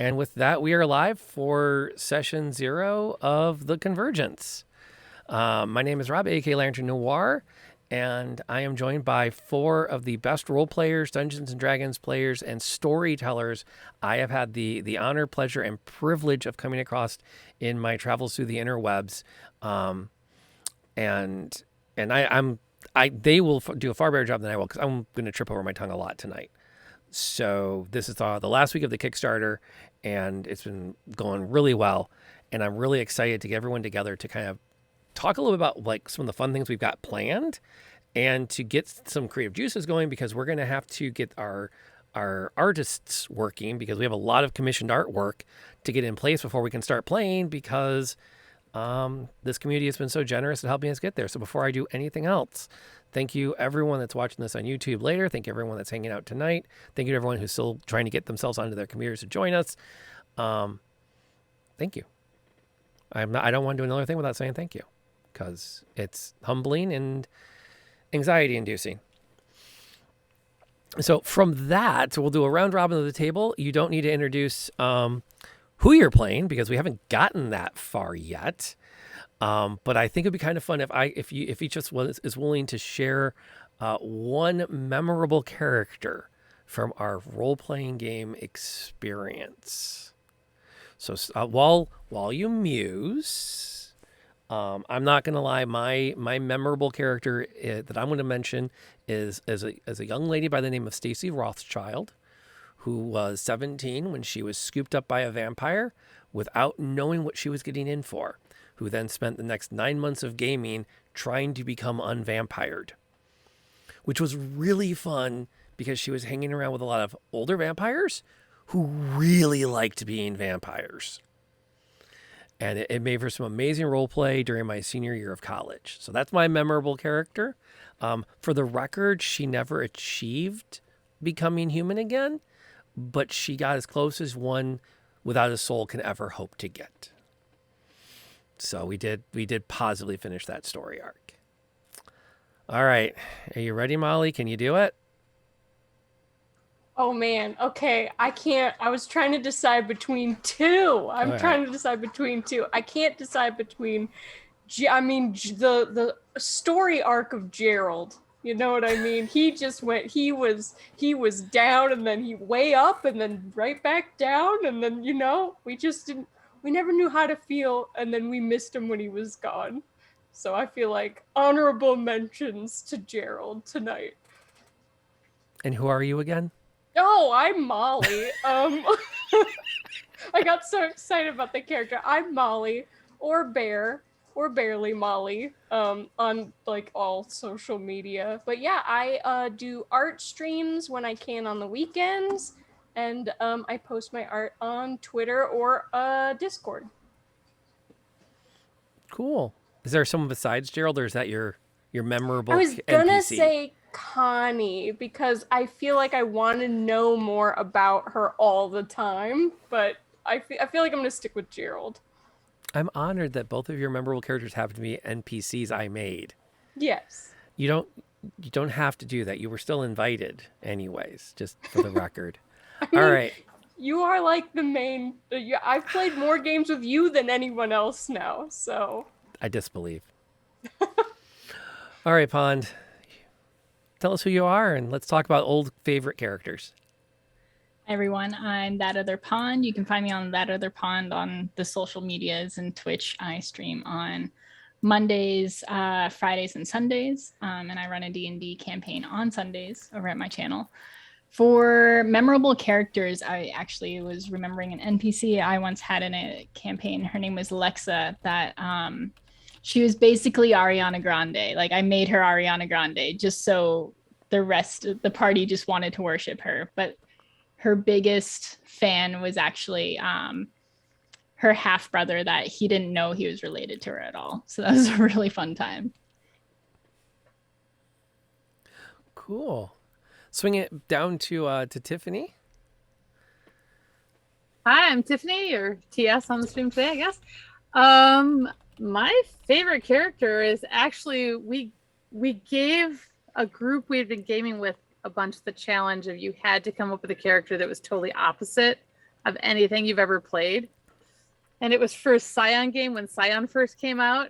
And with that, we are live for session 0 of the Convergence. My name is Rob, aka Lantern Noir, and I am joined by 4 of the best role players, Dungeons and Dragons players, and storytellers I have had the honor, pleasure, and privilege of coming across in my travels through the interwebs. They will do a far better job than I will, because I'm going to trip over my tongue a lot tonight. So this is the last week of the Kickstarter, and it's been going really well. And I'm really excited to get everyone together to kind of talk a little bit about like some of the fun things we've got planned, and to get some creative juices going, because we're going to have to get our artists working, because we have a lot of commissioned artwork to get in place before we can start playing, because this community has been so generous at helping us get there. So before I do anything else, thank you everyone that's watching this on YouTube later. Thank you everyone that's hanging out tonight. Thank you to everyone who's still trying to get themselves onto their computers to join us. Thank you. I don't want to do another thing without saying thank you, because it's humbling and anxiety inducing. So from that, we'll do a round robin of the table. You don't need to introduce who you're playing, because we haven't gotten that far yet. But I think it'd be kind of fun if each of us is willing to share one memorable character from our role-playing game experience. So while you muse, I'm not going to lie. My memorable character that I'm going to mention is as a young lady by the name of Stacy Rothschild, who was 17 when she was scooped up by a vampire without knowing what she was getting in for, who then spent the next 9 months of gaming trying to become unvampired, which was really fun because she was hanging around with a lot of older vampires who really liked being vampires. And it made for some amazing role play during my senior year of college. So that's my memorable character. For the record, she never achieved becoming human again, but she got as close as one without a soul can ever hope to get. So we did positively finish that story arc. All right. Are you ready, Molly? Can you do it? Oh man, okay. I was trying to decide between two. Trying to decide between two. I can't decide between the story arc of Gerald. You know what I mean? He just went, he was down, and then he way up, and then right back down, and then, we never knew how to feel, and then we missed him when he was gone. So I feel like honorable mentions to Gerald tonight. And who are you again? Oh, I'm Molly. I got so excited about the character. I'm Molly, or Bear, or Barely Molly, on like all social media. But yeah, I do art streams when I can on the weekends, and I post my art on Twitter or Discord. Cool. Is there someone besides Gerald, or is that your memorable I was gonna NPC? say Connie, because I feel like I want to know more about her all the time, but I feel like I'm gonna stick with Gerald. I'm honored that both of your memorable characters happen to be NPCs I made. Yes. You don't have to do that. You were still invited anyways, just for the record. I mean, all right. You are like the main... I've played more games with you than anyone else now, so... I disbelieve. All right, Pond. Tell us who you are, and let's talk about old favorite characters. Hi everyone, I'm That Other Pond. You can find me on That Other Pond on the social medias and Twitch. I stream on Mondays, Fridays, and Sundays, and I run a D&D campaign on Sundays over at my channel. For memorable characters, I actually was remembering an NPC I once had in a campaign. Her name was Lexa. That she was basically Ariana Grande. Like, I made her Ariana Grande just so the rest of the party just wanted to worship her. But her biggest fan was actually her half brother, that he didn't know he was related to her at all. So that was a really fun time. Cool. Swing it down to Tiffany. Hi, I'm Tiffany, or TS on the stream today, I guess. My favorite character is actually, we gave a group we had been gaming with a bunch the challenge of you had to come up with a character that was totally opposite of anything you've ever played. And it was for a Scion game when Scion first came out.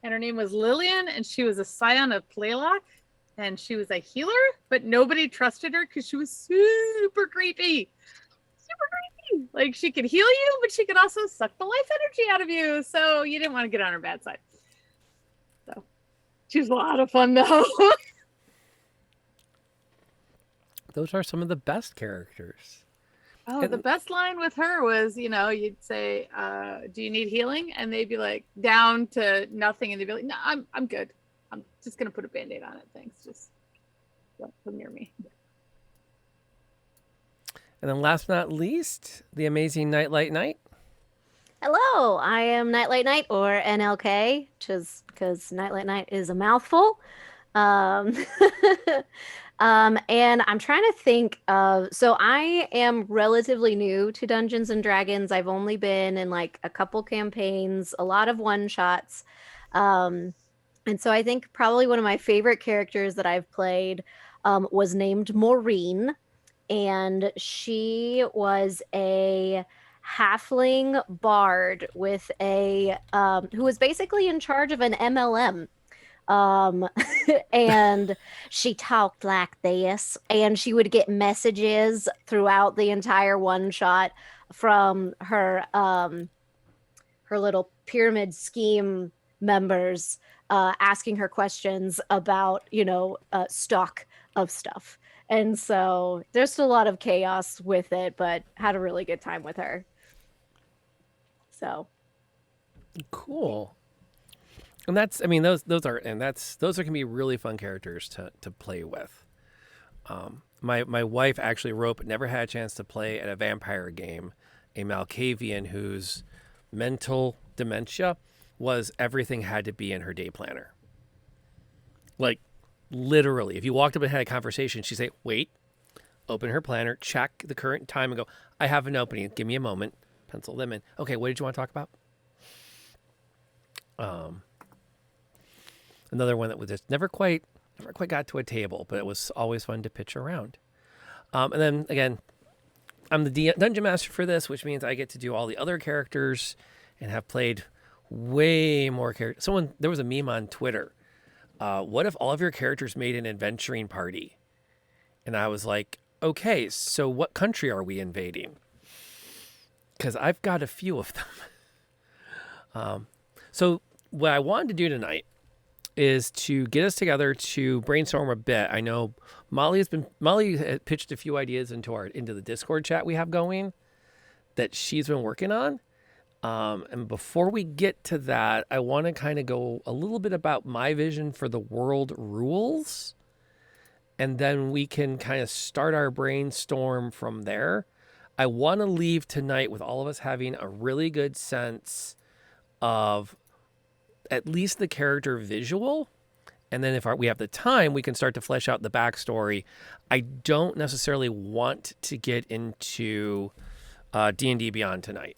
And her name was Lillian, and she was a Scion of Playlock. And she was a healer, but nobody trusted her because she was super creepy. Super creepy. Like, she could heal you, but she could also suck the life energy out of you. So you didn't want to get on her bad side. So she was a lot of fun, though. Those are some of the best characters. Oh, the best line with her was, you'd say, do you need healing? And they'd be like, down to nothing. And they'd be like, no, I'm good. I'm just going to put a Band-Aid on it. Thanks. Just don't come near me. And then last but not least, the amazing Nightlight Knight. Hello, I am Nightlight Knight, or NLK, just because Nightlight Knight is a mouthful. And I'm trying to think of, so I am relatively new to Dungeons and Dragons. I've only been in like a couple campaigns, a lot of one-shots. And so I think probably one of my favorite characters that I've played was named Maureen. And she was a halfling bard with who was basically in charge of an MLM. And she talked like this, and she would get messages throughout the entire one shot from her little pyramid scheme members, asking her questions about, stock of stuff. And so there's a lot of chaos with it, but had a really good time with her. So cool. And those are can be really fun characters to play with. My wife actually wrote, but never had a chance to play at a vampire game, a Malkavian whose mental dementia was everything had to be in her day planner. Like, literally, if you walked up and had a conversation, she'd say, wait, open her planner, check the current time and go, I have an opening, give me a moment, pencil them in. Okay, what did you want to talk about? Another one that was just never quite got to a table, but it was always fun to pitch around. And then again, I'm the dungeon master for this, which means I get to do all the other characters and have played way more characters. There was a meme on Twitter. What if all of your characters made an adventuring party? And I was like, okay, so what country are we invading? Because I've got a few of them. So what I wanted to do tonight is to get us together to brainstorm a bit. I know Molly had pitched a few ideas into the Discord chat we have going that she's been working on. And before we get to that, I want to kind of go a little bit about my vision for the world rules. And then we can kind of start our brainstorm from there. I want to leave tonight with all of us having a really good sense of at least the character visual. And then if we have the time, we can start to flesh out the backstory. I don't necessarily want to get into D&D Beyond tonight.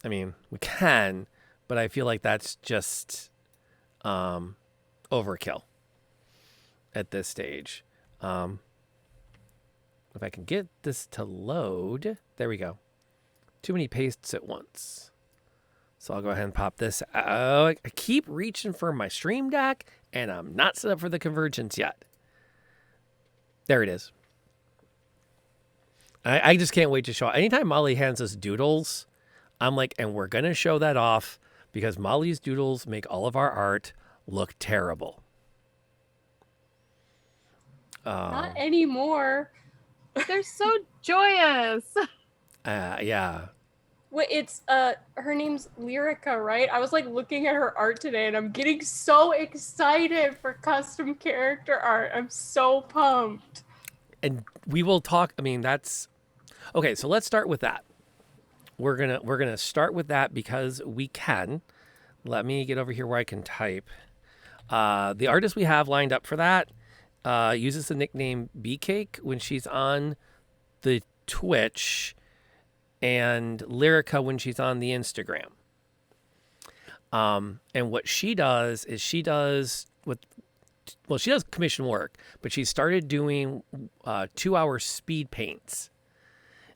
I mean, we can, but I feel like that's just overkill at this stage. If I can get this to load. There we go. Too many pastes at once. So I'll go ahead and pop this out. I keep reaching for my Stream Deck, and I'm not set up for the Convergence yet. There it is. I just can't wait to show. Anytime Molly hands us doodles, I'm like, and we're going to show that off because Molly's doodles make all of our art look terrible. Not anymore. They're so joyous. Yeah. Wait, it's her name's Lyrica, right? I was like looking at her art today and I'm getting so excited for custom character art. I'm so pumped. And we will talk, that's okay, so let's start with that. We're gonna start with that because we can. Let me get over here where I can type. The artist we have lined up for that uses the nickname Beecake when she's on the Twitch, and Lyrica when she's on the Instagram. And what she does is she does commission work, but she started doing 2-hour speed paints.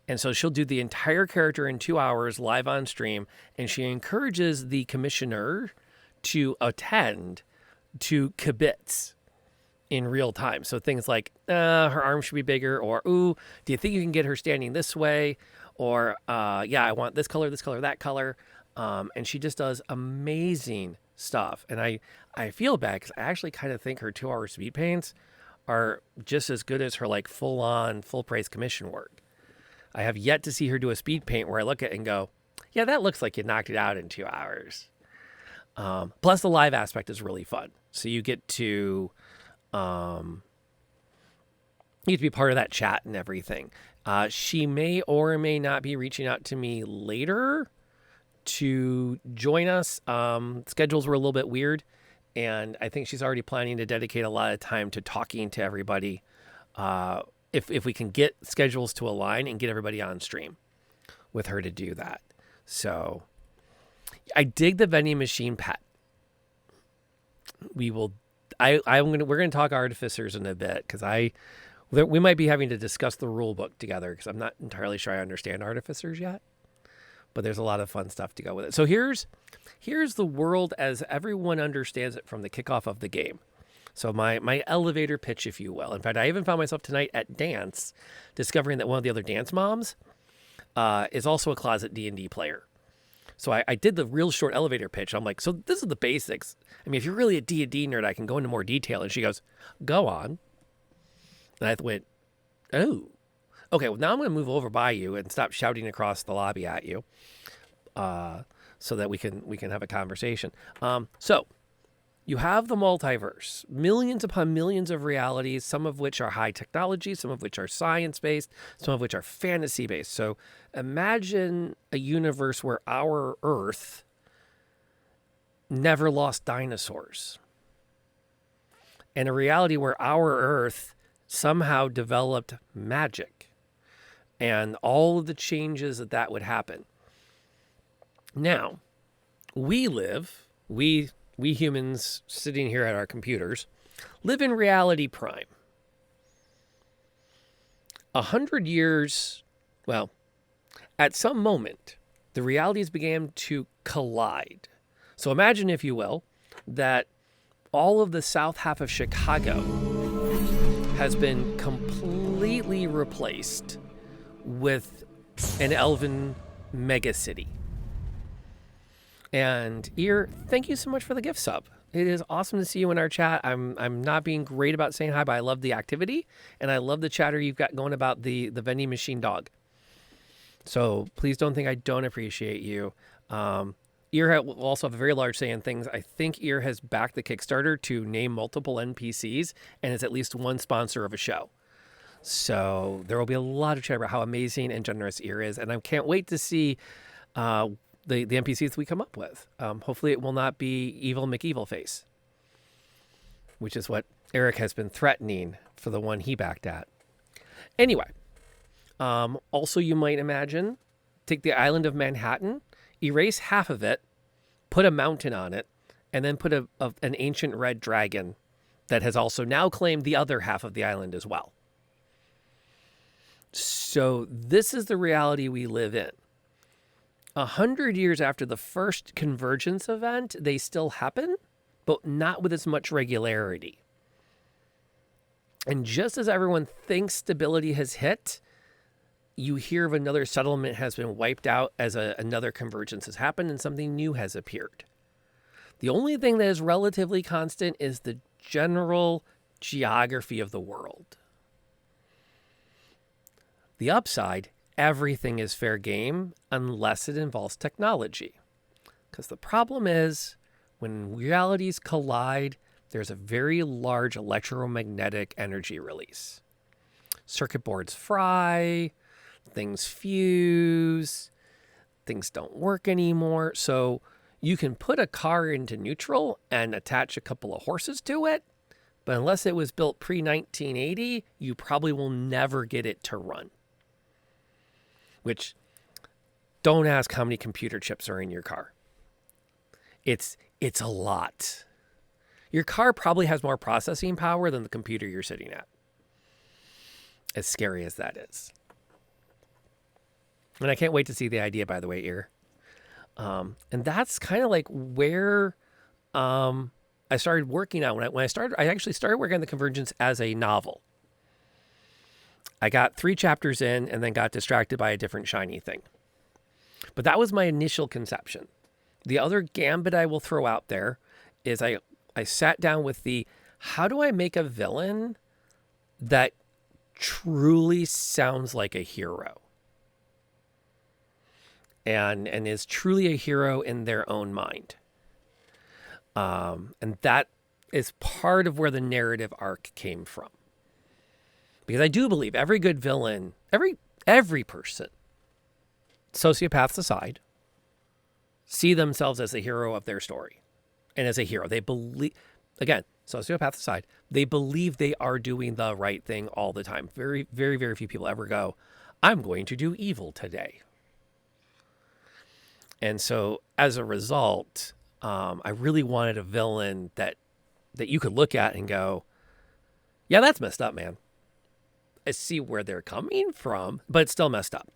And so she'll do the entire character in 2 hours live on stream, and she encourages the commissioner to attend to kibitz in real time. So things like, her arm should be bigger, or, ooh, do you think you can get her standing this way? Or, yeah, I want this color, that color. And she just does amazing stuff. And I feel bad because I actually kind of think her 2-hour speed paints are just as good as her like full-on, full-price commission work. I have yet to see her do a speed paint where I look at it and go, yeah, that looks like you knocked it out in 2 hours. Plus the live aspect is really fun. So you get to be part of that chat and everything. She may or may not be reaching out to me later to join us. Schedules were a little bit weird, and I think she's already planning to dedicate a lot of time to talking to everybody. If we can get schedules to align and get everybody on stream with her to do that. So I dig the vending machine pet. We're going to talk artificers in a bit, because we might be having to discuss the rule book together, because I'm not entirely sure I understand artificers yet, but there's a lot of fun stuff to go with it. So here's the world as everyone understands it from the kickoff of the game. So my elevator pitch, if you will. In fact, I even found myself tonight at dance discovering that one of the other dance moms is also a closet D&D player. So I did the real short elevator pitch. I'm like, so this is the basics. I mean, if you're really a D&D nerd, I can go into more detail. And she goes, go on. And I went, oh, okay. Well, now I'm going to move over by you and stop shouting across the lobby at you, so that we can have a conversation. So you have the multiverse, millions upon millions of realities, some of which are high technology, some of which are science-based, some of which are fantasy-based. So imagine a universe where our Earth never lost dinosaurs, and a reality where our Earth somehow developed magic, and all of the changes that would happen. Now, we humans sitting here at our computers live in reality prime. 100 years, well, at some moment, the realities began to collide. So imagine, if you will, that all of the south half of Chicago has been completely replaced with an elven megacity. And Ear, thank you so much for the gift sub. It is awesome to see you in our chat. I'm not being great about saying hi, but I love the activity, and I love the chatter you've got going about the vending machine dog. So please don't think I don't appreciate you. Ear will also have a very large say in things. I think Ear has backed the Kickstarter to name multiple NPCs, and is at least one sponsor of a show. So there will be a lot of chat about how amazing and generous Ear is, and I can't wait to see the NPCs we come up with. Hopefully it will not be Evil McEvilface, which is what Eric has been threatening for the one he backed at. Anyway, also you might imagine, take the island of Manhattan, erase half of it, put a mountain on it, and then put an ancient red dragon that has also now claimed the other half of the island as well. So this is the reality we live in. 100 years after the first Convergence event, they still happen, but not with as much regularity. And just as everyone thinks stability has hit, you hear of another settlement has been wiped out as another Convergence has happened and something new has appeared. The only thing that is relatively constant is the general geography of the world. The upside, everything is fair game unless it involves technology. Because the problem is, when realities collide, there's a very large electromagnetic energy release. Circuit boards fry, things fuse, things don't work anymore. So you can put a car into neutral and attach a couple of horses to it, but unless it was built pre-1980, you probably will never get it to run. Which, don't ask how many computer chips are in your car. It's a lot. Your car probably has more processing power than the computer you're sitting at. As scary as that is. And I can't wait to see the idea, by the way, Ear. And that's kind of like where I started working on. I actually started working on the Convergence as a novel. I got 3 chapters in and then got distracted by a different shiny thing. But that was my initial conception. The other gambit I will throw out there is I sat down with how do I make a villain that truly sounds like a hero? And is truly a hero in their own mind. And that is part of where the narrative arc came from. Because I do believe every good villain, every person, sociopaths aside, see themselves as the hero of their story. And as a hero, they believe, again, sociopaths aside, they believe they are doing the right thing all the time. Very, very, very few people ever go, I'm going to do evil today. And so as a result, I really wanted a villain that you could look at and go, yeah, that's messed up, man. I see where they're coming from, but it's still messed up.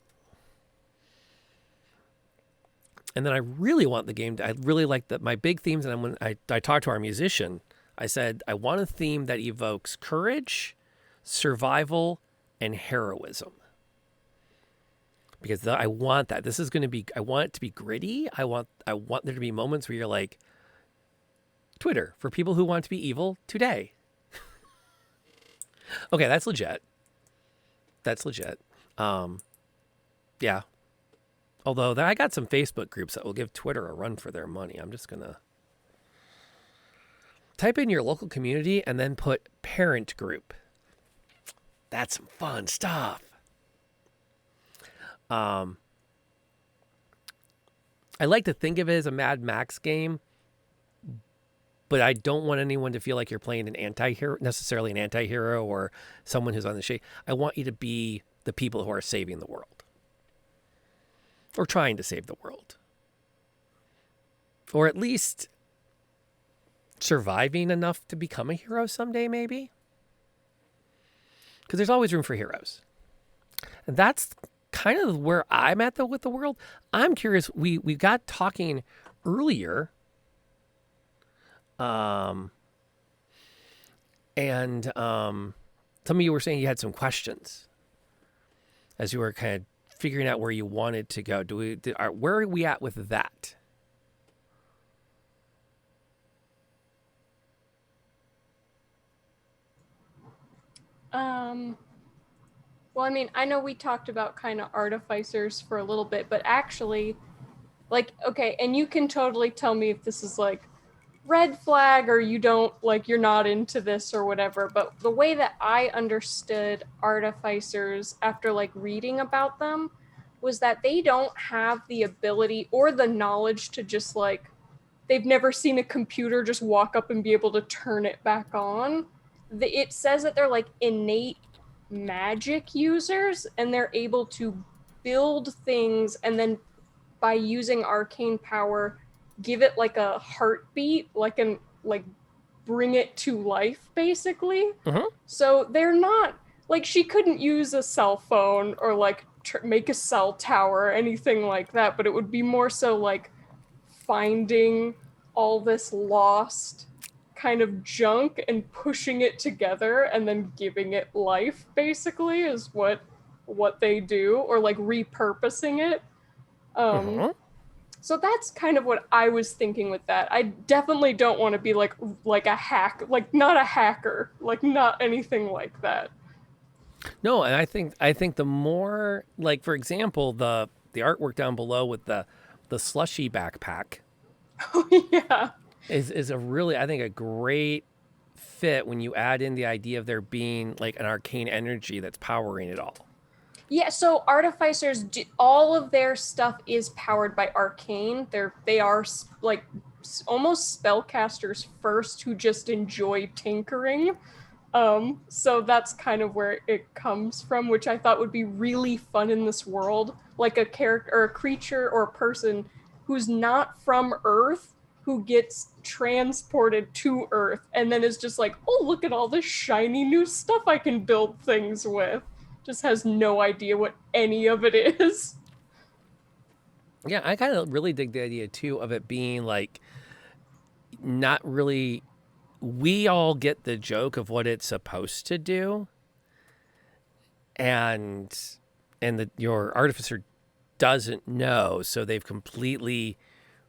And then I really want the game I really like my big themes. And when I talked to our musician, I said, I want a theme that evokes courage, survival, and heroism. Because I want that. This is going to be, I want it to be gritty. I want there to be moments where you're like, Twitter, for people who want to be evil today. Okay, that's legit. Yeah. Although I got some Facebook groups that will give Twitter a run for their money. I'm just going to type in your local community and then put parent group. That's some fun stuff. I like to think of it as a Mad Max game, but I don't want anyone to feel like you're playing an anti-hero, necessarily an anti-hero or someone who's on the shade. I want you to be the people who are saving the world or trying to save the world, or at least surviving enough to become a hero someday, maybe. Because there's always room for heroes. And that's kind of where I'm at with the world. I'm curious. We got talking earlier, and some of you were saying you had some questions as you were kind of figuring out where you wanted to go. Where are we at with that? Well, I mean, I know we talked about kind of artificers for a little bit, but actually, like, okay, and you can totally tell me if this is like red flag or you don't, like, you're not into this or whatever, but the way that I understood artificers after like reading about them was that they don't have the ability or the knowledge to just like, they've never seen a computer just walk up and be able to turn it back on. It says that they're like innate magic users and they're able to build things and then by using arcane power give it like a heartbeat, like bring it to life basically. So they're not like, she couldn't use a cell phone or like make a cell tower or anything like that, but it would be more so like finding all this lost kind of junk and pushing it together and then giving it life basically is what they do, or like repurposing it. So that's kind of what I was thinking with that. I definitely don't want to be like a hack, like not a hacker, like not anything like that. No, and I think the more, like, for example, the artwork down below with the slushy backpack. Oh yeah. Is a really, I think, a great fit when you add in the idea of there being like an arcane energy that's powering it all. Yeah, so artificers, all of their stuff is powered by arcane. They are like almost spellcasters first who just enjoy tinkering. So that's kind of where it comes from, which I thought would be really fun in this world. Like a character or a creature or a person who's not from Earth, who gets transported to Earth and then is just like, oh, look at all this shiny new stuff I can build things with. Just has no idea what any of it is. Yeah, I kind of really dig the idea too of it being like not really. We all get the joke of what it's supposed to do, and your artificer doesn't know, so they've completely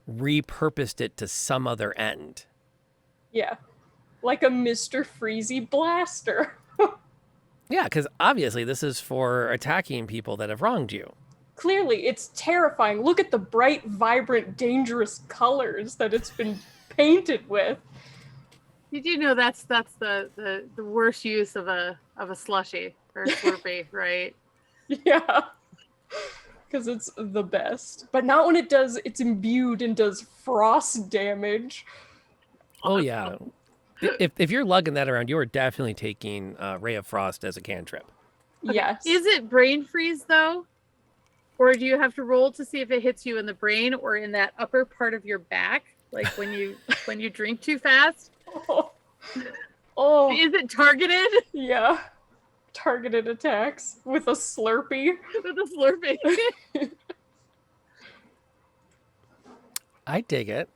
repurposed it to some other end. Yeah. Like a Mr. Freezy blaster. Yeah, because obviously this is for attacking people that have wronged you. Clearly, it's terrifying. Look at the bright, vibrant, dangerous colors that it's been painted with. Did you know that's the worst use of a slushie or a Slurpee, right? Yeah. Because it's the best. But not when it's imbued and does frost damage. Oh yeah. If you're lugging that around, you are definitely taking Ray of Frost as a cantrip. Okay. Yes. Is it brain freeze though? Or do you have to roll to see if it hits you in the brain or in that upper part of your back? Like when you drink too fast? Oh. Is it targeted? Yeah. Targeted attacks with a Slurpee. With a Slurpee. I dig it.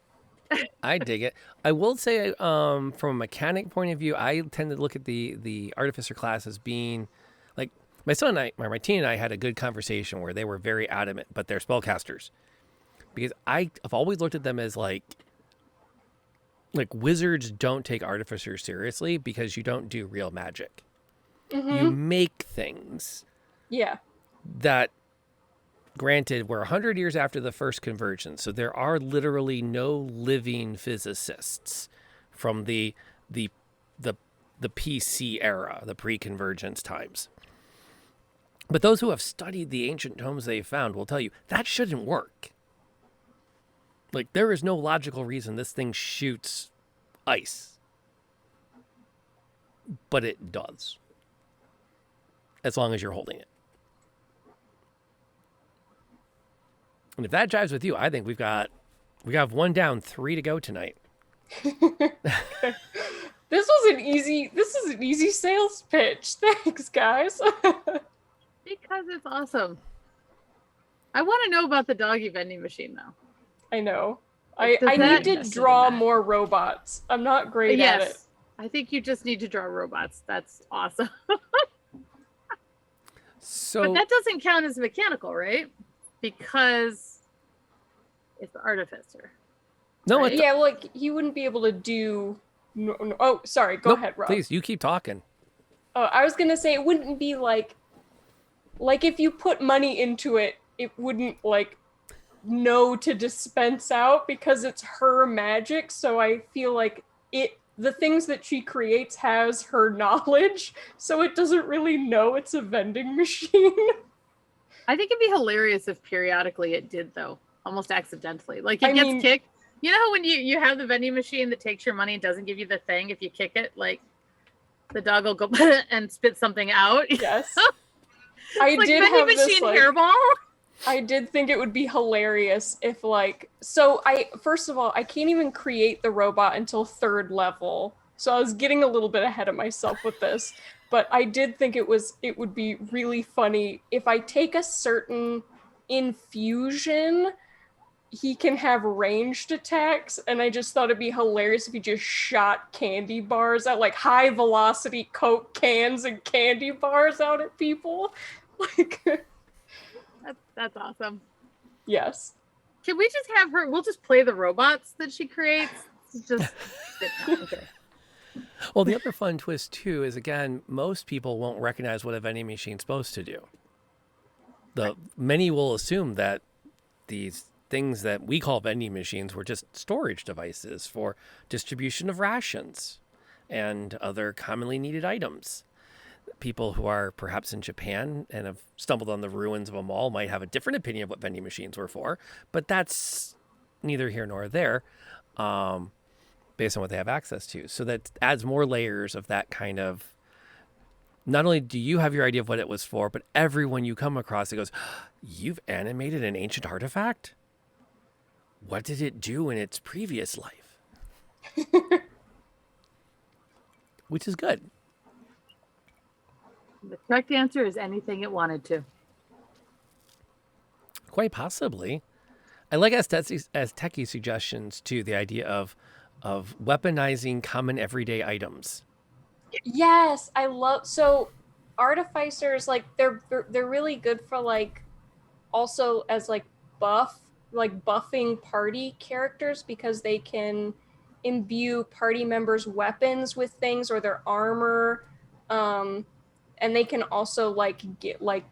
I will say, from a mechanic point of view, I tend to look at the artificer class as being like my son and I, or my teen and I, had a good conversation where they were very adamant, but they're spellcasters, because I've always looked at them as like wizards don't take artificers seriously because you don't do real magic. Mm-hmm. You make things. Yeah. That, granted, we're 100 years after the first Convergence, so there are literally no living physicists from the PC era, the pre-Convergence times. But those who have studied the ancient tomes they found will tell you that shouldn't work. Like, there is no logical reason this thing shoots ice. But it does. As long as you're holding it. And if that jives with you, I think we got one down, 3 to go tonight. This is an easy sales pitch. Thanks, guys. Because it's awesome. I want to know about the doggy vending machine though. I know. Does I that- need to draw more robots. I'm not great at it. I think you just need to draw robots. That's awesome. So, But that doesn't count as mechanical, right? Because it's the artificer. no, right? Yeah, like he wouldn't be able to do. No. Oh, sorry. Go ahead, Rob. Please, you keep talking. Oh, I was gonna say it wouldn't be like if you put money into it, it wouldn't know to dispense out because it's her magic. So I feel like the things that she creates has her knowledge, so it doesn't really know it's a vending machine. I think it'd be hilarious if periodically it did though, almost accidentally. Like it gets kicked. You know how when you have the vending machine that takes your money and doesn't give you the thing, if you kick it, like the dog will go and spit something out. Yes. I did vending machine hairball. I did think it would be hilarious if first of all, I can't even create the robot until 3rd level. So I was getting a little bit ahead of myself with this, but I did think it would be really funny if I take a certain infusion, he can have ranged attacks, and I just thought it'd be hilarious if he just shot candy bars out, like high velocity Coke cans and candy bars out at people. That's awesome. Yes. Can we just have her? We'll just play the robots that she creates. Just okay. Well, the other fun twist too is, again, most people won't recognize what a vending machine's supposed to do. Many will assume that these things that we call vending machines were just storage devices for distribution of rations and other commonly needed items. People who are perhaps in Japan and have stumbled on the ruins of a mall might have a different opinion of what vending machines were for, but that's neither here nor there, based on what they have access to. So that adds more layers of that kind of, not only do you have your idea of what it was for, but everyone you come across, it goes, you've animated an ancient artifact? What did it do in its previous life? Which is good. The correct answer is anything it wanted to. Quite possibly. I like as techie suggestions too. The idea of weaponizing common everyday items. Yes, I love so artificers like they're really good for like also as like buffing party characters because they can imbue party members' weapons with things or their armor, and they can also like get like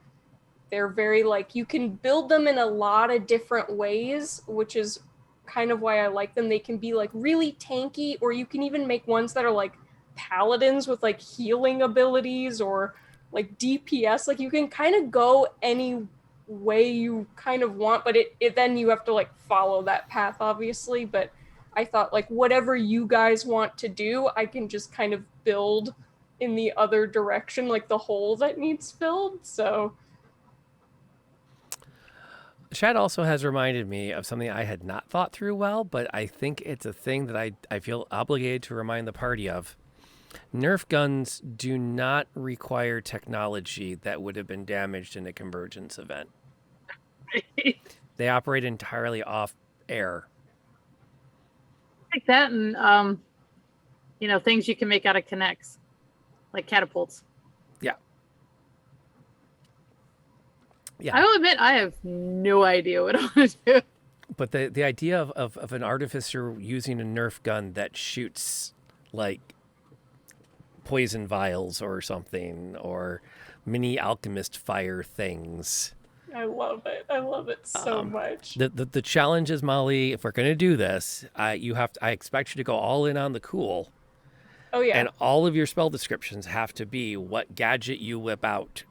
they're very like you can build them in a lot of different ways, which is kind of why I like them. They can be like really tanky, or you can even make ones that are like paladins with like healing abilities or like DPS. Like you can kind of go any way you kind of want, but it then you have to like follow that path obviously. But I thought like whatever you guys want to do, I can just kind of build in the other direction, like the hole that needs filled. So Chad also has reminded me of something I had not thought through well, but I think it's a thing that I feel obligated to remind the party of. Nerf guns do not require technology that would have been damaged in a Convergence event. They operate entirely off air. Like that and, things you can make out of connects, like catapults. Yeah. I will admit I have no idea what I want to do. But the idea of an artificer using a Nerf gun that shoots like poison vials or something, or mini alchemist fire things. I love it so much. The challenge is, Molly, if we're going to do this, I expect you to go all in on the cool. Oh yeah. And all of your spell descriptions have to be what gadget you whip out.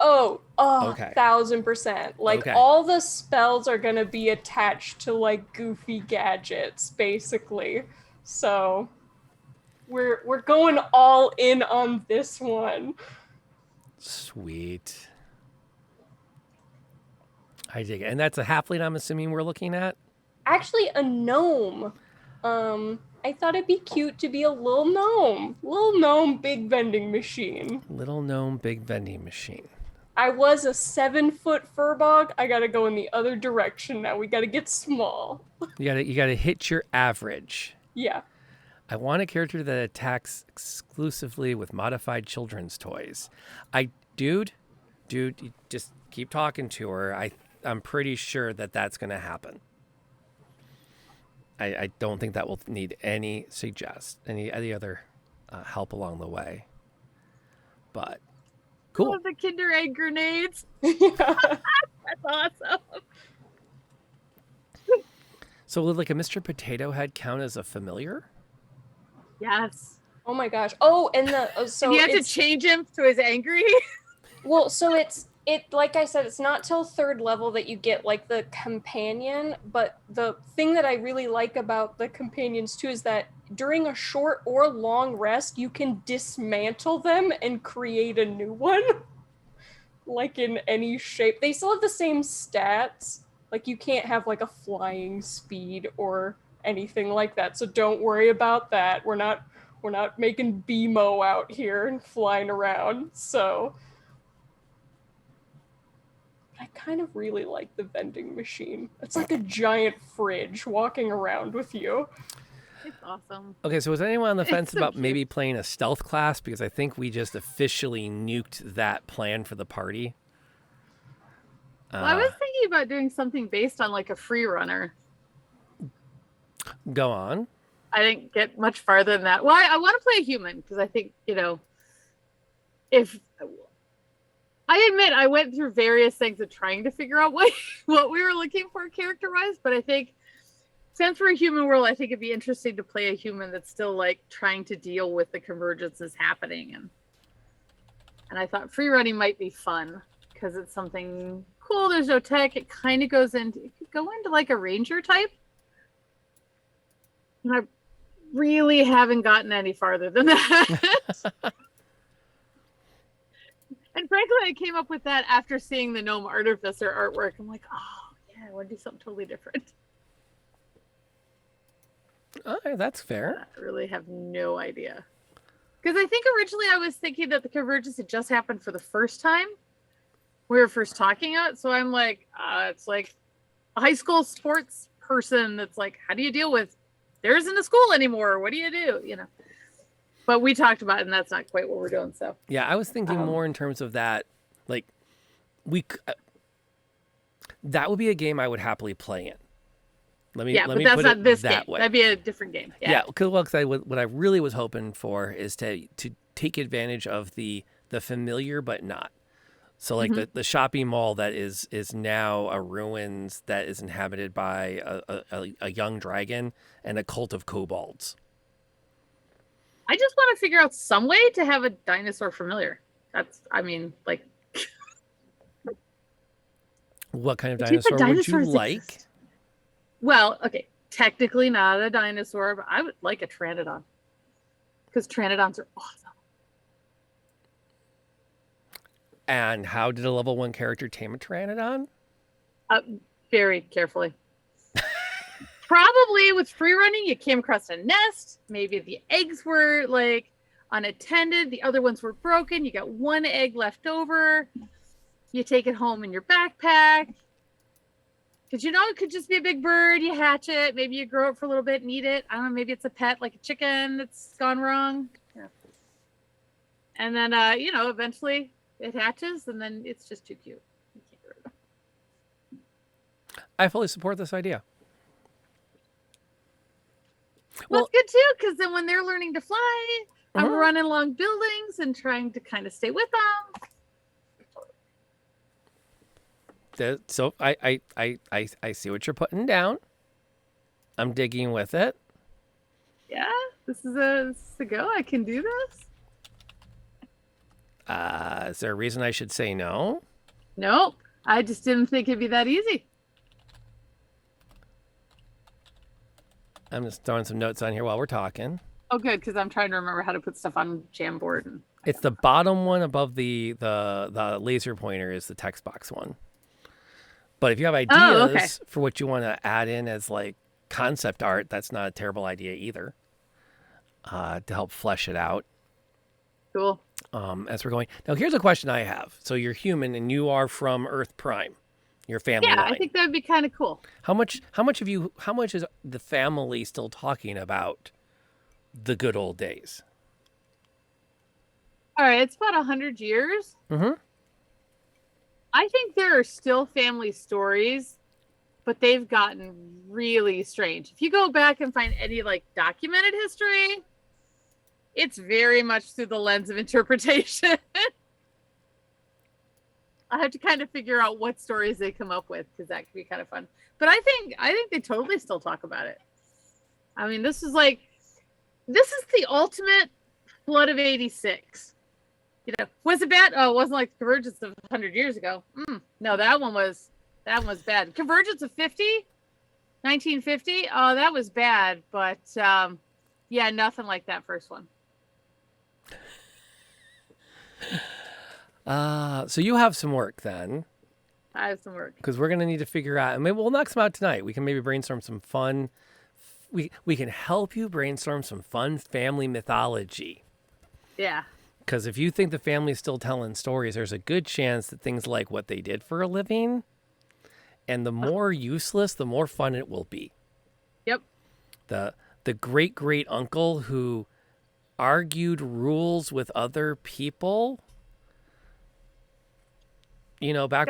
Okay. 1000%. Like Okay. all the spells are gonna be attached to like goofy gadgets, basically. So we're going all in on this one. Sweet. I dig it. And that's a halfling I'm assuming we're looking at? Actually, a gnome. I thought it'd be cute to be a little gnome. Little gnome, big vending machine. Little gnome, big vending machine. I was a 7-foot furbog. I gotta go in the other direction now. We gotta get small. You gotta hit your average. Yeah. I want a character that attacks exclusively with modified children's toys. Dude, you just keep talking to her. I'm pretty sure that's going to happen. I don't think that will need any other help along the way. But cool. Oh, the Kinder Egg grenades. Yeah. That's awesome. So would like a Mr. Potato Head count as a familiar? Yes. Oh my gosh. Oh, and so and you have to change him to his angry. Well, so it like I said, it's not till 3rd level that you get like the companion, but the thing that I really like about the companions too is that during a short or long rest, you can dismantle them and create a new one. Like in any shape. They still have the same stats. Like you can't have like a flying speed or anything like that. So don't worry about that. We're not making BMO out here and flying around. So I kind of really like the vending machine. It's like a giant fridge walking around with you. It's awesome. Okay, so was anyone on the fence so about cute. maybe playing a stealth class? Because I think we just officially nuked that plan for the party. Well, I was thinking about doing something based on like a free runner. Go on. I didn't get much farther than that. Well, I want to play a human because I think, if I admit I went through various things of trying to figure out what we were looking for character-wise, but I think since we're a human world, I think it'd be interesting to play a human that's still like trying to deal with the convergences happening. And I thought free running might be fun because it's something cool. There's no tech. It kind of it could go into like a ranger type. And I really haven't gotten any farther than that. And frankly, I came up with that after seeing the Gnome Artificer artwork. I'm like, oh, yeah, I want to do something totally different. All right, that's fair. I really have no idea. Because I think originally I was thinking that the convergence had just happened for the first time we were first talking about. So I'm like, it's like a high school sports person that's like, how do you deal with there isn't a school anymore? What do you do? You know. But we talked about it, and that's not quite what we're doing. So yeah, I was thinking more in terms of that. Like, that would be a game I would happily play in. Let me but put that's not it this that game. way. That'd be a different game. Yeah, because what I really was hoping for is to take advantage of the familiar but not. So like the shopping mall that is now a ruins that is inhabited by a young dragon and a cult of kobolds. I just want to figure out some way to have a dinosaur familiar. Like, What kind of If you dinosaur said would you dinosaurs like? exist. Well, okay, technically not a dinosaur, but I would like a Pteranodon. Because Pteranodons are awesome. And how did a level 1 character tame a Pteranodon? Very carefully. Probably with free running, you came across a nest. Maybe the eggs were like unattended. The other ones were broken. You got one egg left over. You take it home in your backpack. Because it could just be a big bird. You hatch it. Maybe you grow it for a little bit and eat it. I don't know. Maybe it's a pet like a chicken that's gone wrong. Yeah. And then, eventually it hatches and then it's just too cute. You can't get rid of it. I fully support this idea. Well, it's good too, because then when they're learning to fly, I'm running along buildings and trying to kind of stay with them. So I see what you're putting down. I'm digging with it. Yeah, this is a go. I can do this. Is there a reason I should say no? Nope. I just didn't think it'd be that easy. I'm just throwing some notes on here while we're talking. Oh, good, because I'm trying to remember how to put stuff on Jamboard. It's the bottom one above the laser pointer is the text box one. But if you have ideas for what you want to add in as like concept art, that's not a terrible idea either. To help flesh it out. Cool. As we're going. Now, here's a question I have. So you're human and you are from Earth Prime. Your family line. I think that would be kind of cool. How much is the family still talking about the good old days? All right, it's about 100 years. Mm-hmm. I think there are still family stories, but they've gotten really strange. If you go back and find any like documented history, it's very much through the lens of interpretation. I have to kind of figure out what stories they come up with, because that could be kind of fun. But I think they totally still talk about it. I mean, this is the ultimate flood of 86. Was it bad? Oh, it wasn't like Convergence of 100 years ago. No, that one was bad. Convergence of 1950. Oh, that was bad. But yeah, nothing like that first one. So you have some work then. I have some work. Because we're going to need to figure out, and maybe we'll knock some out tonight. We can maybe brainstorm some fun. We can help you brainstorm some fun family mythology. Yeah. Because if you think the family's still telling stories, there's a good chance that things like what they did for a living, and the more useless, the more fun it will be. Yep. The great uncle who argued rules with other people. Back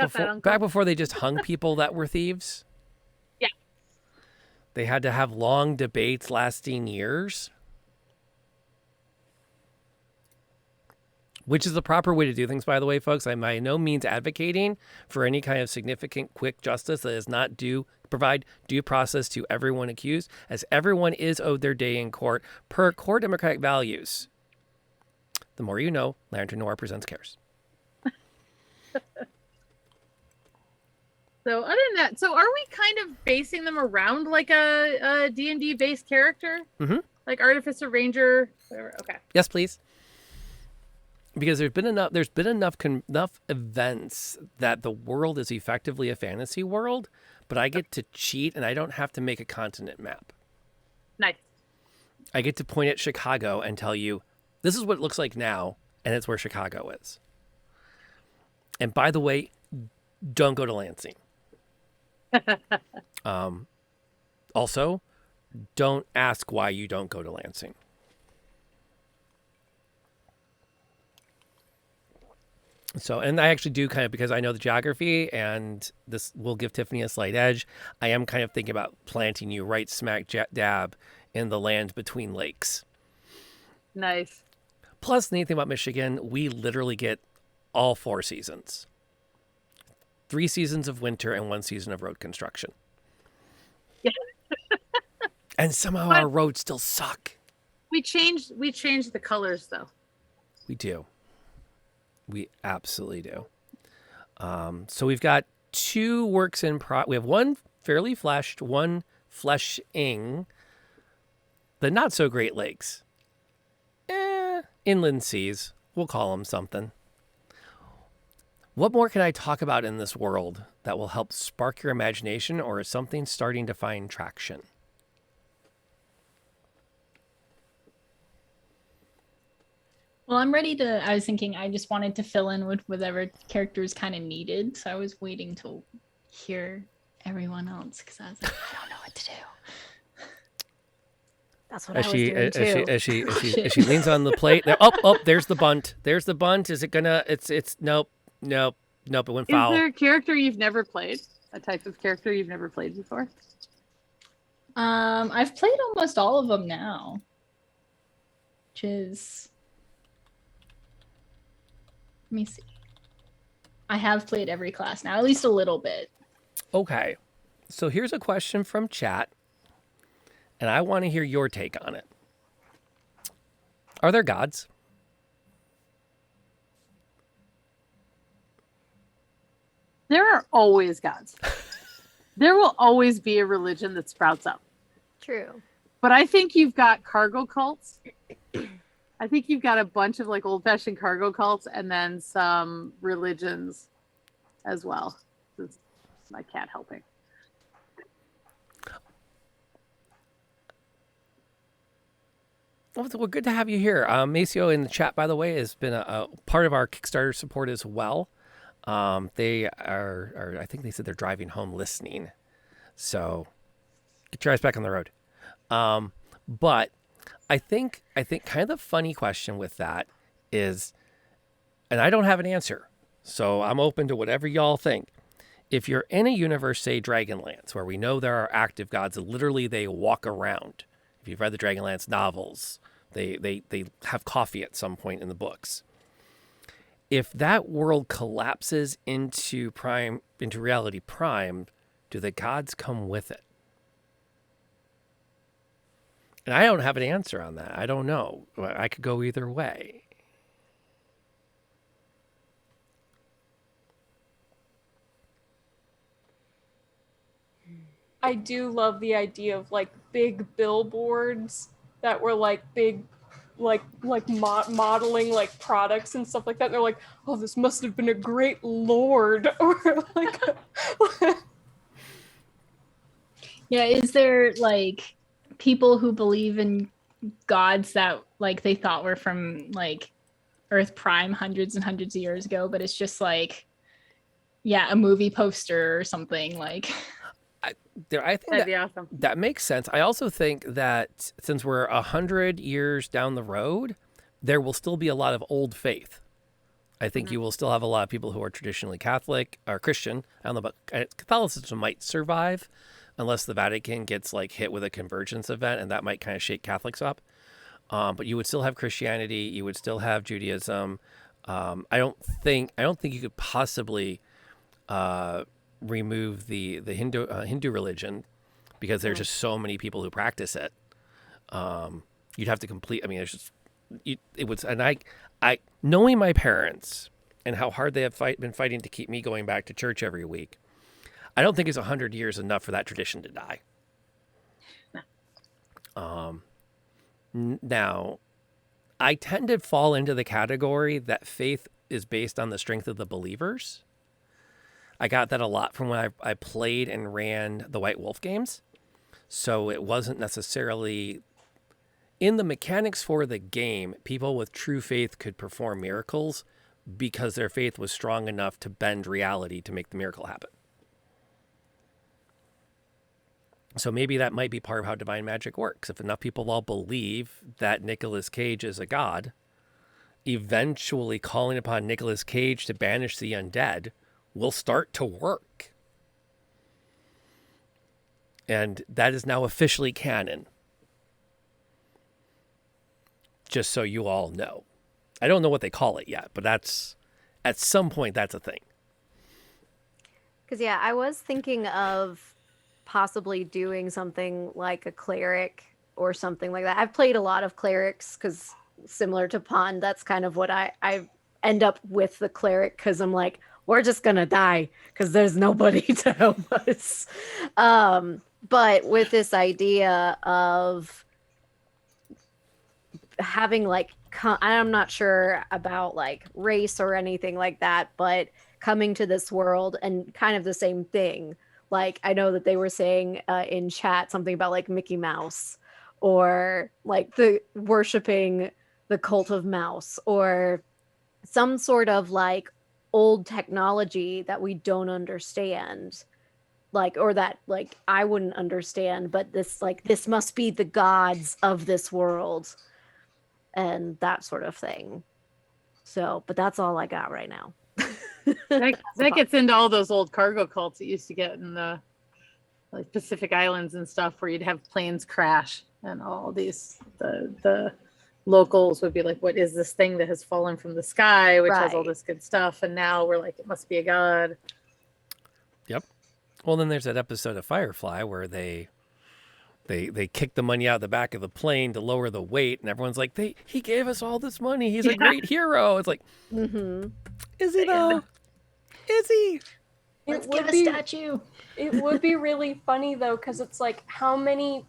before they just hung people that were thieves. Yeah. They had to have long debates lasting years. Which is the proper way to do things, by the way, folks. I'm by no means advocating for any kind of significant quick justice that does not provide due process to everyone accused, as everyone is owed their day in court per core democratic values. The more you know, Lantern Noir presents Cares. So other than that, are we kind of basing them around like a D&D based character? Mm-hmm. Like Artificer, Ranger, whatever. Okay. Yes, please. Because there's been enough events that the world is effectively a fantasy world, but I get to cheat and I don't have to make a continent map. Nice. I get to point at Chicago and tell you, this is what it looks like now, and it's where Chicago is. And by the way, don't go to Lansing. Also, don't ask why you don't go to Lansing. So, and I actually do kind of, because I know the geography, and this will give Tiffany a slight edge, I am kind of thinking about planting you right smack dab in the land between lakes. Nice. Plus, the neat thing about Michigan, we literally get all 4 seasons. 3 seasons of winter and 1 season of road construction. Yeah. And somehow But our roads still suck. we changed the colors though. We do. We absolutely do. So we've got 2 works in we have 1 fairly fleshed, 1 fleshing the not so Great Lakes. Inland seas. We'll call them something. What more can I talk about in this world that will help spark your imagination, or is something starting to find traction? Well, I'm ready to. I was thinking I just wanted to fill in with whatever characters kind of needed. So I was waiting to hear everyone else because I was like, I don't know what to do. That's what I was doing too. As she leans on the plate. There's the bunt. There's the bunt. Is it gonna? It's nope. It went foul. Is there a character you've never played? A type of character you've never played before? I've played almost all of them now, which is. Let me see. I have played every class now, at least a little bit. Okay. So here's a question from chat, and I want to hear your take on it. Are there gods? There are always gods. There will always be a religion that sprouts up. True. But I think you've got cargo cults. I think you've got a bunch of like old-fashioned cargo cults and then some religions as well. This is my cat helping. Well, good to have you here. Maceo in the chat, by the way, has been a part of our Kickstarter support as well. They are, I think they said they're driving home listening. So get your eyes back on the road. But I think kind of the funny question with that is, and I don't have an answer, so I'm open to whatever y'all think. If you're in a universe, say Dragonlance, where we know there are active gods, and literally they walk around. If you've read the Dragonlance novels, they have coffee at some point in the books. If that world collapses into reality prime, do the gods come with it? And I don't have an answer on that. I don't know. I could go either way. I do love the idea of like big billboards that were like big, modeling like products and stuff like that. And they're like, oh, this must have been a great lord, or like. Yeah, is there like people who believe in gods that like they thought were from like Earth Prime hundreds and hundreds of years ago, but it's just like, yeah, a movie poster or something like. I think That'd be awesome. That makes sense. I also think that since we're 100 years down the road, there will still be a lot of old faith. I think you will still have a lot of people who are traditionally Catholic or Christian. I don't know, but Catholicism might survive unless the Vatican gets like hit with a convergence event, and that might kind of shake Catholics up. But you would still have Christianity. You would still have Judaism. I don't think you could possibly remove the Hindu religion, because there's just so many people who practice it. You'd have to complete. I mean, it was, and I knowing my parents and how hard they have been fighting to keep me going back to church every week. I don't think it's 100 years enough for that tradition to die. Now, I tend to fall into the category that faith is based on the strength of the believers. I got that a lot from when I played and ran the White Wolf games. So it wasn't necessarily in the mechanics for the game. People with true faith could perform miracles because their faith was strong enough to bend reality to make the miracle happen. So maybe that might be part of how divine magic works. If enough people all believe that Nicolas Cage is a god, eventually calling upon Nicolas Cage to banish the undead will start to work. And that is now officially canon. Just so you all know. I don't know what they call it yet, but that's, at some point, that's a thing. Because, yeah, I was thinking of possibly doing something like a cleric or something like that. I've played a lot of clerics because, similar to Pond, that's kind of what I end up with the cleric, because I'm like, we're just going to die because there's nobody to help us. But with this idea of having like, I'm not sure about like race or anything like that, but coming to this world and kind of the same thing. Like, I know that they were saying in chat something about like Mickey Mouse, or like the worshiping the cult of mouse, or some sort of like old technology that we don't understand, like, or that like I wouldn't understand, but this must be the gods of this world and that sort of thing. So, but that's all I got right now. That gets into all those old cargo cults that used to get in the like Pacific Islands and stuff, where you'd have planes crash and all these the locals would be like, what is this thing that has fallen from the sky, which has all Right. this good stuff, and now we're like, it must be a god. Yep. Well, then there's that episode of Firefly where they kick the money out the back of the plane to lower the weight, and everyone's like, he gave us all this money. He's a great hero. It's like, Mm-hmm. is he though? Is he? Let's It give would a be statue. it would be really funny though, because it's like, how many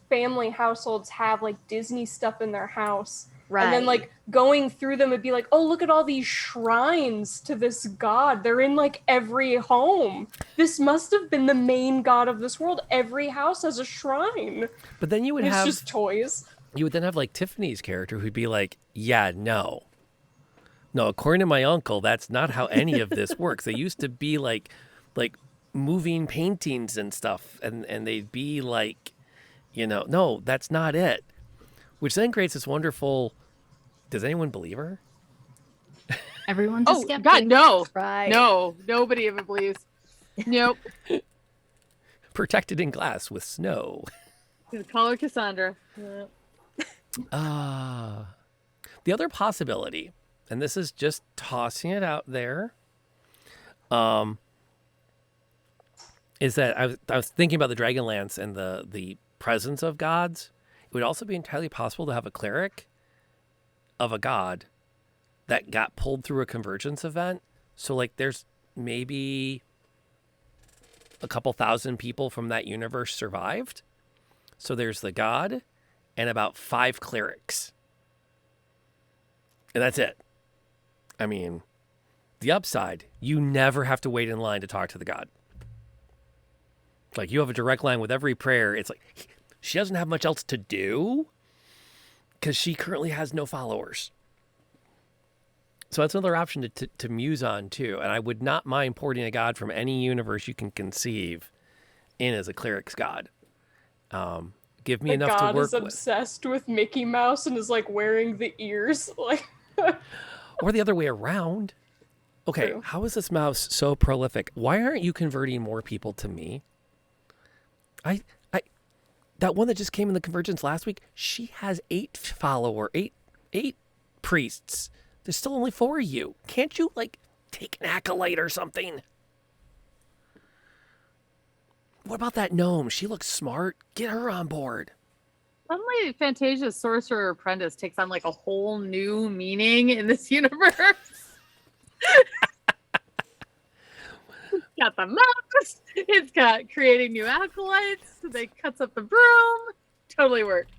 family households have like Disney stuff in their house? Right. And then like going through them, it'd be like, oh, look at all these shrines to this god. They're in like every home. This must have been the main god of this world. Every house has a shrine. But then you would And it's have just toys. you would then have like Tiffany's character who'd be like, yeah, no, according to my uncle, that's not how any of this works. They used to be like moving paintings and stuff, and they'd be like, no, that's not it. Which then creates this wonderful, does anyone believe her? Everyone's a Oh skeptic. God, no, Right. no, nobody ever believes. Nope. Protected in glass with snow. Call her Cassandra. Yeah. The other possibility, and this is just tossing it out there, is that I was thinking about the Dragonlance and the presence of gods. It would also be entirely possible to have a cleric of a god that got pulled through a convergence event. So like there's maybe a couple thousand people from that universe survived. So there's the god and about 5 clerics. And that's it. I mean, the upside, you never have to wait in line to talk to the god. Like, you have a direct line with every prayer. It's like, she doesn't have much else to do because she currently has no followers. So that's another option to muse on, too. And I would not mind porting a god from any universe you can conceive in as a cleric's god. Give me The enough to god work is with. obsessed with Mickey Mouse and is like wearing the ears. Like, Or the other way around. Okay, True. how is this mouse so prolific? Why aren't you converting more people to me? That one that just came in the Convergence last week, she has 8 priests. There's still only 4 of you. Can't you, like, take an acolyte or something? What about that gnome? She looks smart. Get her on board. Suddenly, Fantasia's Sorcerer Apprentice takes on like a whole new meaning in this universe. It's got the mouse. It's got creating new acolytes. They cuts up the broom. Totally worked.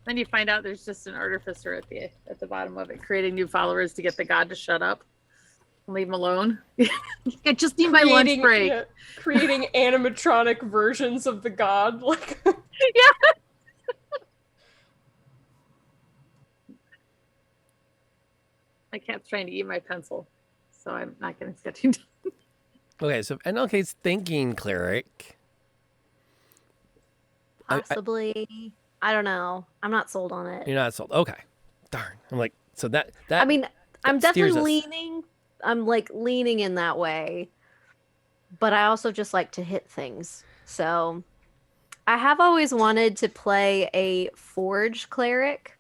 Then you find out there's just an artificer at the bottom of it, creating new followers to get the god to shut up and leave him alone. I just need my lunch break. yeah, creating animatronic versions of the god. Like, Yeah. My cat's trying to eat my pencil, so I'm not getting sketching done. Okay, so NLK's thinking cleric Possibly. I don't know. I'm not sold on it. You're not sold. Okay. Darn. I'm like, so that I mean, I'm that steers definitely us. leaning. I'm like leaning in that way, but I also just like to hit things. So I have always wanted to play a forge cleric,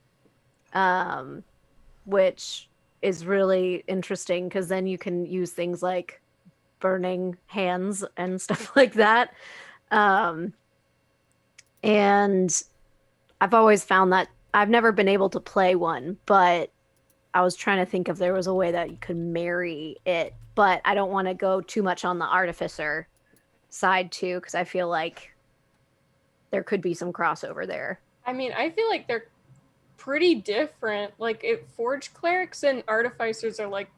which is really interesting because then you can use things like burning hands and stuff like that. And I've always found that I've never been able to play one, but I was trying to think if there was a way that you could marry it, but I don't want to go too much on the artificer side too, because I feel like there could be some crossover there. I mean, I feel like they're pretty different. Like, forge clerics and artificers are like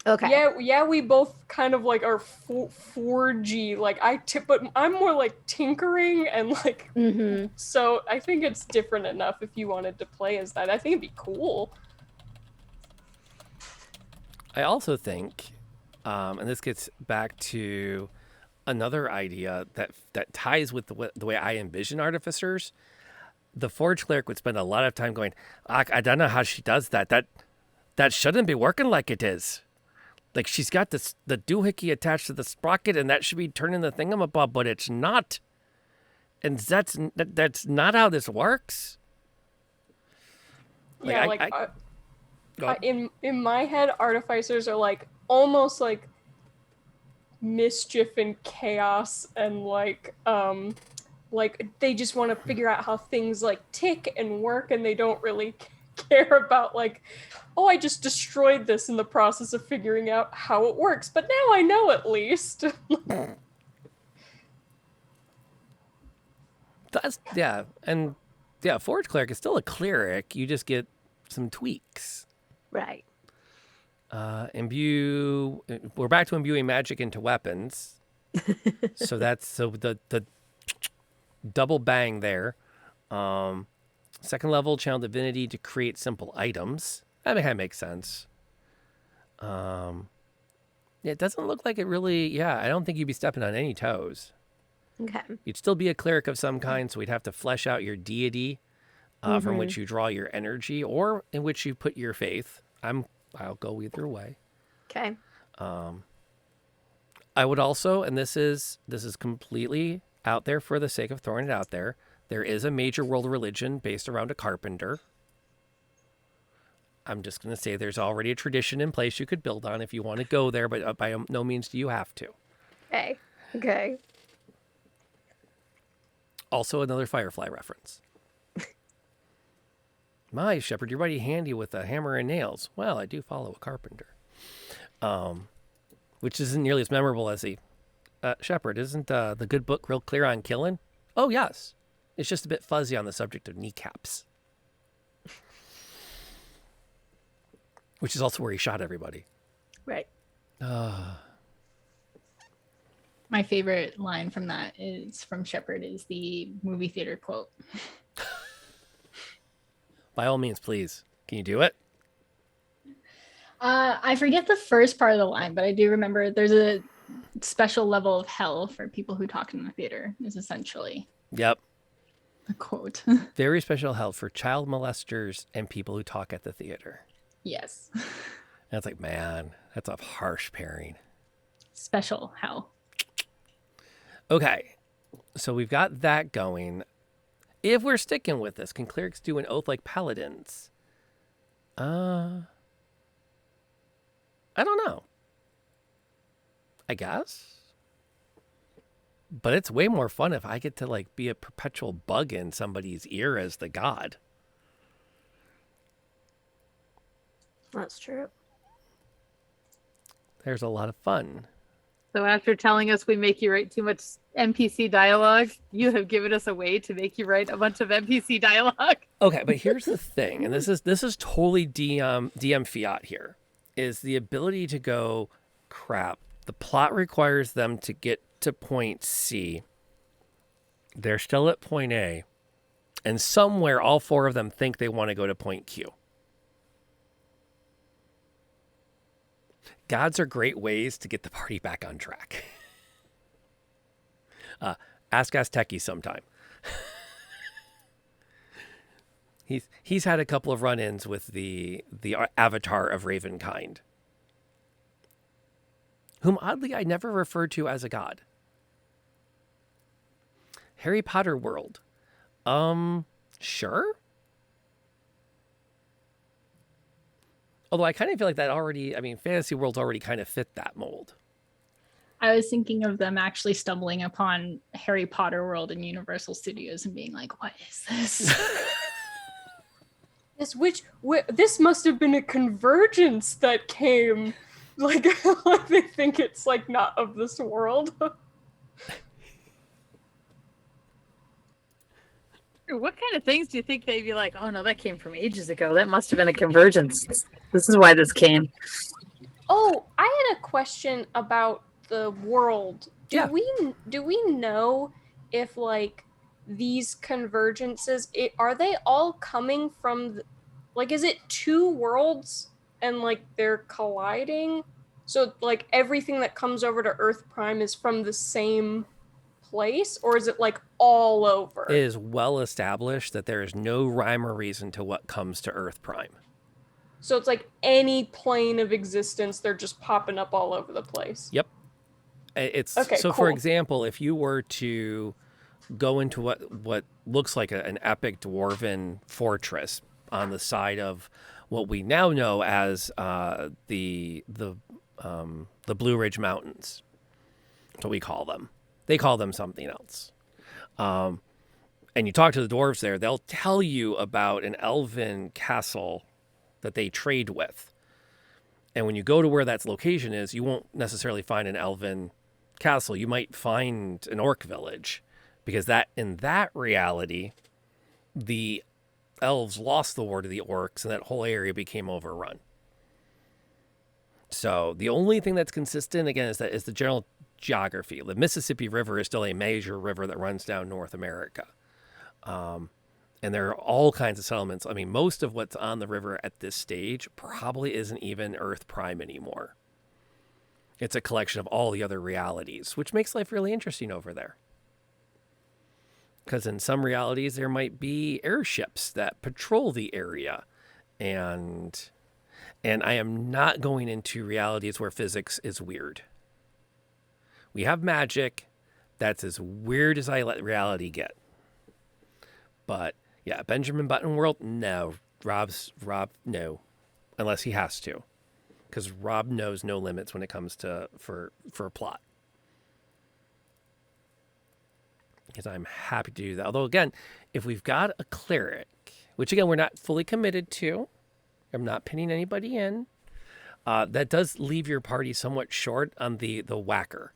Okay. yeah, we both kind of like are forgy. Like but I'm more like tinkering and like. Mm-hmm. So I think it's different enough if you wanted to play as that. I think it'd be cool. I also think, and this gets back to another idea that ties with the way I envision artificers. The forge cleric would spend a lot of time going, I don't know how she does that. That shouldn't be working like it is. Like she's got the doohickey attached to the sprocket, and that should be turning the thingamabob, but it's not. And that's not how this works. Like, yeah, in my head, artificers are like almost like mischief and chaos, and like they just want to figure out how things like tick and work, and they don't really care about like, oh, I just destroyed this in the process of figuring out how it works, but now I know at least. That's and forge cleric is still a cleric. You just get some tweaks. Right. We're back to imbuing magic into weapons. So that's the double bang there. Second level, channel divinity to create simple items. That kind of makes sense. It doesn't look like it really. Yeah, I don't think you'd be stepping on any toes. Okay. You'd still be a cleric of some kind, so we'd have to flesh out your deity, from which you draw your energy, or in which you put your faith. I'll go either way. Okay. I would also, and this is completely out there for the sake of throwing it out there. There is a major world religion based around a carpenter. I'm just going to say there's already a tradition in place you could build on if you want to go there, but by no means do you have to. Okay. Okay. Also, another Firefly reference. My Shepherd, you're mighty handy with a hammer and nails. Well, I do follow a carpenter. Which isn't nearly as memorable as the Shepherd. Isn't the good book real clear on killing? Oh, yes. It's just a bit fuzzy on the subject of kneecaps. Which is also where he shot everybody. Right. My favorite line from that is from Shepard is the movie theater quote. By all means, please. Can you do it? I forget the first part of the line, but I do remember there's a special level of hell for people who talk in the theater is essentially Yep. the quote. Very special hell for child molesters and people who talk at the theater. Yes. And it's like, man, that's a harsh pairing. Special hell. Okay. So we've got that going. If we're sticking with this, can clerics do an oath like paladins? I don't know. I guess. But it's way more fun if I get to like be a perpetual bug in somebody's ear as the god. That's true. There's a lot of fun. So after telling us we make you write too much NPC dialogue, you have given us a way to make you write a bunch of NPC dialogue. Okay, but here's the thing, and this is totally DM fiat here, is the ability to go, crap, the plot requires them to get to point C. They're still at point A, and somewhere all four of them think they want to go to point Q. Gods are great ways to get the party back on track. Ask Azteki sometime. He's had a couple of run-ins with the avatar of Ravenkind, whom oddly I never referred to as a god. Harry Potter world. Sure. Although I kind of feel like that already, I mean, fantasy worlds already kind of fit that mold. I was thinking of them actually stumbling upon Harry Potter World in Universal Studios and being like, what is this? This must have been a convergence that came. Like they think it's like not of this world. What kind of things do you think they'd be like, oh no, that came from ages ago. That must have been a convergence. This is why this came. Oh, I had a question about the world. Do we know if like these convergences are they all coming from like is it two worlds and like they're colliding? So like everything that comes over to Earth Prime is from the same place, or is it like all over? It is well established that there is no rhyme or reason to what comes to Earth Prime. So it's like any plane of existence, they're just popping up all over the place. Yep. It's okay, so. cool. For example, if you were to go into what looks like an epic dwarven fortress on the side of what we now know as the Blue Ridge Mountains, that's what we call them. They call them something else. And you talk to the dwarves there, they'll tell you about an elven castle that they trade with. And when you go to where that location is, you won't necessarily find an elven castle. You might find an orc village, because that in that reality, the elves lost the war to the orcs and that whole area became overrun. So the only thing that's consistent, again, is the general geography. The Mississippi River is still a major river that runs down North America. And there are all kinds of settlements. I mean, most of what's on the river at this stage probably isn't even Earth Prime anymore. It's a collection of all the other realities, which makes life really interesting over there. Because in some realities, there might be airships that patrol the area. And I am not going into realities where physics is weird. We have magic. That's as weird as I let reality get. But yeah, Benjamin Button world, no. Rob, no. Unless he has to. Because Rob knows no limits when it comes to for a plot. Because I'm happy to do that. Although again, if we've got a cleric, which again we're not fully committed to, I'm not pinning anybody in. That does leave your party somewhat short on the whacker.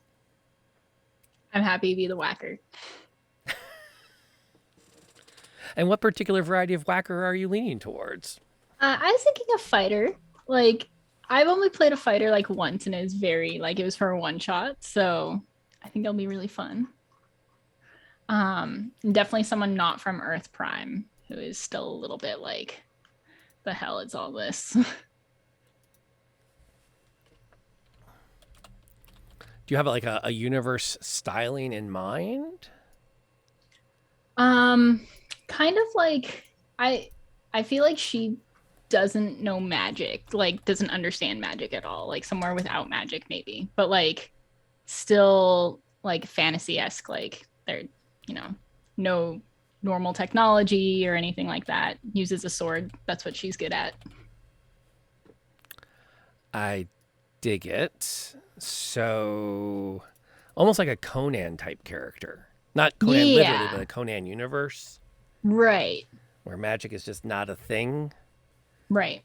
I'm happy to be the whacker. And what particular variety of whacker are you leaning towards? I was thinking a fighter. Like, I've only played a fighter like once, and it was it was for a one shot. So I think it'll be really fun. Definitely someone not from Earth Prime who is still a little bit like, the hell is all this? Do you have like a universe styling in mind? Kind of like I feel like she doesn't know magic, like doesn't understand magic at all, like somewhere without magic maybe, but like still like fantasy-esque, like they're, no normal technology or anything like that, uses a sword. That's what she's good at. I dig it. So almost like a Conan type character. Not Conan literally, but a Conan universe. Right. Where magic is just not a thing. Right.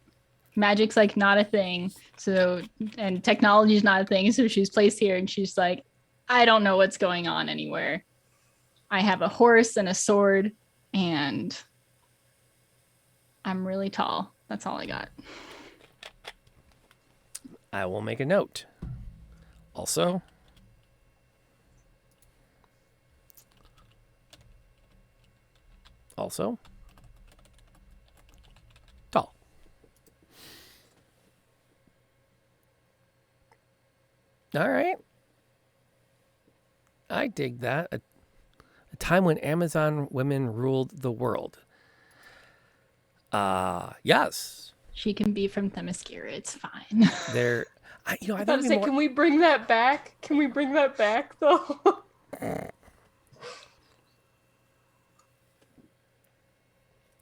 Magic's like not a thing. So, and technology is not a thing. So she's placed here and she's like, I don't know what's going on anywhere. I have a horse and a sword and I'm really tall. That's all I got. I will make a note. Also, tall. All right. I dig that. A time when Amazon women ruled the world. Yes. She can be from Themyscira. It's fine. They're, I I think was about to it'd be say, more- can we bring that back? Can we bring that back though?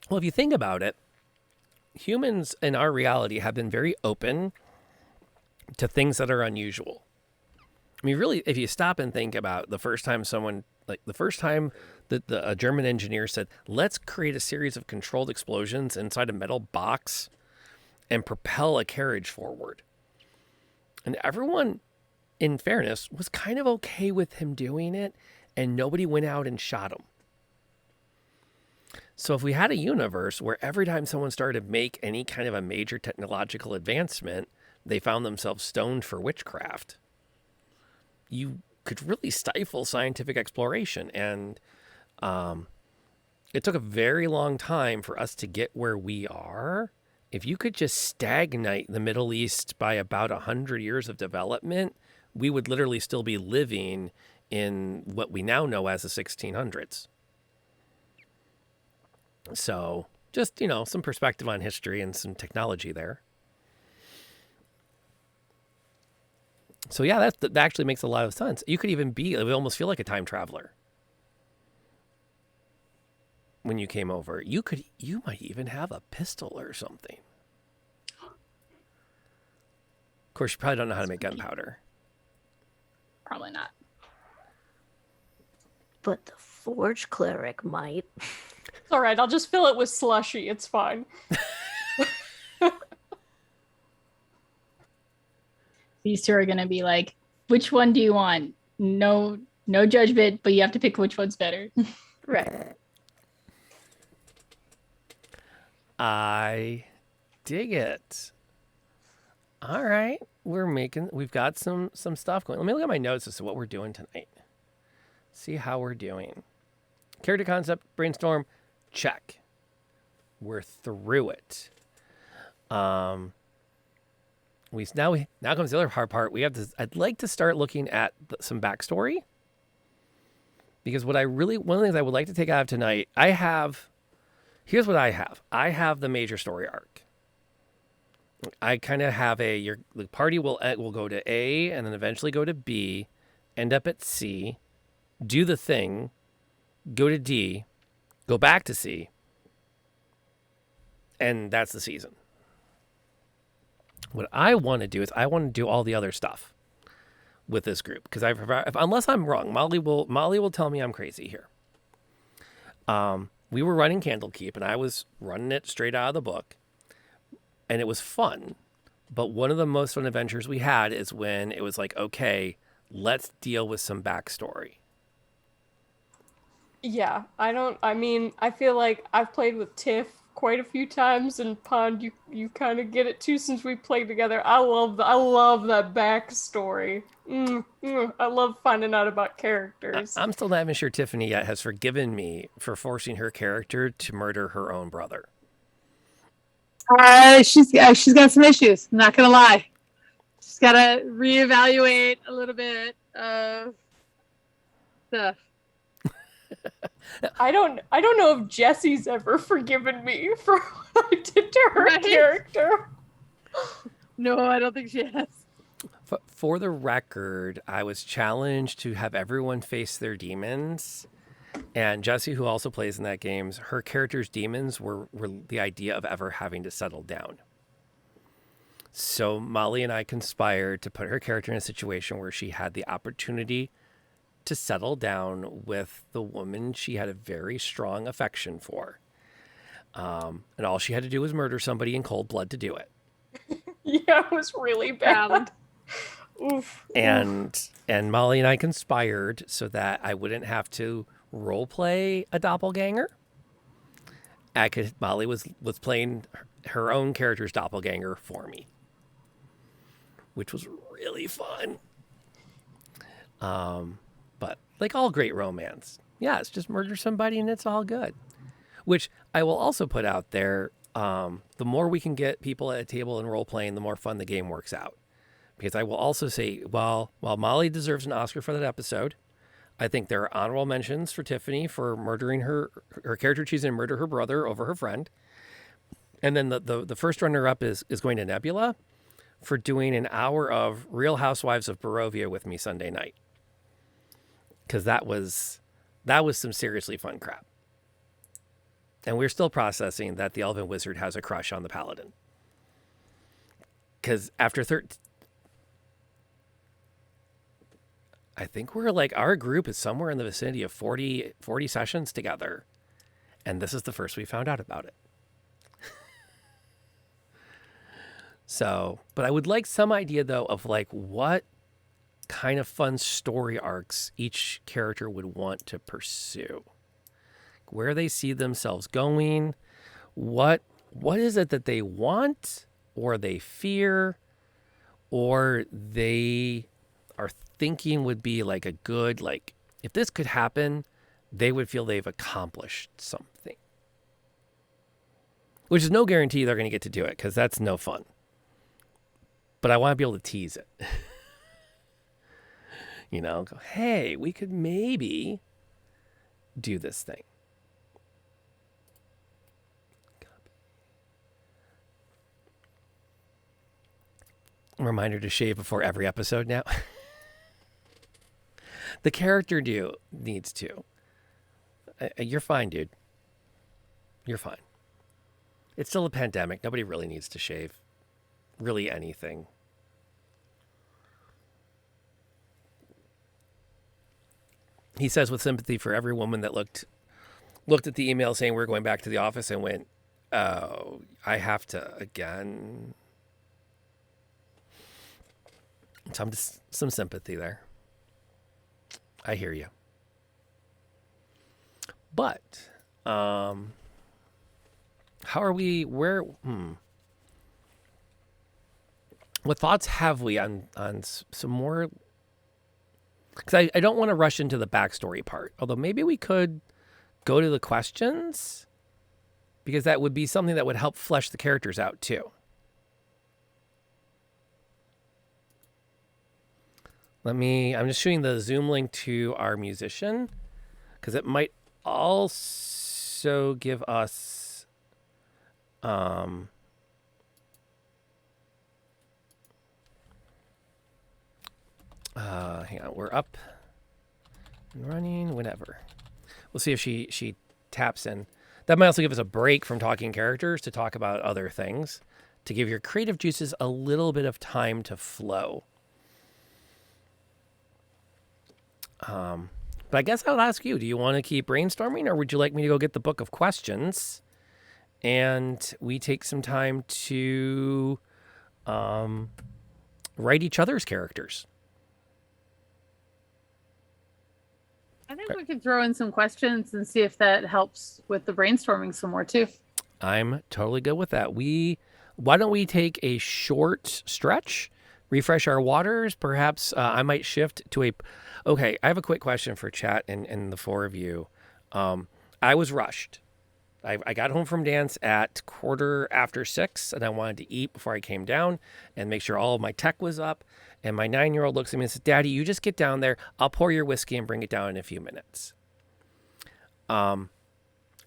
well, if you think about it, humans in our reality have been very open to things that are unusual. I mean, really, if you stop and think about the first time that a German engineer said, let's create a series of controlled explosions inside a metal box and propel a carriage forward. And everyone, in fairness, was kind of okay with him doing it, and nobody went out and shot him. So if we had a universe where every time someone started to make any kind of a major technological advancement, they found themselves stoned for witchcraft, you could really stifle scientific exploration. And it took a very long time for us to get where we are. If you could just stagnate the Middle East by about 100 years of development, we would literally still be living in what we now know as the 1600s. So just, some perspective on history and some technology there. So yeah, that actually makes a lot of sense. You could even it would almost feel like a time traveler when you came over. You might even have a pistol or something. Of course, you probably don't know how to make gunpowder. Probably not. But the Forge Cleric might. It's all right. I'll just fill it with slushy. It's fine. These two are gonna be like, which one do you want? No judgment, but you have to pick which one's better. Right. I dig it. All right, we've got some stuff going. Let me look at my notes as to what we're doing tonight. See how we're doing. Character concept, brainstorm, check. We're through it. Now comes the other hard part. I'd like to start looking at some backstory, because one of the things I would like to take out of tonight, here's what I have. I have the major story arc. I kind of have the party will go to A and then eventually go to B, end up at C, do the thing, go to D, go back to C, and that's the season. What I want to do is I want to do all the other stuff with this group, because unless I'm wrong, Molly will tell me I'm crazy here. We were running Candlekeep, and I was running it straight out of the book, and it was fun. But one of the most fun adventures we had is when it was like, okay, let's deal with some backstory. Yeah, I feel like I've played with Tiff quite a few times, and Pond, you kind of get it too since we played together. I love that backstory. I love finding out about characters. I'm still not even sure Tiffany yet has forgiven me for forcing her character to murder her own brother. She's got some issues. I'm not gonna lie. She's got to reevaluate a little bit of stuff. I don't know if Jesse's ever forgiven me for what I did to her Right? character. No, I don't think she has. For the record, I was challenged to have everyone face their demons. And Jessie, who also plays in that game, her character's demons were the idea of ever having to settle down. So Molly and I conspired to put her character in a situation where she had the opportunity to settle down with the woman she had a very strong affection for. And all she had to do was murder somebody in cold blood to do it. Yeah, it was really bad. Oof. And Molly and I conspired so that I wouldn't have to role play a doppelganger. Molly was playing her own character's doppelganger for me, which was really fun. But like all great romance, yeah, it's just murder somebody and it's all good. Which I will also put out there, the more we can get people at a table and role playing, the more fun the game works out. Because I will also say, while Molly deserves an Oscar for that episode, I think there are honorable mentions for Tiffany for murdering her character choosing to murder her brother over her friend. And then the first runner-up is going to Nebula for doing an hour of Real Housewives of Barovia with me Sunday night. Because that was some seriously fun crap. And we're still processing that the Elven Wizard has a crush on the Paladin. Because after I think we're like, our group is somewhere in the vicinity of 40 sessions together. And this is the first we found out about it. So, but I would like some idea, though, of like what kind of fun story arcs each character would want to pursue. Where they see themselves going. What is it that they want or they fear or they are thinking would be like a good, like, if this could happen, they would feel they've accomplished something. Which is no guarantee they're going to get to do it, because that's no fun. But I want to be able to tease it. You know, go, hey, we could maybe do this thing. Reminder to shave before every episode now. The character needs to. You're fine, dude. You're fine. It's still a pandemic. Nobody really needs to shave. Really anything. He says with sympathy for every woman that looked at the email saying we're going back to the office and went, oh, I have to again. Some sympathy there. I hear you. But, how are we, what thoughts have we on some more, because I don't want to rush into the backstory part, although maybe we could go to the questions, because that would be something that would help flesh the characters out too. I'm just shooting the Zoom link to our musician, because it might also give us, hang on, we're up and running, whenever. We'll see if she taps in. That might also give us a break from talking characters to talk about other things, to give your creative juices a little bit of time to flow. But I guess I'll ask you, do you want to keep brainstorming, or would you like me to go get the book of questions and we take some time to write each other's characters? I think we could throw in some questions and see if that helps with the brainstorming some more too. I'm totally good with that. Why don't we take a short stretch, refresh our waters? Perhaps I might shift to okay, I have a quick question for chat and the four of you. I was rushed. I got home from dance at 6:15, and I wanted to eat before I came down and make sure all of my tech was up. And my 9-year-old looks at me and says, Daddy, you just get down there. I'll pour your whiskey and bring it down in a few minutes. Am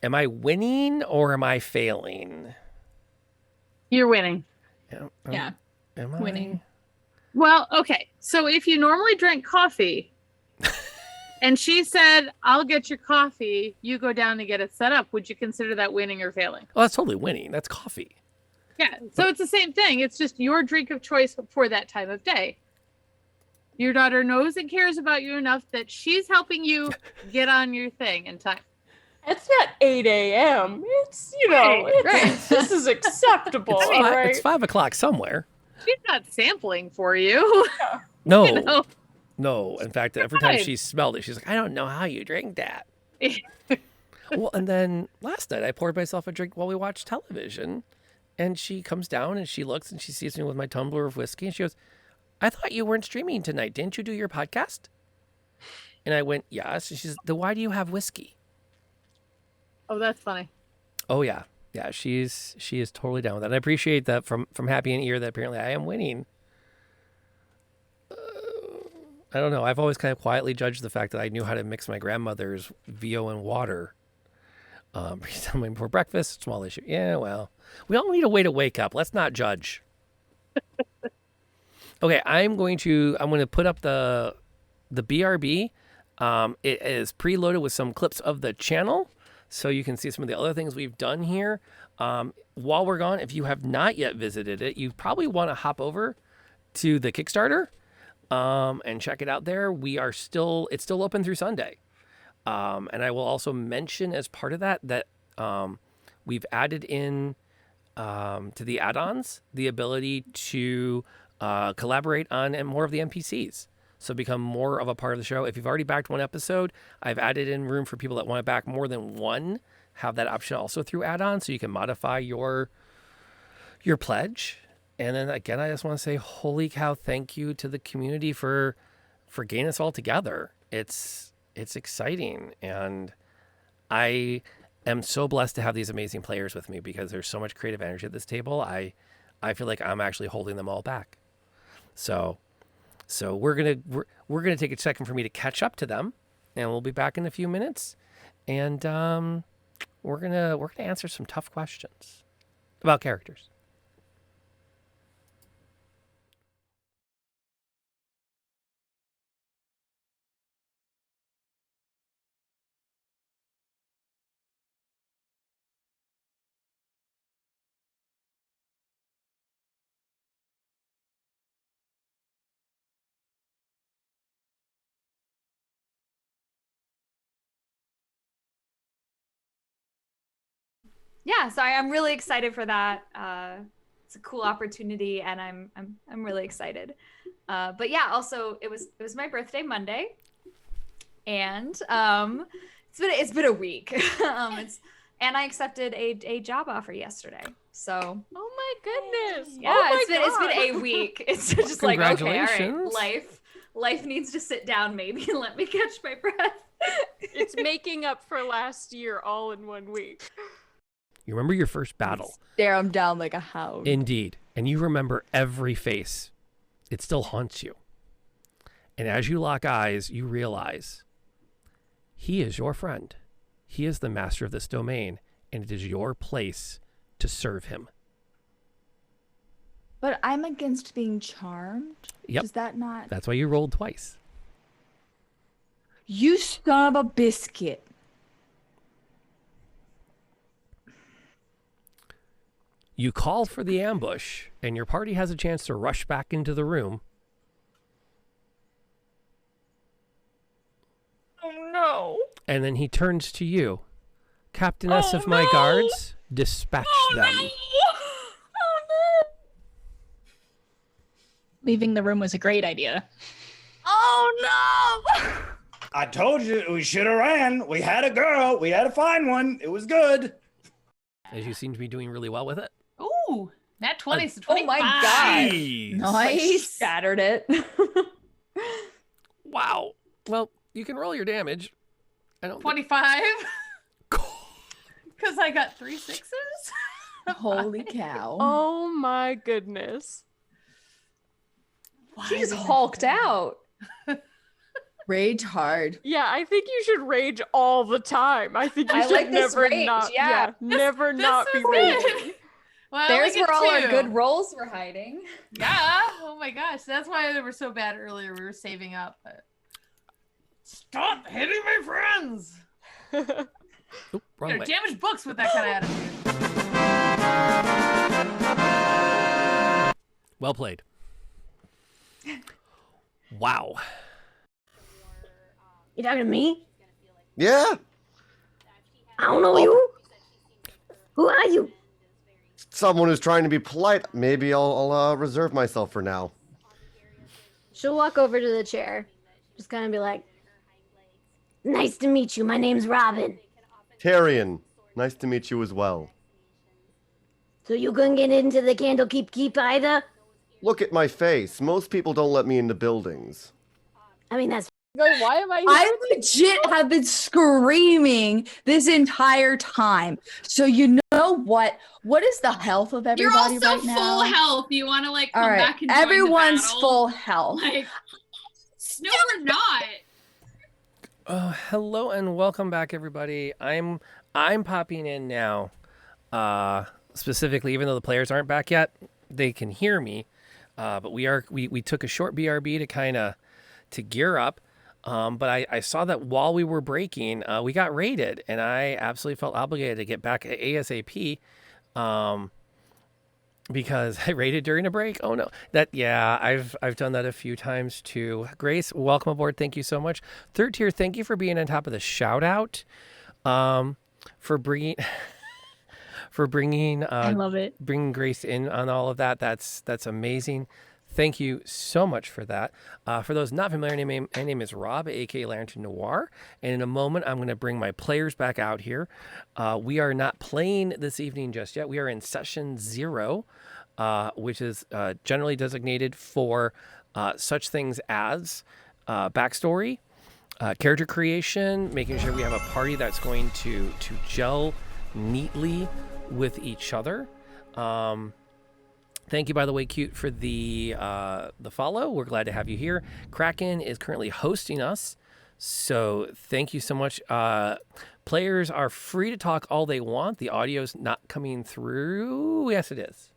I winning or am I failing? You're winning. Yeah. Am I winning? Well, okay. So if you normally drink coffee and she said, I'll get your coffee, you go down and get it set up, would you consider that winning or failing? Well, that's totally winning. That's coffee. Yeah. So it's the same thing. It's just your drink of choice for that time of day. Your daughter knows and cares about you enough that she's helping you get on your thing in time. It's not 8 a.m. It's, this is acceptable. It's 5 o'clock somewhere. She's not sampling for you. No. No. In fact, every time she smelled it, she's like, I don't know how you drink that. Well, and then last night I poured myself a drink while we watched television. And she comes down and she looks and she sees me with my tumbler of whiskey. And she goes, I thought you weren't streaming tonight. Didn't you do your podcast? And I went, yes. And she says, then why do you have whiskey? Oh, that's funny. Oh, yeah. Yeah, she is totally down with that. And I appreciate that from Happy and Ear that apparently I am winning. I don't know. I've always kind of quietly judged the fact that I knew how to mix my grandmother's VO and water. Something before breakfast, small issue. Yeah, well, we all need a way to wake up. Let's not judge. Okay, I'm going to put up the BRB. It is preloaded with some clips of the channel, so you can see some of the other things we've done here. While we're gone, if you have not yet visited it, you probably want to hop over to the Kickstarter and check it out there. It's still open through Sunday. And I will also mention as part of that we've added in to the add-ons the ability to collaborate on more of the NPCs. So become more of a part of the show. If you've already backed one episode, I've added in room for people that want to back more than one. Have that option also through add-on, so you can modify your pledge. And then again, I just want to say, holy cow, thank you to the community for getting us all together. It's exciting, and I am so blessed to have these amazing players with me because there's so much creative energy at this table. I feel like I'm actually holding them all back. So we're gonna take a second for me to catch up to them, and we'll be back in a few minutes, and we're gonna answer some tough questions about characters. Yeah, so I'm really excited for that. It's a cool opportunity, and I'm really excited. But yeah, also it was my birthday Monday, and it's been a week. And I accepted a job offer yesterday. So Oh my goodness. yeah, Oh my it's been God. a week. It's just like, okay, all right, Congratulations. life needs to sit down maybe and let me catch my breath. It's making up for last year all in 1 week. You remember your first battle. Stare him down like a hound. Indeed. And you remember every face. It still haunts you. And as you lock eyes, you realize he is your friend. He is the master of this domain, and it is your place to serve him. But I'm against being charmed. Yep. Is that not? That's why you rolled twice. You son of a biscuit. You call for the ambush, and your party has a chance to rush back into the room. Oh no. And then he turns to you. Captainess of my guards, dispatch them. Leaving the room was a great idea. Oh no! I told you we should have ran. We had a girl. We had to find one. It was good. As you seem to be doing really well with it. Ooh, nat 20s to Oh 25. my god! Jeez. Nice. Shattered it. Wow. Well, you can roll your damage. I don't 25. Because I got 3 6s. Holy cow! Oh my goodness. She just hulked out. Rage hard. Yeah, I think you should rage all the time. I think you I should like this never rage, not yeah. never This not be is raging. it. Well, There's I get where all our 2. good rolls were hiding. Yeah. Oh my gosh. That's why they were so bad earlier. We were saving up. But... Stop hitting my friends. Oop, wrong You know, way. damage books with that kind of attitude. Well played. Wow. You talking to me? Yeah, I don't know you. Who are you? someone who's trying to be polite. Maybe I'll reserve myself for now. She'll walk over to the chair. Just kind of be like, nice to meet you. My name's Robin. Tyrion, nice to meet you as well. So you couldn't get into the Candlekeep either? Look at my face. Most people don't let me into buildings. I mean, that's Like, why am I here? I legit have been screaming this entire time. So you know what? What is the health of You're everybody also right now? full health. You want to like come All right, back and join everyone's the battle? full health. Like, no, we're not. Hello and welcome back, everybody. I'm I'm popping in now, specifically, even though the players aren't back yet, they can hear me. But we took a short BRB to kind of to gear up. But I saw that while we were breaking, we got raided, and I absolutely felt obligated to get back ASAP. Because I raided during a break. Oh no, I've done that a few times too. Grace, welcome aboard. Thank you so much. Third tier, thank you for being on top of the shout out. For bringing I love it. bringing Grace in on all of that. That's amazing. Thank you so much for that. For those not familiar, my name is Rob, aka Lantern Noir, and in a moment I'm going to bring my players back out here. We are not playing this evening just yet. We are in session 0, which is generally designated for such things as backstory, character creation, making sure we have a party that's going to gel neatly with each other. Thank you, by the way, Cute, for the follow. We're glad to have you here. Kraken is currently hosting us, so thank you so much. Players are free to talk all they want. The audio's not coming through. Yes, it is.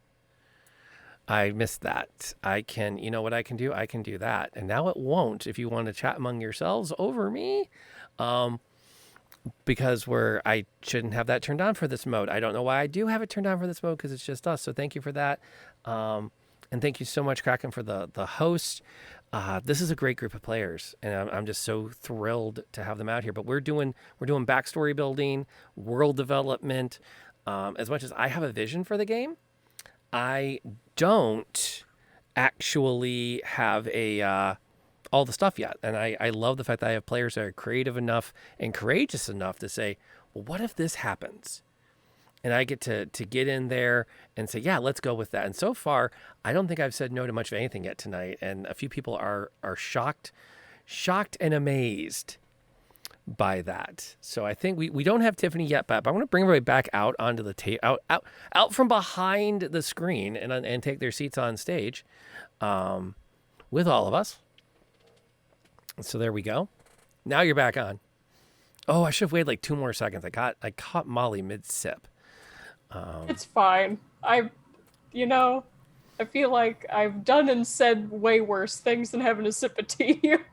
I missed that. I can, you know what I can do? I can do that. And now it won't if you want to chat among yourselves over me. Because I shouldn't have that turned on for this mode. I don't know why I do have it turned on for this mode, because it's just us. So thank you for that. And thank you so much, Kraken, for the host. This is a great group of players, and I'm just so thrilled to have them out here. But we're doing backstory building, world development. As much as I have a vision for the game, I don't actually have all the stuff yet. And I love the fact that I have players that are creative enough and courageous enough to say, well, what if this happens? And I get to get in there and say, yeah, let's go with that. And so far, I don't think I've said no to much of anything yet tonight. And a few people are shocked and amazed by that. So I think we don't have Tiffany yet, but I want to bring everybody back out onto the out from behind the screen and take their seats on stage with all of us. So there we go. Now you're back on. Oh, I should have waited like 2 more seconds. I caught Molly mid-sip. It's fine. I feel like I've done and said way worse things than having a sip of tea here.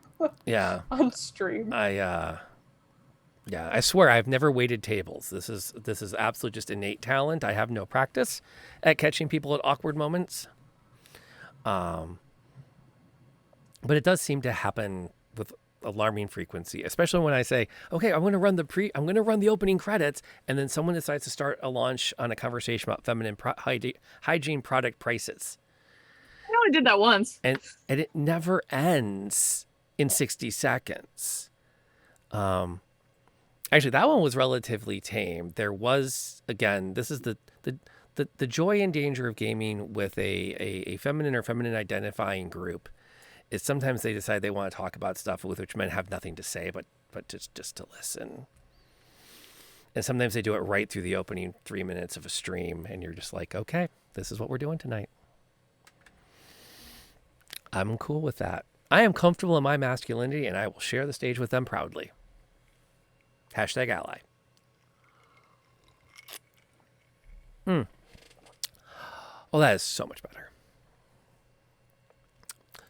Yeah. On stream. I swear I've never waited tables. This is absolute just innate talent. I have no practice at catching people at awkward moments. But it does seem to happen with alarming frequency, especially when I say, okay, I'm going to run the opening credits, and then someone decides to start a launch on a conversation about feminine hygiene product prices. I only did that once. And it never ends in 60 seconds. Actually, that one was relatively tame. There was, again, this is the joy and danger of gaming with a feminine or feminine identifying group. Is sometimes they decide they want to talk about stuff with which men have nothing to say, but just to listen. And sometimes they do it right through the opening 3 minutes of a stream, and you're just like, okay, this is what we're doing tonight. I'm cool with that. I am comfortable in my masculinity, and I will share the stage with them proudly. #ally. Oh, that is so much better.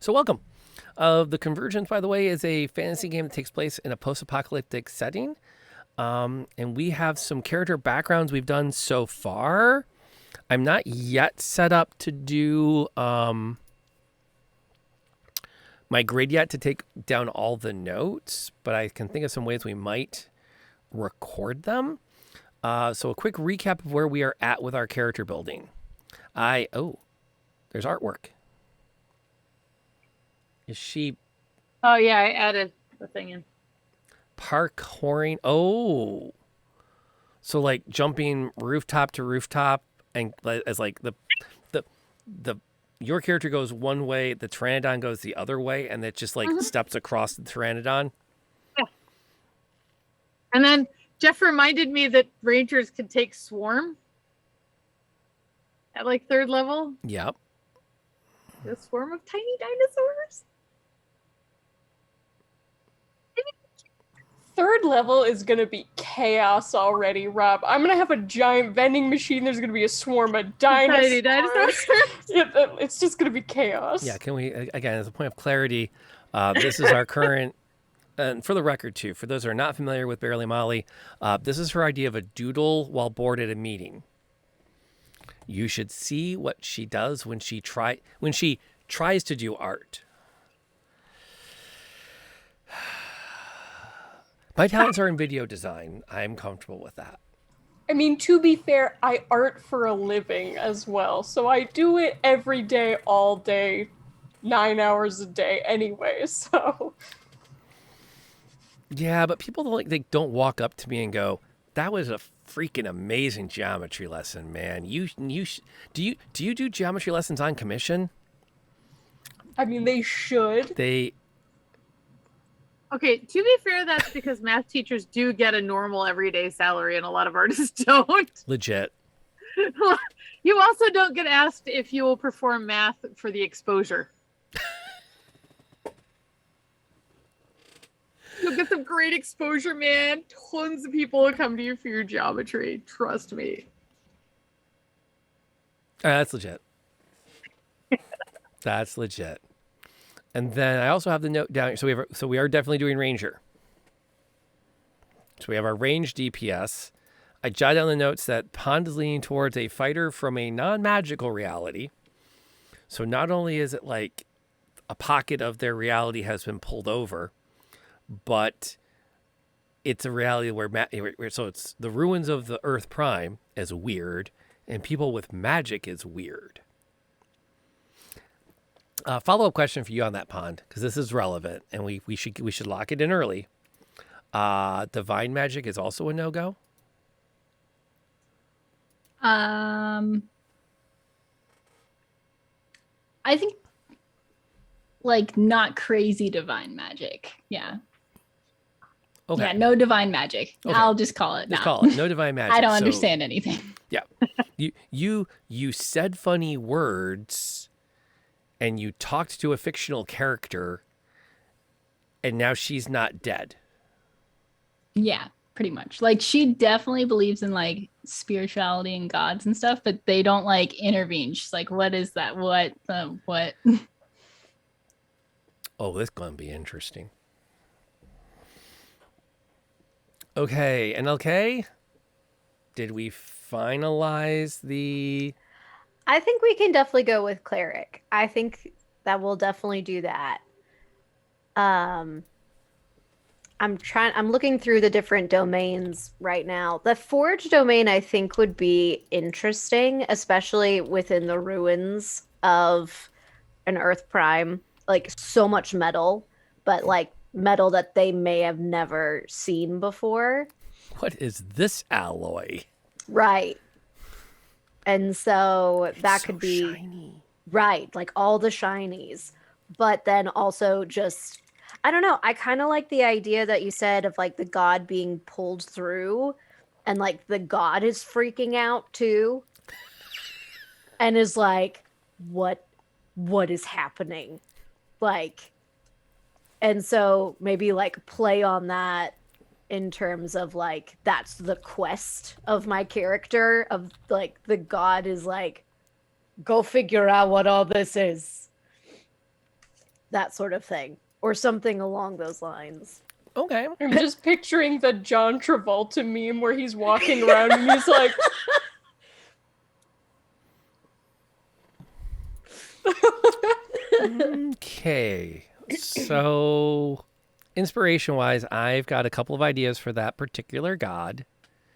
So welcome. The Convergence, by the way, is a fantasy game that takes place in a post-apocalyptic setting. And we have some character backgrounds we've done so far. I'm not yet set up to do my grid yet to take down all the notes, but I can think of some ways we might record them. So a quick recap of where we are at with our character building. There's artwork. Is she? Oh yeah, I added the thing in. Parkouring. Oh, so like jumping rooftop to rooftop, and as like the your character goes one way, the Pteranodon goes the other way, and it just like steps across the Pteranodon. Yeah. And then Jeff reminded me that Rangers can take Swarm at like 3rd level. Yep. A swarm of tiny dinosaurs. third level is going to be chaos already, Rob. I'm going to have a giant vending machine. There's going to be a swarm of Tiny dinosaurs. dinosaurs. It's just going to be chaos. Yeah, can we, again, as a point of clarity, this is our current, and for the record too, for those who are not familiar with Barely Molly, this is her idea of a doodle while bored at a meeting. You should see what she does when she tries to do art. My talents are in video design. I'm comfortable with that. I mean, to be fair, I art for a living as well. So I do it every day, all day, 9 hours a day anyway, so. Yeah, but people don't walk up to me and go, "That was a freaking amazing geometry lesson, man. Do you do geometry lessons on commission?" I mean, they should. Okay, to be fair, that's because math teachers do get a normal everyday salary and a lot of artists don't. Legit. You also don't get asked if you will perform math for the exposure. You'll get some great exposure, man. Tons of people will come to you for your geometry. Trust me. All right, that's legit. That's legit. And then I also have the note down. So we are definitely doing Ranger. So we have our range DPS. I jotted down the notes that Pond is leaning towards a fighter from a non-magical reality. So not only is it like a pocket of their reality has been pulled over, but it's a reality where so it's the ruins of the Earth Prime is weird, and people with magic is weird. Follow-up question for you on that, Pond, because this is relevant, and we should lock it in early. Divine magic is also a no-go. I think like not crazy divine magic. Yeah. Okay. Yeah, no divine magic. Okay. I'll just call it. Just no. call it no divine magic. I don't So, understand anything. Yeah. You said funny words and you talked to a fictional character and now she's not dead. Yeah, pretty much. Like she definitely believes in like spirituality and gods and stuff, but they don't like intervene. She's like, what is that? What? Oh, this is going to be interesting. Okay, NLK, did we finalize the... I think we can definitely go with cleric. I think that we'll definitely do that. I'm looking through the different domains right now. The forge domain I think would be interesting, especially within the ruins of an Earth Prime. Like so much metal, but like metal that they may have never seen before. What is this alloy? Right. And so that It's could so be shiny. right, like all the shinies. But then also just I don't know, I kind of like the idea that you said of like the god being pulled through and like the god is freaking out too. And is like, what is happening? Like, and so maybe like play on that in terms of like that's the quest of my character of like the god is like go figure out what all this is, that sort of thing or something along those lines. Okay. I'm just picturing the John Travolta meme where he's walking around and he's like Okay. So, inspiration-wise, I've got a couple of ideas for that particular god.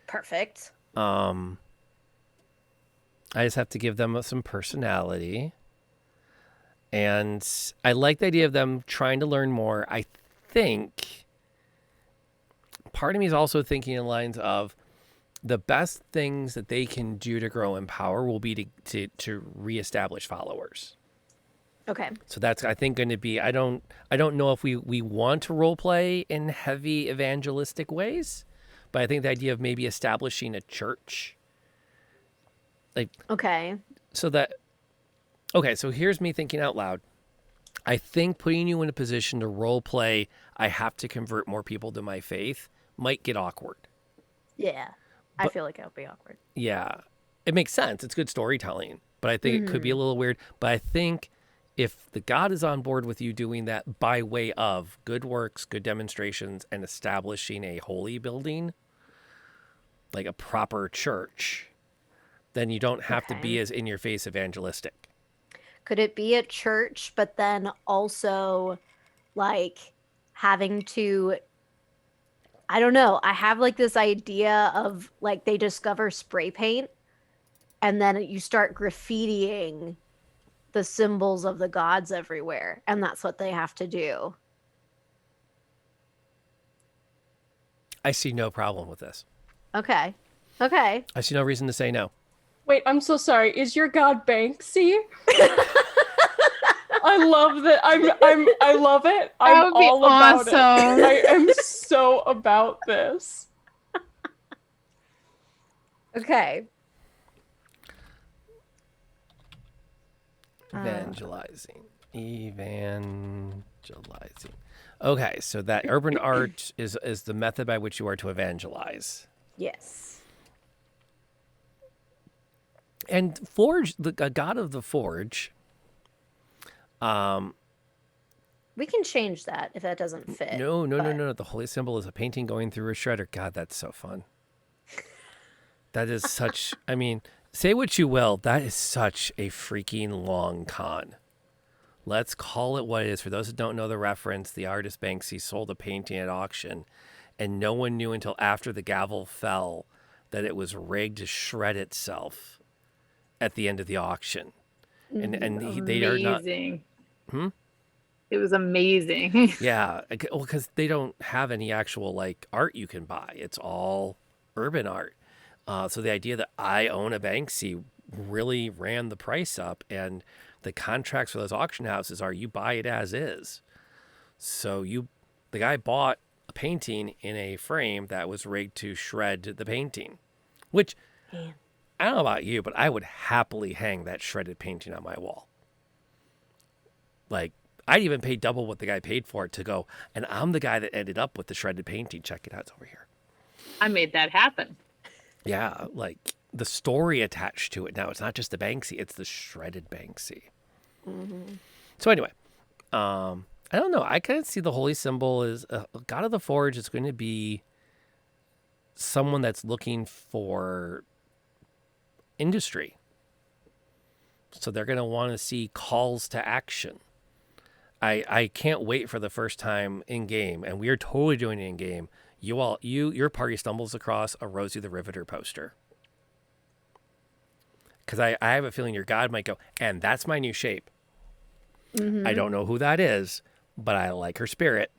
Perfect. I just have to give them some personality. And I like the idea of them trying to learn more. I think part of me is also thinking in lines of the best things that they can do to grow in power will be to reestablish followers. Okay. So that's, I think, going to be, I don't know if we want to role play in heavy evangelistic ways, but I think the idea of maybe establishing a church. Like, Okay. so here's me thinking out loud. I think putting you in a position to role play, I have to convert more people to my faith, might get awkward. Yeah. I But- feel like it would be awkward. Yeah. It makes sense. It's good storytelling. But I think it could be a little weird. But I think if the god is on board with you doing that by way of good works, good demonstrations, and establishing a holy building, like a proper church, then you don't have to be Okay. as in-your-face evangelistic. Could it be a church, but then also like having to, I don't know. I have like this idea of like they discover spray paint and then you start graffitiing the symbols of the gods everywhere. And that's what they have to do. I see no problem with this. Okay. Okay. I see no reason to say no. Wait, I'm so sorry. Is your god Banksy? I love that. I love it. That I'm would be all about it. awesome. I am so about this. Okay. Evangelizing. Okay, so that urban art is the method by which you are to evangelize. Yes. And Forge, the god of the Forge, We can change that if that doesn't fit. no. but- The holy symbol is a painting going through a shredder. God, that's so fun. That is such, I mean, say what you will, that is such a freaking long con. Let's call it what it is. For those who don't know the reference, the artist Banksy sold a painting at auction, and no one knew until after the gavel fell that it was rigged to shred itself at the end of the auction. And they are not. Amazing. Hmm? It was amazing. Yeah, well, because they don't have any actual like art you can buy. It's all urban art. So the idea that I own a Banksy really ran the price up, and the contracts for those auction houses are you buy it as is. So the guy bought a painting in a frame that was rigged to shred the painting, which Yeah. I don't know about you, but I would happily hang that shredded painting on my wall. Like, I'd even pay double what the guy paid for it to go, and I'm the guy that ended up with the shredded painting. Check it out, it's over here. I made that happen. Yeah, like the story attached to it now. It's not just the Banksy, it's the shredded Banksy. So anyway, I don't know. I kind of see the holy symbol as a god of the forge is going to be someone that's looking for industry. So they're going to want to see calls to action. I can't wait for the first time in game, and we are totally doing it in game. Your party stumbles across a Rosie the Riveter poster. Because I have a feeling your god might go, and that's my new shape. I don't know who that is, but I like her spirit.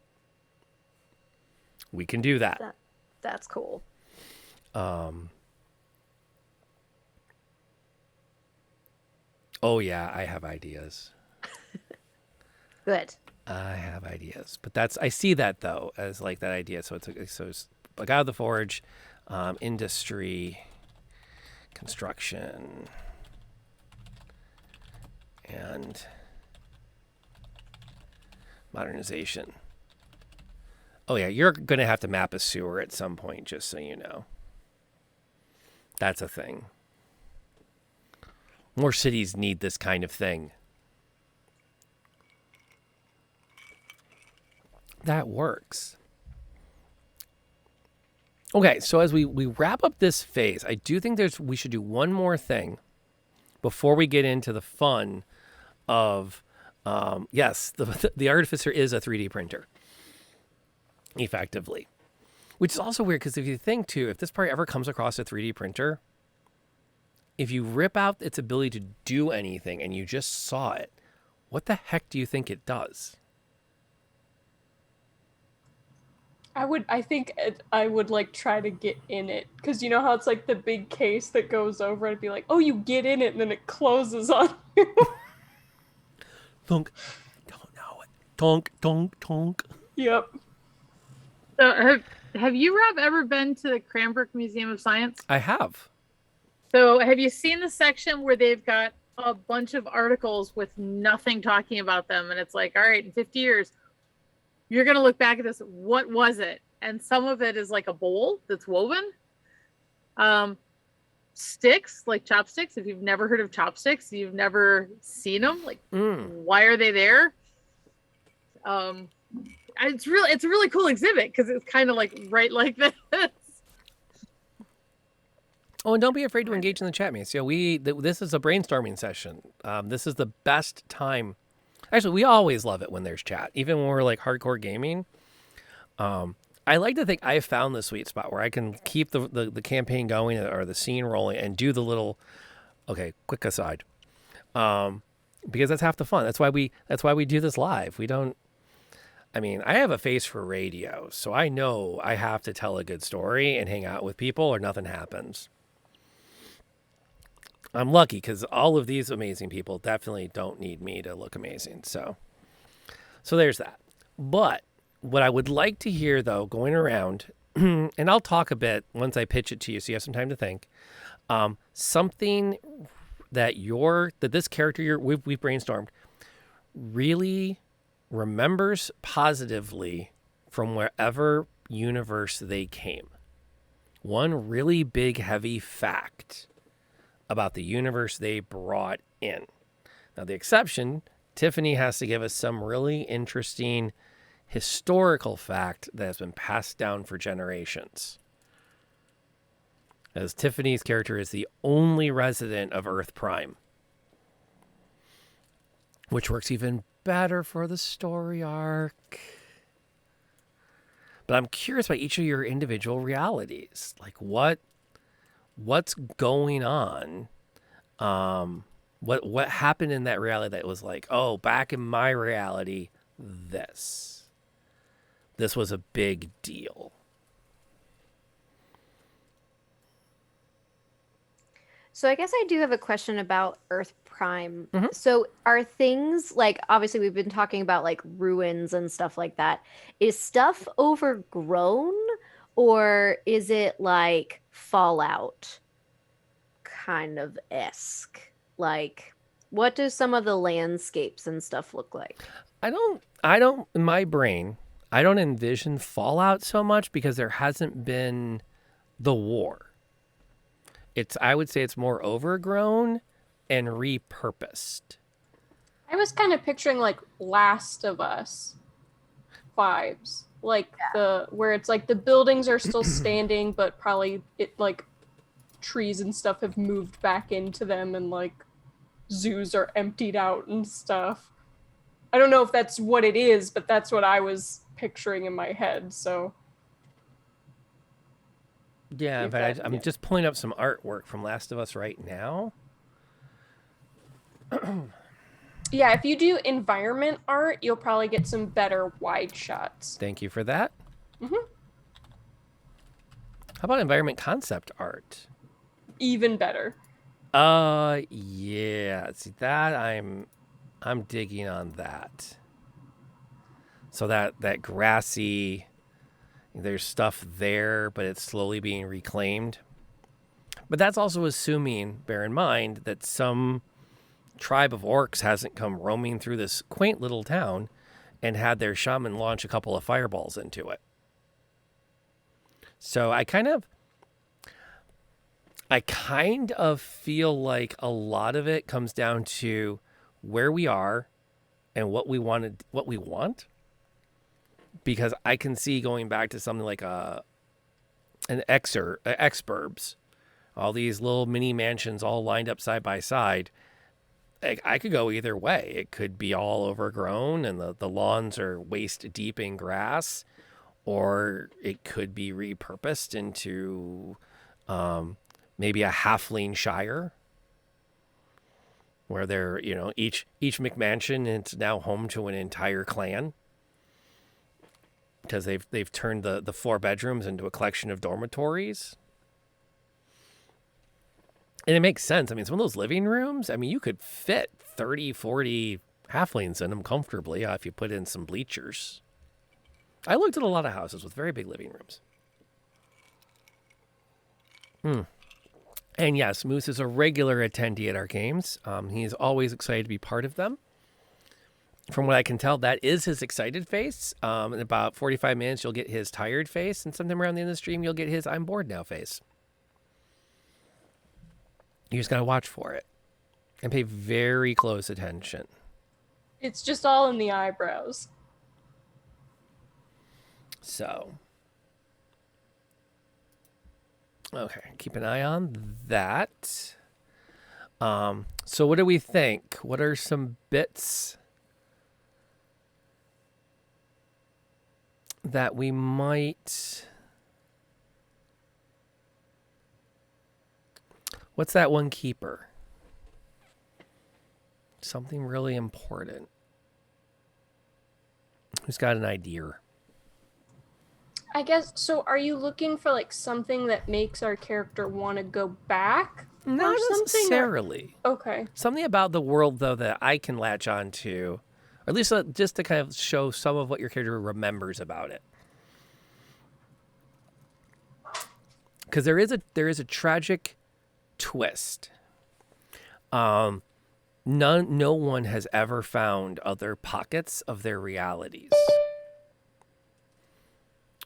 We can do that. That's cool. Oh yeah, I have ideas. Good. I have ideas, but I see that though as like that idea. So it's a god of the forge, industry, construction, and modernization. Oh yeah, you're gonna have to map a sewer at some point, just so you know. That's a thing. More cities need this kind of thing. That works. Okay, so as we wrap up this phase, I do think we should do one more thing before we get into the fun of, yes, the Artificer is a 3D printer, effectively. Which is also weird, because if you think, too, if this party ever comes across a 3D printer, if you rip out its ability to do anything and you just saw it, what the heck do you think it does? I think I would like try to get in it, because you know how it's like the big case that goes over and be like, oh, you get in it and then it closes on you. Thunk. Don't know it. Tonk, tonk, tonk. Yep. So have you, Rob, ever been to the Cranbrook Museum of Science? I have. So have you seen the section where they've got a bunch of articles with nothing talking about them. And it's like, all right, in 50 years, you're going to look back at this. What was it? And some of it is like a bowl that's woven. Sticks, like chopsticks. If you've never heard of chopsticks, you've never seen them. Like, why are they there? It's a really cool exhibit because it's kind of like right like this. Oh, and don't be afraid to engage in the chat, mates. This is a brainstorming session. This is the best time. Actually, we always love it when there's chat, even when we're like hardcore gaming. I like to think I found the sweet spot where I can keep the campaign going or the scene rolling and do the little, okay, quick aside, because that's half the fun. That's why we do this live. We don't. I mean, I have a face for radio, so I know I have to tell a good story and hang out with people or nothing happens. I'm lucky because all of these amazing people definitely don't need me to look amazing. So there's that. But what I would like to hear, though, going around, and I'll talk a bit once I pitch it to you so you have some time to think, something that this character we've brainstormed really remembers positively from wherever universe they came. One really big, heavy fact about the universe they brought in. Now, the exception, Tiffany has to give us some really interesting historical fact that has been passed down for generations. As Tiffany's character is the only resident of Earth Prime, which works even better for the story arc. But I'm curious about each of your individual realities. Like what's going on? What happened in that reality that was like, oh, back in my reality, this was a big deal. So I guess I do have a question about Earth Prime. Mm-hmm. So are things like, obviously we've been talking about like ruins and stuff like that. Is stuff overgrown or is it like Fallout kind of esque? Like, what do some of the landscapes and stuff look like? I don't in my brain, I don't envision Fallout so much because there hasn't been the war. I would say it's more overgrown and repurposed. I was kind of picturing like Last of Us vibes, like where it's like the buildings are still standing, but probably like trees and stuff have moved back into them, and like zoos are emptied out and stuff. I don't know if that's what it is, but that's what I was picturing in my head. So. Yeah, in fact, I'm just pulling up some artwork from Last of Us right now. Yeah, if you do environment art, you'll probably get some better wide shots. Thank you for that. Mm-hmm. How about environment concept art? Even better. Yeah. See that I'm digging on that. So that grassy. There's stuff there, but it's slowly being reclaimed. But that's also assuming, bear in mind, that some tribe of orcs hasn't come roaming through this quaint little town and had their shaman launch a couple of fireballs into it. So I kind of feel like a lot of it comes down to where we are and what we want. Because I can see going back to something like an exurbs, all these little mini mansions all lined up side by side. I could go either way. It could be all overgrown and the lawns are waist deep in grass, or it could be repurposed into maybe a halfling shire where they're, each McMansion, it's now home to an entire clan. Because they've turned the 4 bedrooms into a collection of dormitories. And it makes sense. I mean, some of those living rooms, you could fit 30, 40 halflings in them comfortably if you put in some bleachers. I looked at a lot of houses with very big living rooms. And yes, Moose is a regular attendee at our games. He's always excited to be part of them. From what I can tell, that is his excited face. In about 45 minutes, you'll get his tired face. And sometime around the end of the stream, you'll get his I'm bored now face. You just got to watch for it and pay very close attention. It's just all in the eyebrows. So, okay, keep an eye on that. So what do we think? What are some bits that we might... What's that one keeper? Something really important. Who's got an idea? I guess, so are you looking for like something that makes our character want to go back? Not or something necessarily. Okay. Something about the world, though, that I can latch on to, or at least just to kind of show some of what your character remembers about it. Because there is a tragic twist. No one has ever found other pockets of their realities.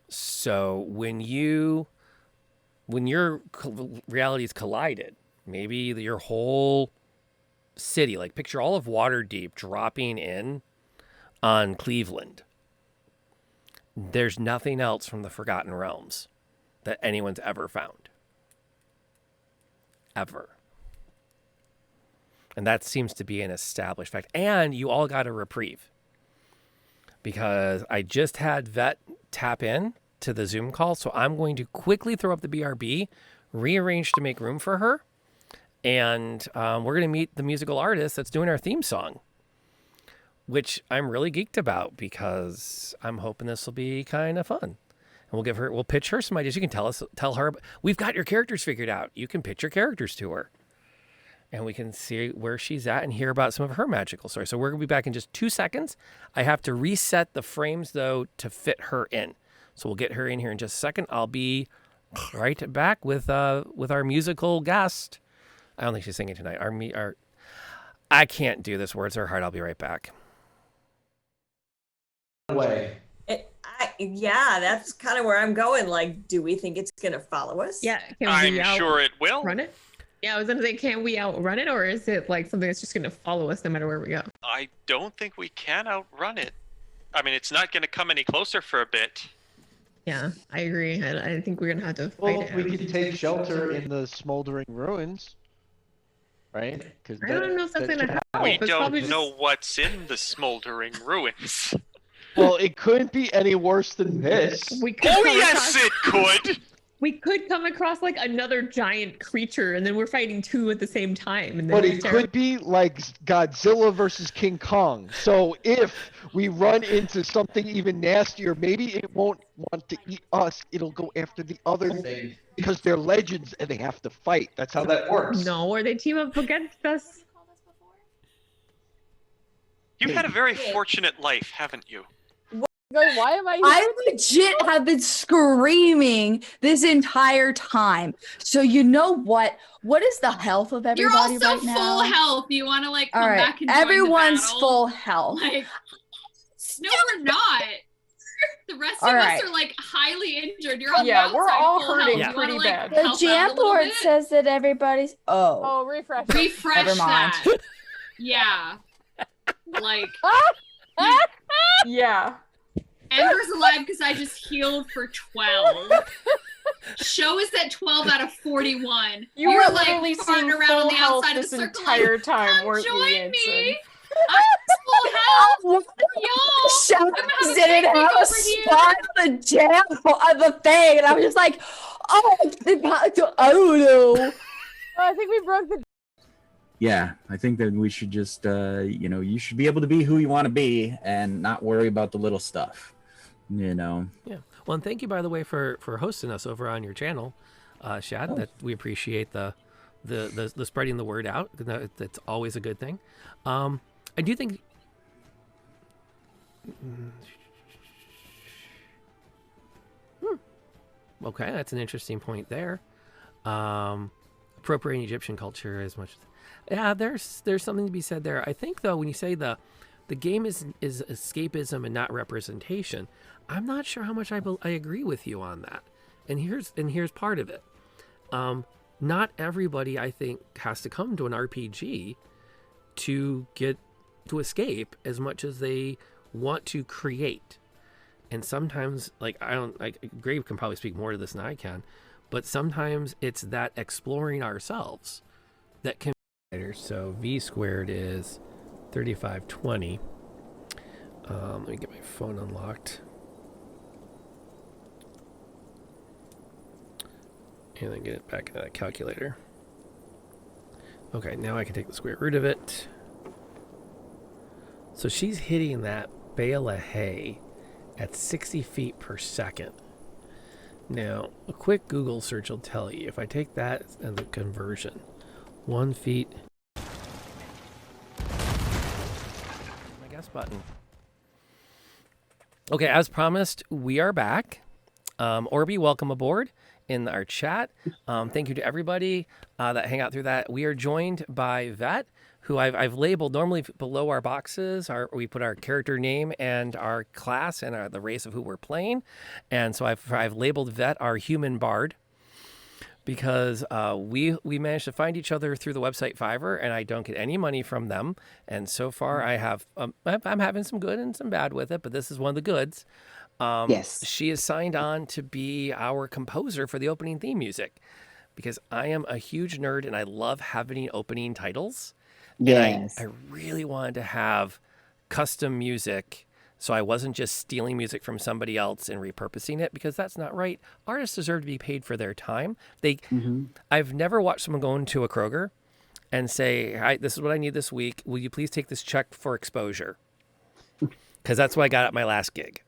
So when your realities collided, maybe your whole city, like picture all of Waterdeep dropping in on Cleveland. There's nothing else from the Forgotten Realms that anyone's ever found. Ever. And that seems to be an established fact. And you all got a reprieve. Because I just had Vet tap in to the Zoom call, so I'm going to quickly throw up the BRB, rearrange to make room for her, and we're going to meet the musical artist that's doing our theme song, which I'm really geeked about because I'm hoping this will be kind of fun. And we'll pitch her some ideas. You can tell her, we've got your characters figured out. You can pitch your characters to her. And we can see where she's at and hear about some of her magical stories. So we're going to be back in just 2 seconds. I have to reset the frames, though, to fit her in. So we'll get her in here in just a second. I'll be right back with our musical guest. I don't think she's singing tonight. I can't do this. Words are hard. I'll be right back. Way. Yeah, that's kind of where I'm going. Like, do we think it's going to follow us? Yeah. I'm sure it will. Run it? Yeah, I was going to say, can we outrun it, or is it like something that's just going to follow us no matter where we go? I don't think we can outrun it. I mean, it's not going to come any closer for a bit. Yeah, I agree. I think we're going to have to fight it. We could take shelter in the smoldering ruins, right? I don't know if that's going to help. We don't know what's in the smoldering ruins. Well, it couldn't be any worse than this. Yes, it could! We could come across like another giant creature, and then we're fighting two at the same time. And then But it could be like Godzilla versus King Kong. So if we run into something even nastier, maybe it won't want to eat us. It'll go after the other thing because they're legends and they have to fight. That's how that works. No, or they team up against us. You've had a very fortunate life, haven't you? Why am I legit have been screaming this entire time. So you know what? What is the health of everybody You're also right now? full health. You want to like come All right, back and join everyone's the battle? full health. Like, no, we're not. The rest All of right. us are like highly injured. You're on Yeah, the we're outside all full hurting health. You pretty wanna, bad. like, The help out a jam little board bit? says that everybody's. Oh, refresh. Refresh Never mind. that. Yeah. Like, yeah. Ember's alive because I just healed for 12. Show us that 12 out of 41. You were were like literally farting seeing around full on the health outside of this the circle. entire Like, time, come weren't you, join Yansen? me. I'm full health. Y'all, Shadows I'm having a didn't picnic have a over spot on the jam on the thing, and I was just like, oh, I don't know. I think we broke the. Yeah, I think that we should just, you should be able to be who you want to be and not worry about the little stuff, Yeah. Well, and thank you, by the way, for hosting us over on your channel, Shad. That we appreciate the spreading the word out. That's always a good thing. I do think. Okay, that's an interesting point there. appropriating Egyptian culture as much. Yeah, there's something to be said there. I think though, when you say the game is escapism and not representation, I'm not sure how much I agree with you on that. And here's part of it. Not everybody, I think, has to come to an RPG to escape as much as they want to create. And sometimes, like, Grave can probably speak more to this than I can, but sometimes it's that exploring ourselves that can. So V squared is 3520. Let me get my phone unlocked. And then get it back into that calculator. Okay, now I can take the square root of it. So she's hitting that bale of hay at 60 feet per second. Now, a quick Google search will tell you, if I take that as the conversion, 1 feet. My guess button. Okay, as promised, we are back. Orby, welcome aboard in our chat. Thank you to everybody that hang out through that. We are joined by Vet, who I've labeled normally below our boxes. We put our character name and our class and the race of who we're playing. And so I've labeled Vet our human bard, because we managed to find each other through the website Fiverr, and I don't get any money from them. And so far I'm having some good and some bad with it, but this is one of the goods. Yes. She is signed on to be our composer for the opening theme music, because I am a huge nerd and I love having opening titles. Yes. And I really wanted to have custom music, so I wasn't just stealing music from somebody else and repurposing it, because that's not right. Artists deserve to be paid for their time. I've never watched someone go into a Kroger and say, "Hi, this is what I need this week. Will you please take this check for exposure?" Because that's what I got at my last gig.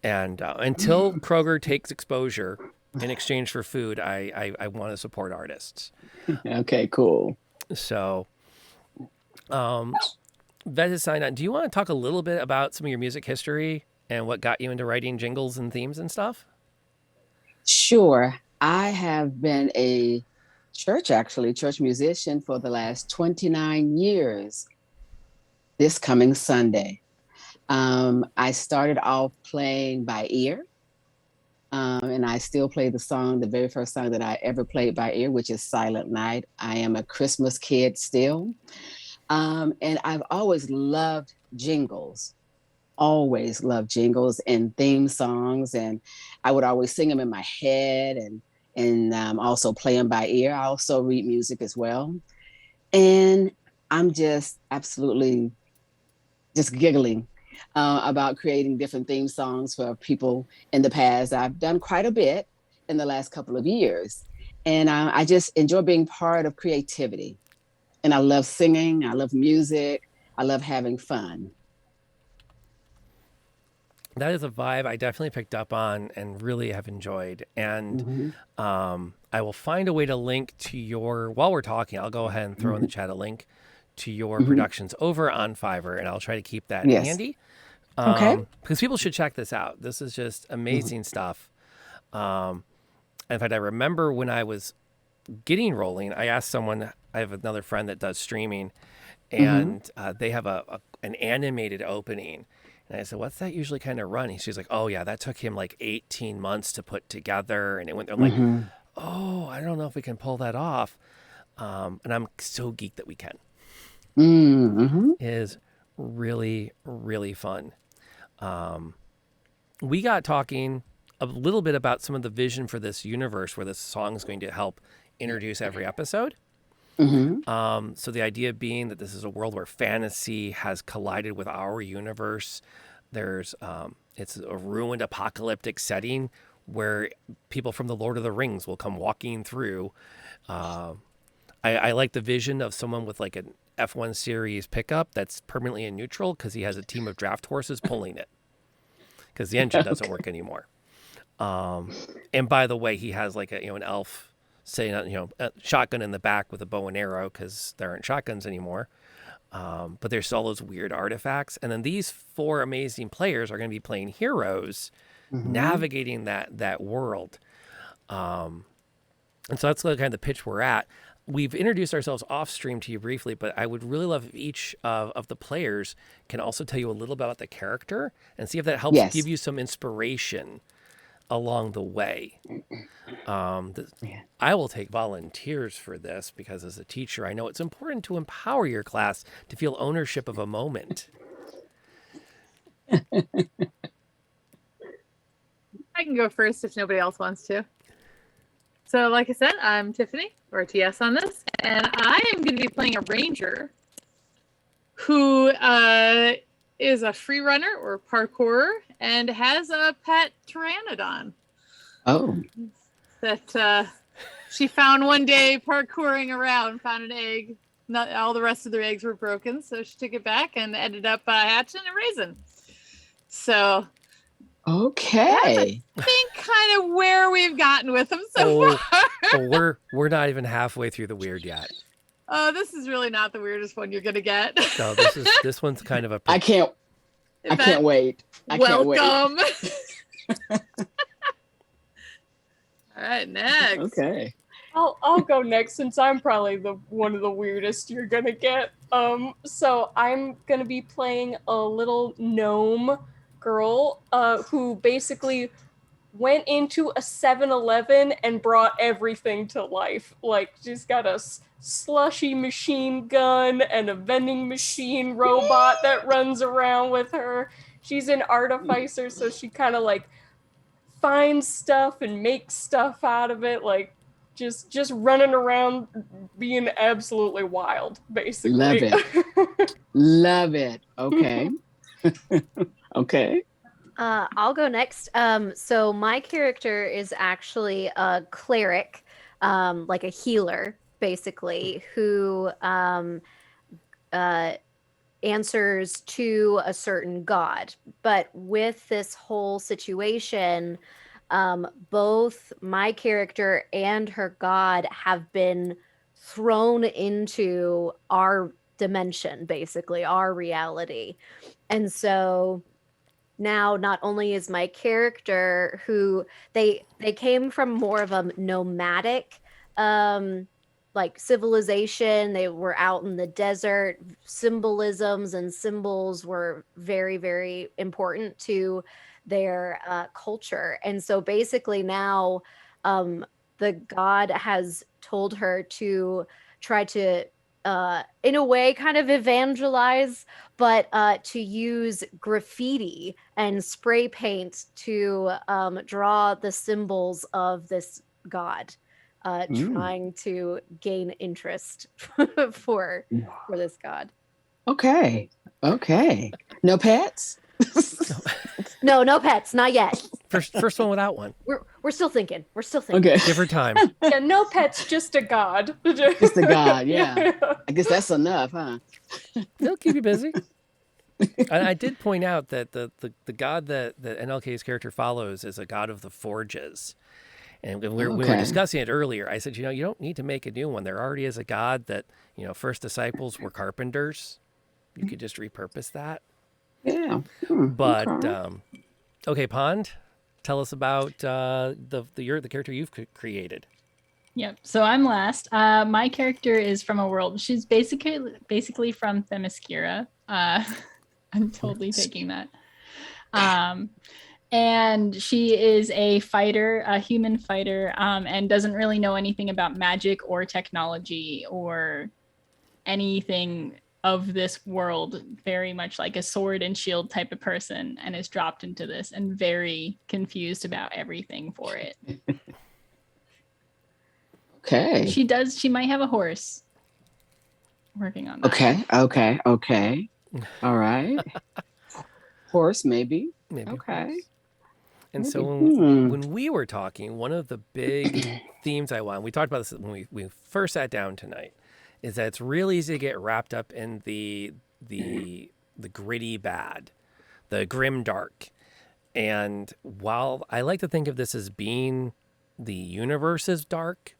And until Kroger takes exposure in exchange for food, I want to support artists. Okay, cool. So, Vet is signed on. Do you want to talk a little bit about some of your music history and what got you into writing jingles and themes and stuff? Sure. I have been a church musician for the last 29 years this coming Sunday. I started off playing by ear, and I still play the very first song that I ever played by ear, which is Silent Night. I am a Christmas kid still. And I've always loved jingles, and theme songs. And I would always sing them in my head and also play them by ear. I also read music as well. And I'm just absolutely just giggling about creating different theme songs for people in the past. I've done quite a bit in the last couple of years. And I just enjoy being part of creativity. And I love singing, I love music, I love having fun. That is a vibe I definitely picked up on and really have enjoyed. And I will find a way to link to while we're talking, I'll go ahead and throw in the chat a link to your productions over on Fiverr, and I'll try to keep that handy. Okay. Because people should check this out. This is just amazing stuff. In fact, I remember when I was getting rolling, I asked someone, I have another friend that does streaming, and they have an animated opening. And I said, what's that usually kind of run? She's like, oh yeah, that took him like 18 months to put together. And it went, I'm like, oh, I don't know if we can pull that off. And I'm so geeked that we can. It is really, really fun. We got talking a little bit about some of the vision for this universe where this song is going to help introduce every episode. So the idea being that this is a world where fantasy has collided with our universe. There's it's a ruined apocalyptic setting where people from the Lord of the Rings will come walking through. I like the vision of someone with like an F1 series pickup that's permanently in neutral because he has a team of draft horses pulling it because the engine doesn't work anymore. And by the way, he has like an elf saying, a shotgun in the back with a bow and arrow because there aren't shotguns anymore. But there's all those weird artifacts. And then these 4 amazing players are going to be playing heroes, navigating that world. And so that's kind of the pitch we're at. We've introduced ourselves off stream to you briefly, but I would really love if each of the players can also tell you a little bit about the character and see if that helps give you some inspiration along the way. I will take volunteers for this because as a teacher, I know it's important to empower your class to feel ownership of a moment. I can go first if nobody else wants to. So, like I said, I'm Tiffany, or TS on this, and I am going to be playing a ranger who is a free runner or parkourer and has a pet pteranodon. Oh. That she found one day parkouring around, found an egg. Not all the rest of the eggs were broken, so she took it back and ended up hatching a raisin. So, okay, I think kind of where we've gotten with them so far. We're not even halfway through the weird yet. Oh, this is really not the weirdest one you're gonna get. No, this one's kind of a. I can't wait. Welcome. All right, next. Okay. I'll go next since I'm probably one of the weirdest you're gonna get. So I'm gonna be playing a little gnome girl who basically went into a 7-Eleven and brought everything to life. Like, she's got a slushy machine gun and a vending machine robot that runs around with her. She's an artificer, so she kind of like finds stuff and makes stuff out of it, like just running around being absolutely wild, basically. Love it. Love it. Okay. Okay. I'll go next. So my character is actually a cleric, like a healer, basically, who answers to a certain god. But with this whole situation, both my character and her god have been thrown into our dimension, basically, our reality. And so now not only is my character who they came from more of a nomadic like civilization. They were out in the desert. Symbolisms and symbols were very, very important to their culture. And so basically now the god has told her to try to in a way kind of evangelize, but to use graffiti and spray paint to draw the symbols of this god, trying to gain interest for this god. Okay. Okay. No pets? No pets, not yet. First one without one. We're still thinking. Okay. Give her time. Yeah, no pets, just a god. Just a god, yeah. I guess that's enough, huh? They'll keep you busy. And I did point out that the god that NLK's character follows is a god of the forges. And when we were discussing it earlier, I said, you don't need to make a new one. There already is a god that, first disciples were carpenters. You could just repurpose that. Yeah. But, okay, Pond, tell us about the character you've created. Yep. So I'm last. My character is from a world. She's basically from Themyscira. I'm totally taking that. And she is a fighter, a human fighter, and doesn't really know anything about magic or technology or anything of this world. Very much like a sword and shield type of person, and is dropped into this and very confused about everything for it. Okay. She might have a horse. Working on that. Okay. All right. Horse, maybe. Okay. And so when we were talking, one of the big themes we talked about this when we first sat down tonight, is that it's real easy to get wrapped up in the gritty bad, the grim dark. And while I like to think of this as being the universe is dark,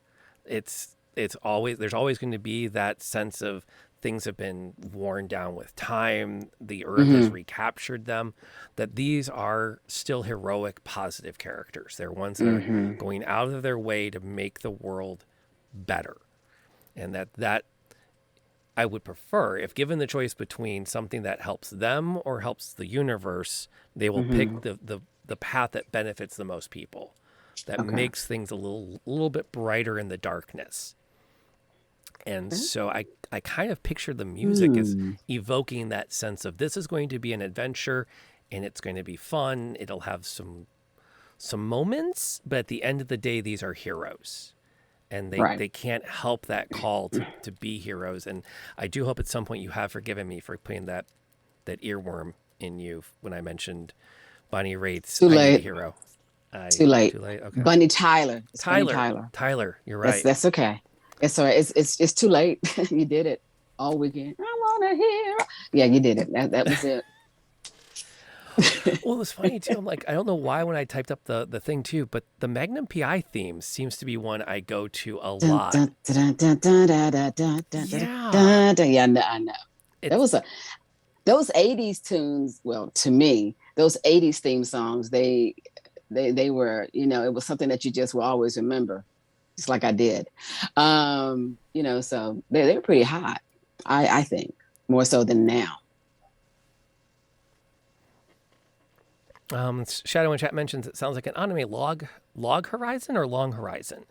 there's always going to be that sense of things have been worn down with time. The earth has recaptured them. That these are still heroic, positive characters. They're ones that are going out of their way to make the world better. And that I would prefer, if given the choice between something that helps them or helps the universe, they will pick the path that benefits the most people, that makes things a little bit brighter in the darkness. And so I kind of picture the music as evoking that sense of this is going to be an adventure and it's going to be fun. It'll have some moments, but at the end of the day, these are heroes. And they can't help that call to be heroes. And I do hope at some point you have forgiven me for putting that earworm in you when I mentioned Bonnie Raitt's Too late. Hero. Too late. Too late. Okay. Bunny Tyler. It's Bunny Tyler. Tyler, you're right. That's okay. It's all right. It's too late. You did it all weekend. I want to hear. Yeah, you did it. That was it. Well, it was funny too. I'm like, I don't know why when I typed up the thing too, but the Magnum PI theme seems to be one I go to a lot. Yeah, I know. Those 80s tunes. Well, to me, those 80s theme songs, they were, it was something that you just will always remember. Just like I did. So they were pretty hot, I think, more so than now. Shadow in chat mentions it sounds like an anime log horizon or long horizon.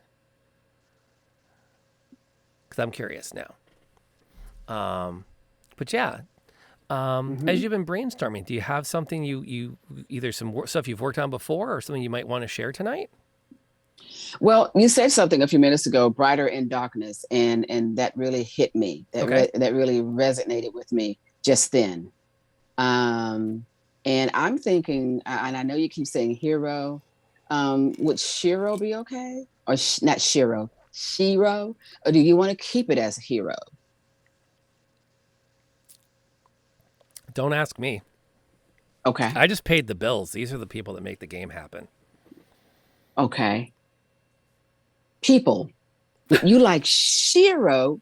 Because I'm curious now. But yeah, as you've been brainstorming, do you have something you either some stuff you've worked on before or something you might want to share tonight? Well, you said something a few minutes ago, brighter in darkness, and that really hit me. That really resonated with me just then. And I'm thinking, and I know you keep saying hero. Would Shiro be okay? Or not Shiro, Shiro? Or do you want to keep it as a hero? Don't ask me. Okay. I just paid the bills. These are the people that make the game happen. Okay. People, you like Shiro,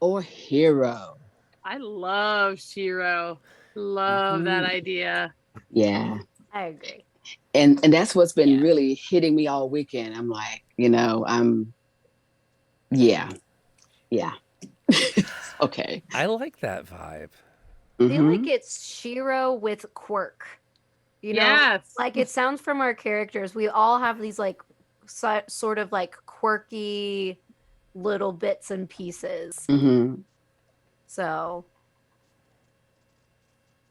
or hero? I love Shiro. Love that idea. Yeah. I agree. And that's what's been really hitting me all weekend. I'm like, yeah. Okay. I like that vibe. I feel like it's Shiro with quirk. Yes. Like it sounds from our characters. We all have these like sort of like quirky little bits and pieces. So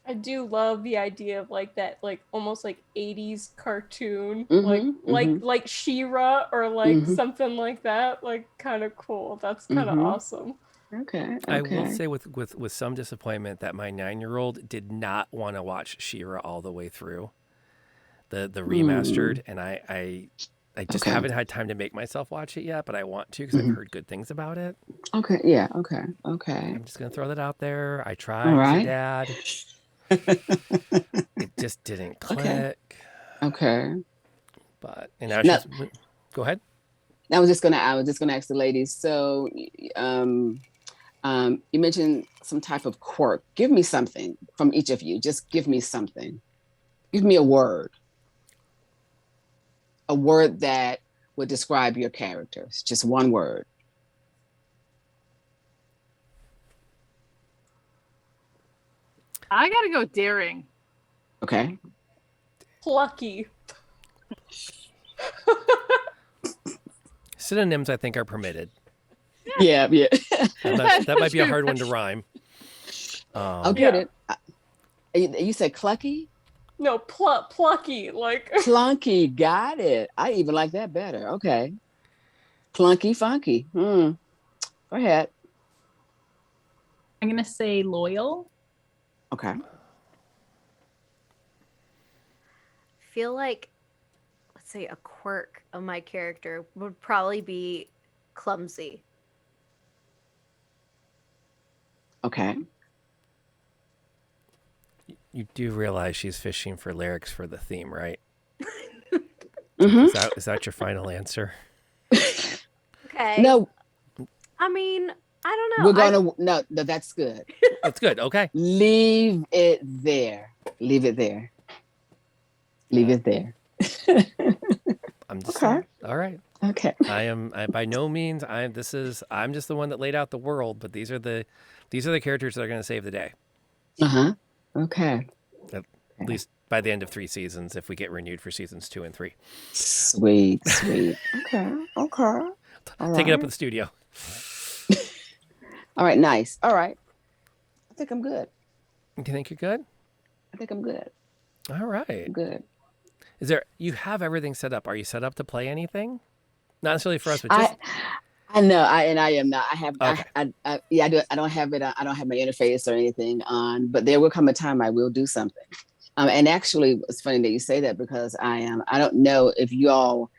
I do love the idea of like that, like almost like 80s cartoon, like She-Ra or like something like that. Like kind of cool. That's kind of awesome. Okay. I will say with some disappointment that my 9-year-old did not want to watch She-Ra all the way through the remastered, and I just haven't had time to make myself watch it yet, but I want to because I've heard good things about it. Okay. Yeah. Okay. I'm just gonna throw that out there. I tried All right. as a dad. It just didn't click. Okay. But just go ahead. I was just gonna ask the ladies. So, you mentioned some type of quirk. Give me something from each of you. Just give me something. Give me a word. A word that would describe your characters. Just one word. I gotta go daring. Okay. Plucky. Synonyms, I think, are permitted. Yeah. That might be a hard one to rhyme. I'll get it. You said clucky? No, plucky. Like Clunky. Got it. I even like that better. Okay. Clunky, funky. Go ahead. I'm gonna say loyal. Okay. feel like, let's say, a quirk of my character would probably be clumsy. Okay. You do realize she's fishing for lyrics for the theme, right? Mm-hmm. Is that your final answer? Okay. No. I mean, I don't know. We're gonna no, that's good. That's good. Okay. Leave it there. Leave it there. Leave it there. I'm just Okay. all right. Okay. I by no means I'm just the one that laid out the world, but these are the characters that are going to save the day. Okay. At least by the end of 3 seasons, if we get renewed for seasons 2 and 3. Sweet. Okay. Take it up in the studio. All right, nice. All right. I think I'm good. Do you think you're good? I think I'm good. All right. I'm good. You have everything set up. Are you set up to play anything? Not necessarily for us, but just I know, I am not. I have, Okay. I do. I don't have it. I don't have my interface or anything on. But there will come a time I will do something. And actually, it's funny that you say that because I don't know if you all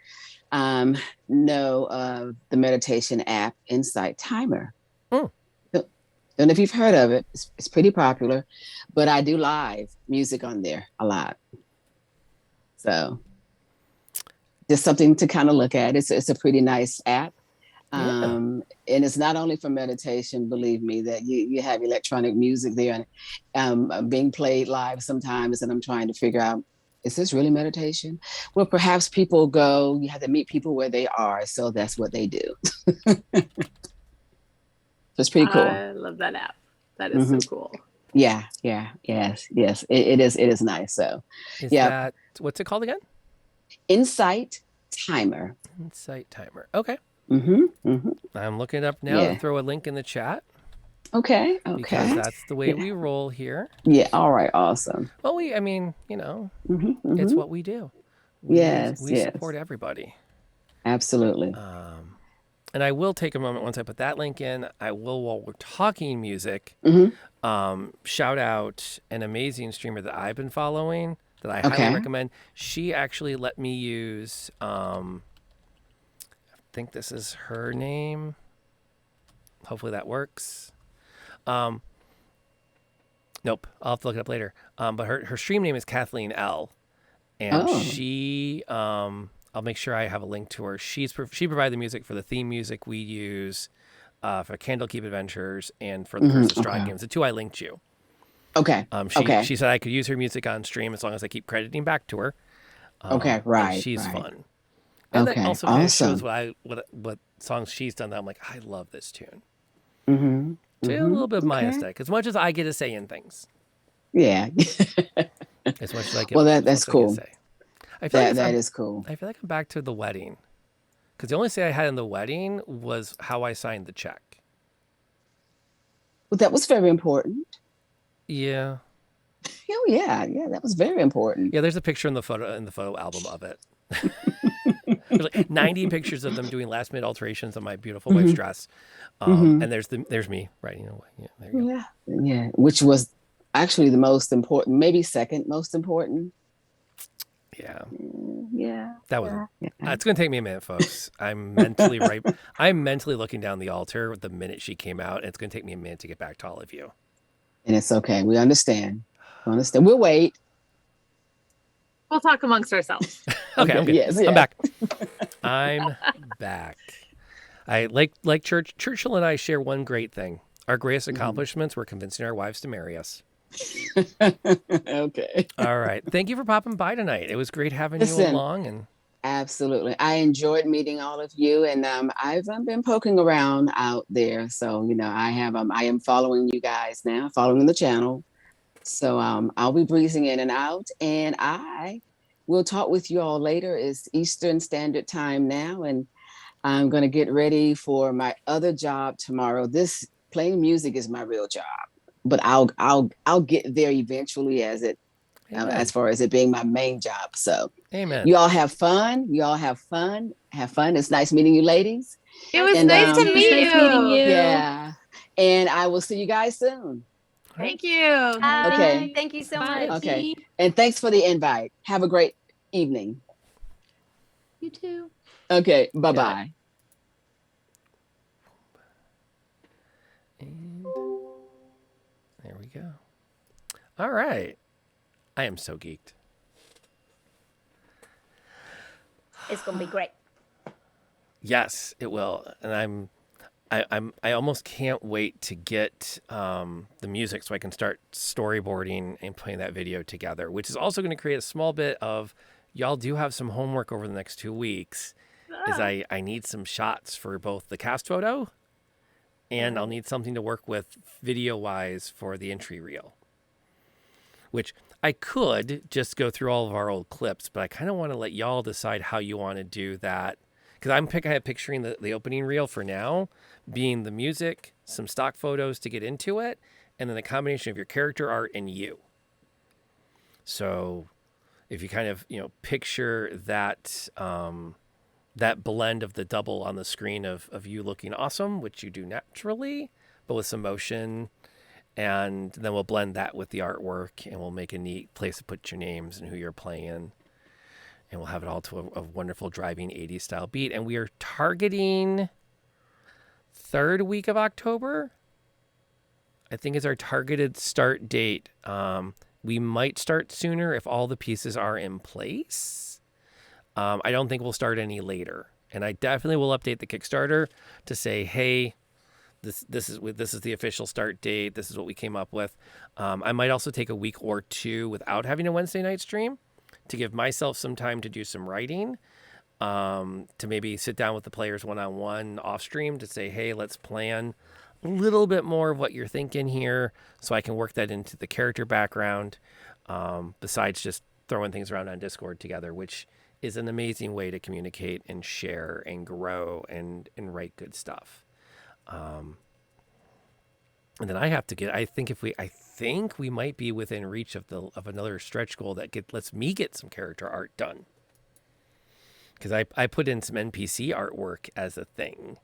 know of the meditation app Insight Timer. Don't know if you've heard of it. It's pretty popular, but I do live music on there a lot. So just something to kind of look at. It's a pretty nice app. And it's not only for meditation, believe me, that you have electronic music there and being played live sometimes. And I'm trying to figure out, is this really meditation? Well, perhaps people go, you have to meet people where they are. So that's what they do. So it's pretty cool. I love that app. That is so cool. Yes. It is nice. So is that, what's it called again? Insight Timer. Insight Timer. Okay. I'm looking it up now. Yeah. To throw a link in the chat. Okay. Because that's the way we roll here. Yeah. All right. Awesome. Well, it's what we do. We support everybody. Absolutely. And I will take a moment once I put that link in. I will, while we're talking music, shout out an amazing streamer that I've been following that I highly recommend. She actually let me use, I think this is her name. Hopefully that works. Nope, I'll have to look it up later. But her stream name is Kathleen L. And she, I'll make sure I have a link to her. She provided the music for the theme music we use for Candlekeep Adventures and for the Curse of Strahd games, the 2 I linked you. Okay. She said I could use her music on stream as long as I keep crediting back to her. Right. She's fun. And that also kind of shows what songs she's done that I'm like, I love this tune. So a little bit of my aesthetic, as much as I get a say in things. Yeah. As much as I get. Well, that's cool. I feel that is cool. I feel like I'm back to the wedding, because the only say I had in the wedding was how I signed the check. Well, that was very important. Yeah. Oh yeah, that was very important. Yeah, there's a picture in the photo album of it. There's like 90 pictures of them doing last minute alterations on my beautiful wife's dress, and there's me writing away. Yeah, there you go. Yeah, which was actually the most important, maybe second most important. Yeah. That was. It's going to take me a minute, folks. I'm mentally I'm mentally looking down the altar the minute she came out, and it's going to take me a minute to get back to all of you. And it's okay. We understand. We'll wait. We'll talk amongst ourselves. Okay, I'm good. Yes, I'm back. I'm back. I like Churchill and I share one great thing. Our greatest accomplishments were convincing our wives to marry us. Okay. All right. Thank you for popping by tonight. It was great having you along. And absolutely, I enjoyed meeting all of you, and I've been poking around out there. So I am following you guys now, following the channel. So I'll be breezing in and out, and I will talk with you all later. It's Eastern Standard Time now, and I'm going to get ready for my other job tomorrow. This playing music is my real job, but I'll get there eventually as far as it being my main job. So amen. You all have fun. Have fun. It's nice meeting you, ladies. It was nice to meet you. Nice meeting you. Yeah. And I will see you guys soon. Thank you. Okay. Thank you so much. Okay. And thanks for the invite. Have a great evening. You too. Okay. Bye-bye. And there we go. All right. I am so geeked. It's going to be great. Yes, it will. And I almost can't wait to get the music so I can start storyboarding and putting that video together, which is also going to create a small bit of, y'all do have some homework over the next 2 weeks. Is I need some shots for both the cast photo and I'll need something to work with video wise for the entry reel, which I could just go through all of our old clips, but I kind of want to let y'all decide how you want to do that. Because I'm picturing the opening reel for now being the music, some stock photos to get into it, and then a combination of your character art and you. So if you kind of, picture that that blend of the double on the screen of you looking awesome, which you do naturally, but with some motion, and then we'll blend that with the artwork and we'll make a neat place to put your names and who you're playing. And we'll have it all to a wonderful driving 80s style beat. And we are targeting 3rd week of October, I think, is our targeted start date. We might start sooner if all the pieces are in place. I don't think we'll start any later. And I definitely will update the Kickstarter to say, hey, this is the official start date. This is what we came up with. I might also take a week or 2 without having a Wednesday night stream, to give myself some time to do some writing, to maybe sit down with the players one-on-one off stream to say, hey, let's plan a little bit more of what you're thinking here so I can work that into the character background, besides just throwing things around on Discord together, which is an amazing way to communicate and share and grow and write good stuff. And then I have to get, I think we might be within reach of another stretch goal that lets me get some character art done. Because I put in some NPC artwork as a thing.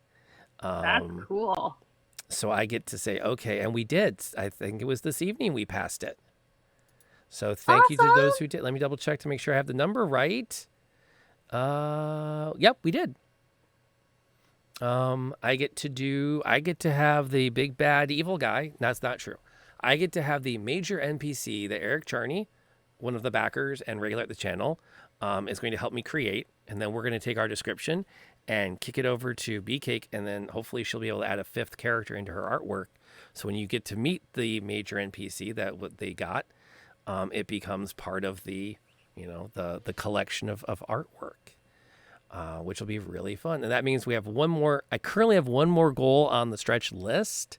That's cool. So I get to say, okay, and we did. I think it was this evening we passed it. So thank you to those who did. Let me double check to make sure I have the number right. Yep, we did. I get to have the big bad evil guy. That's not true. I get to have the major NPC that Eric Charney, one of the backers and regular at the channel, is going to help me create. And then we're going to take our description and kick it over to B-Cake. And then hopefully she'll be able to add a 5th character into her artwork. So when you get to meet the major NPC that what they got, it becomes part of the, the collection of artwork. Which will be really fun. And that means we have one more. I currently have one more goal on the stretch list.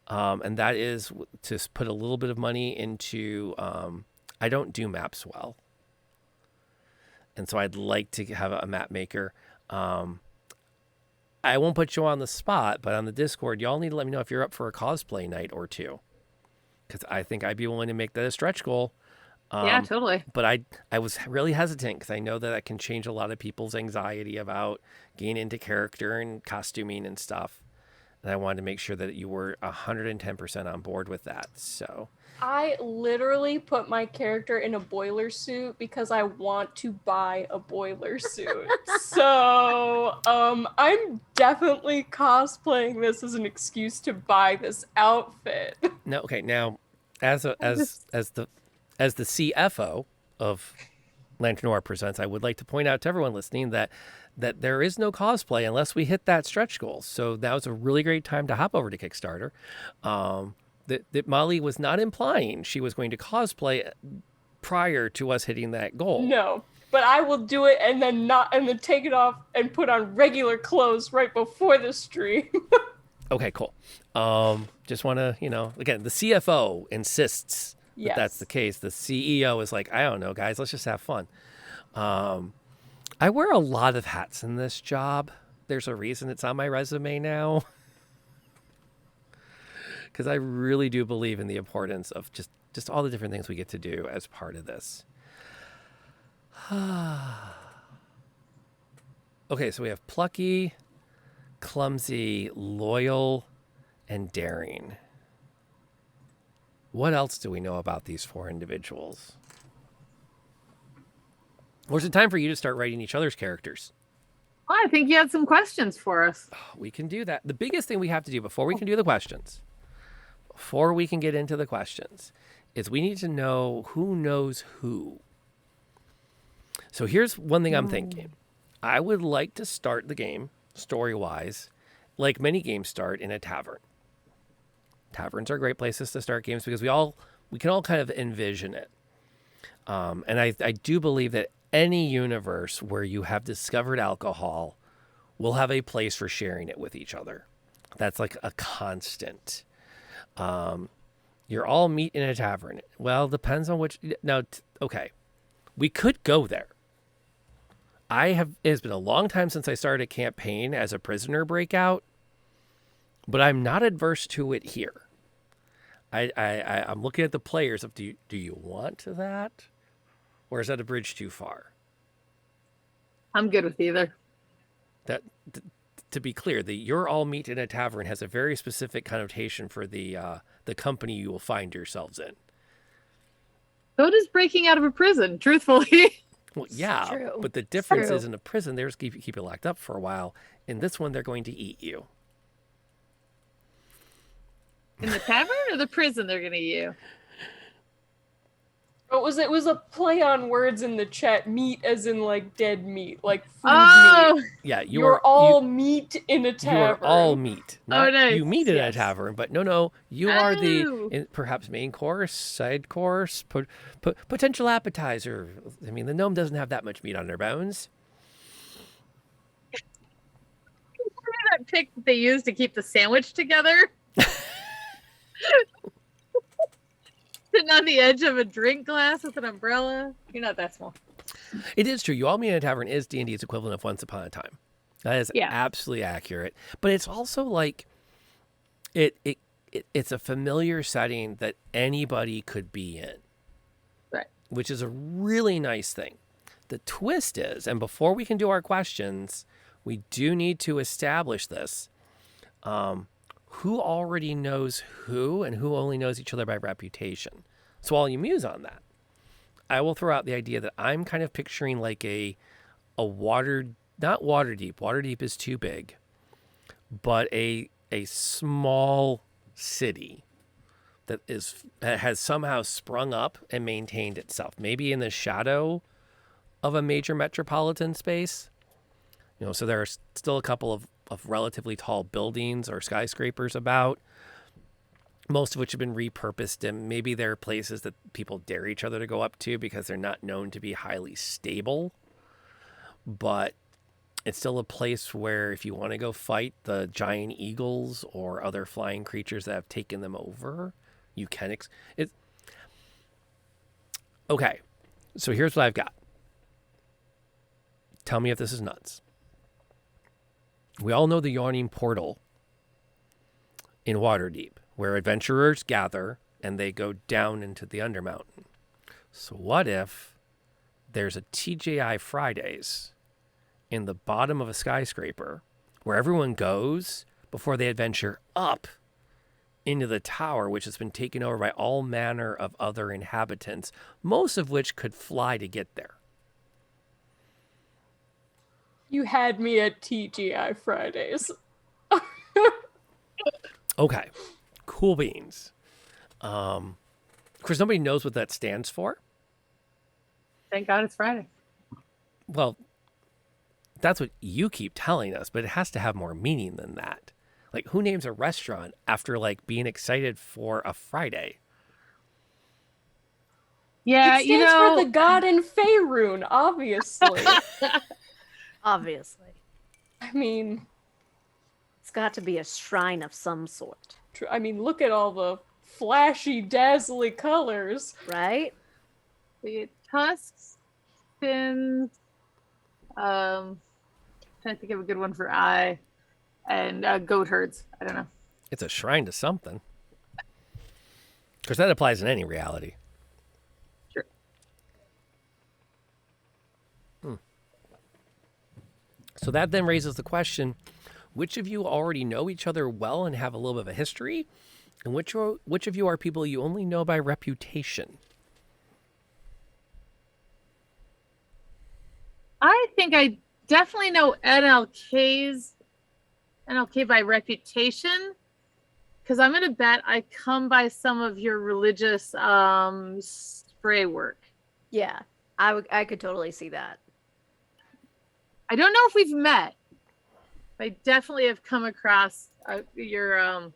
And that is to put a little bit of money into, I don't do maps well. And so I'd like to have a map maker. I won't put you on the spot, but on the Discord, y'all need to let me know if you're up for a cosplay night or 2. Because I think I'd be willing to make that a stretch goal. Yeah, totally. But I was really hesitant because I know that can change a lot of people's anxiety about getting into character and costuming and stuff. And I wanted to make sure that you were 110% on board with that. So I literally put my character in a boiler suit because I want to buy a boiler suit. So I'm definitely cosplaying this as an excuse to buy this outfit. No, okay. Now, as the CFO of Lantern Noir Presents, I would like to point out to everyone listening that there is no cosplay unless we hit that stretch goal. So that was a really great time to hop over to Kickstarter. That Molly was not implying she was going to cosplay prior to us hitting that goal. No, but I will do it and then take it off and put on regular clothes right before the stream. Okay, cool. Just want to, again, the CFO insists that that's the case. The CEO is like, I don't know, guys, let's just have fun. I wear a lot of hats in this job. There's a reason it's on my resume now. Because I really do believe in the importance of just all the different things we get to do as part of this. Okay, so we have plucky, clumsy, loyal, and daring. What else do we know about these 4 individuals? Or is it time for you to start writing each other's characters? Well, I think you had some questions for us. We can do that. The biggest thing we have to do before we can do the questions, before we can get into the questions, is we need to know who knows who. So here's one thing I'm thinking. I would like to start the game, story-wise, like many games, start in a tavern. Taverns are great places to start games because we can all kind of envision it. And I do believe that any universe where you have discovered alcohol will have a place for sharing it with each other. That's like a constant. You're all meet in a tavern. Well, depends on which. Now, okay, we could go there. It has been a long time since I started a campaign as a prisoner breakout, but I'm not adverse to it here. I'm looking at the players of do you want that, or is that a bridge too far? I'm good with either. To be clear, the "you're all meet in a tavern" has a very specific connotation for the company you will find yourselves in. So does breaking out of a prison, truthfully. Well, yeah, but the difference is in a prison, they're just keep you locked up for a while. In this one, they're going to eat you. In the tavern or the prison, they're going to eat you? It was a play on words in the chat. Meat as in like dead meat, like food meat. Yeah, you're all meat in a tavern. You are all meat. Not nice. You meet in a tavern, but no, you are the perhaps main course, side course, potential appetizer. I mean, the gnome doesn't have that much meat on their bones. That pick that they use to keep the sandwich together. Sitting on the edge of a drink glass with an umbrella. You're not that small. It is true. You all meet in a tavern is D&D's equivalent of Once Upon a Time. That is absolutely accurate. But it's also like it's a familiar setting that anybody could be in. Right. Which is a really nice thing. The twist is, and before we can do our questions, we do need to establish this. Who already knows who and who only knows each other by reputation. So while you muse on that, I will throw out the idea that I'm kind of picturing like a not Waterdeep. Waterdeep is too big, but a small city that has somehow sprung up and maintained itself, maybe in the shadow of a major metropolitan space. So there are still a couple of relatively tall buildings or skyscrapers about, most of which have been repurposed, and maybe there are places that people dare each other to go up to because they're not known to be highly stable. But it's still a place where if you want to go fight the giant eagles or other flying creatures that have taken them over, you can. Okay, so here's what I've got. Tell me if this is nuts. We all know the Yawning Portal in Waterdeep, where adventurers gather and they go down into the Undermountain. So what if there's a TGI Fridays in the bottom of a skyscraper where everyone goes before they adventure up into the tower, which has been taken over by all manner of other inhabitants, most of which could fly to get there? You had me at TGI Fridays. Okay. Cool beans. Of course, nobody knows what that stands for. Thank God it's Friday. Well, that's what you keep telling us, but it has to have more meaning than that. Like, who names a restaurant after, like, being excited for a Friday? Yeah, it stands for the god in Faerun, obviously. Obviously. I mean, it's got to be a shrine of some sort. I mean, look at all the flashy, dazzling colors. Right? The tusks, fins, trying to think of a good one for eye, and goat herds. I don't know. It's a shrine to something. Because that applies in any reality. Sure. So that then raises the question, which of you already know each other well and have a little bit of a history? And which of you are people you only know by reputation? I think I definitely know NLK by reputation, because I'm going to bet I come by some of your religious spray work. Yeah, I could totally see that. I don't know if we've met. I definitely have come across your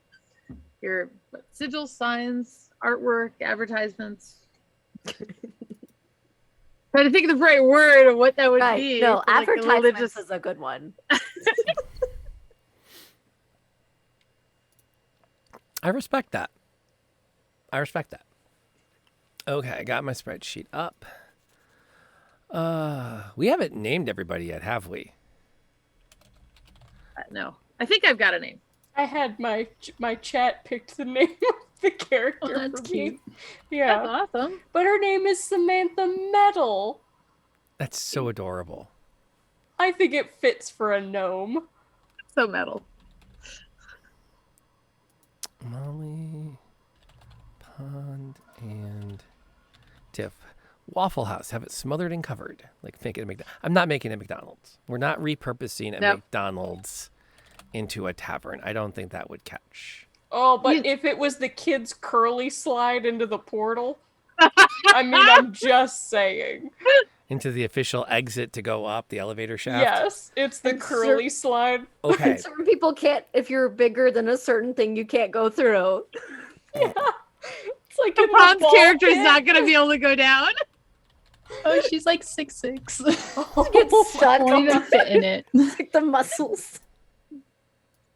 sigil signs, artwork, advertisements. Trying to think of the right word of what that would be. No, for, like, a advertisements religious- is a good one. I respect that. Okay, I got my spreadsheet up. We haven't named everybody yet, have we? No, I think I've got a name. I had my chat picked the name of the character that's for me. cute. Yeah, That's awesome. but her name is Samantha Metal. That's so adorable. I think it fits for a gnome. So metal. Molly, Pond, and Tiff. Waffle House. Have it smothered and covered. Like make it a I'm not making a McDonald's. We're not repurposing a McDonald's into a tavern. I don't think that would catch. Oh, but if it was the kids' curly slide into the portal, I mean, I'm just saying. Into the official exit to go up the elevator shaft? Yes, it's the curly slide. Okay. Certain people can't, if you're bigger than a certain thing, you can't go through. Yeah. It's like The Pond's character is not going to be able to go down. Oh, she's like 6'6". Gets stuck. Won't even fit in it. Like the muscles.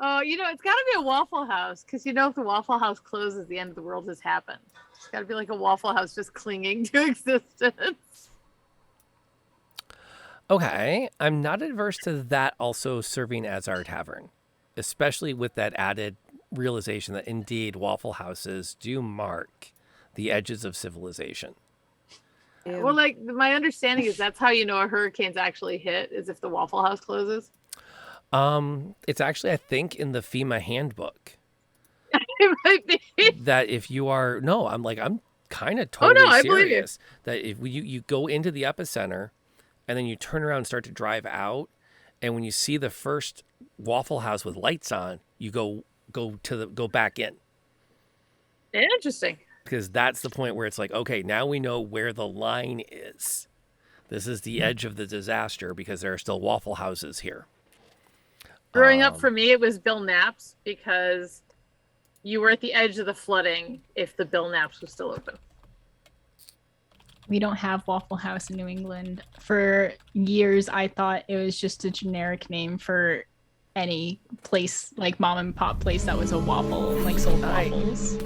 Oh, it's got to be a Waffle House, because if the Waffle House closes, the end of the world has happened. It's got to be like a Waffle House just clinging to existence. Okay, I'm not adverse to that also serving as our tavern, especially with that added realization that indeed Waffle Houses do mark the edges of civilization. Well, like, my understanding is that's how a hurricane's actually hit, is if the Waffle House closes. It's actually, I think, in the FEMA handbook It might be. that if you are, I'm kind of totally I believe you. serious that if you go into the epicenter and then you turn around and start to drive out, and when you see the first Waffle House with lights on, you go back in. Interesting. Because that's the point where it's like, okay, now we know where the line is. This is the edge of the disaster because there are still Waffle Houses here. Growing up for me, it was Bill Knapp's, because you were at the edge of the flooding if the Bill Knapp's was still open. We don't have Waffle House in New England. For years, I thought it was just a generic name for any place, like mom and pop place that was a waffle, like sold waffles.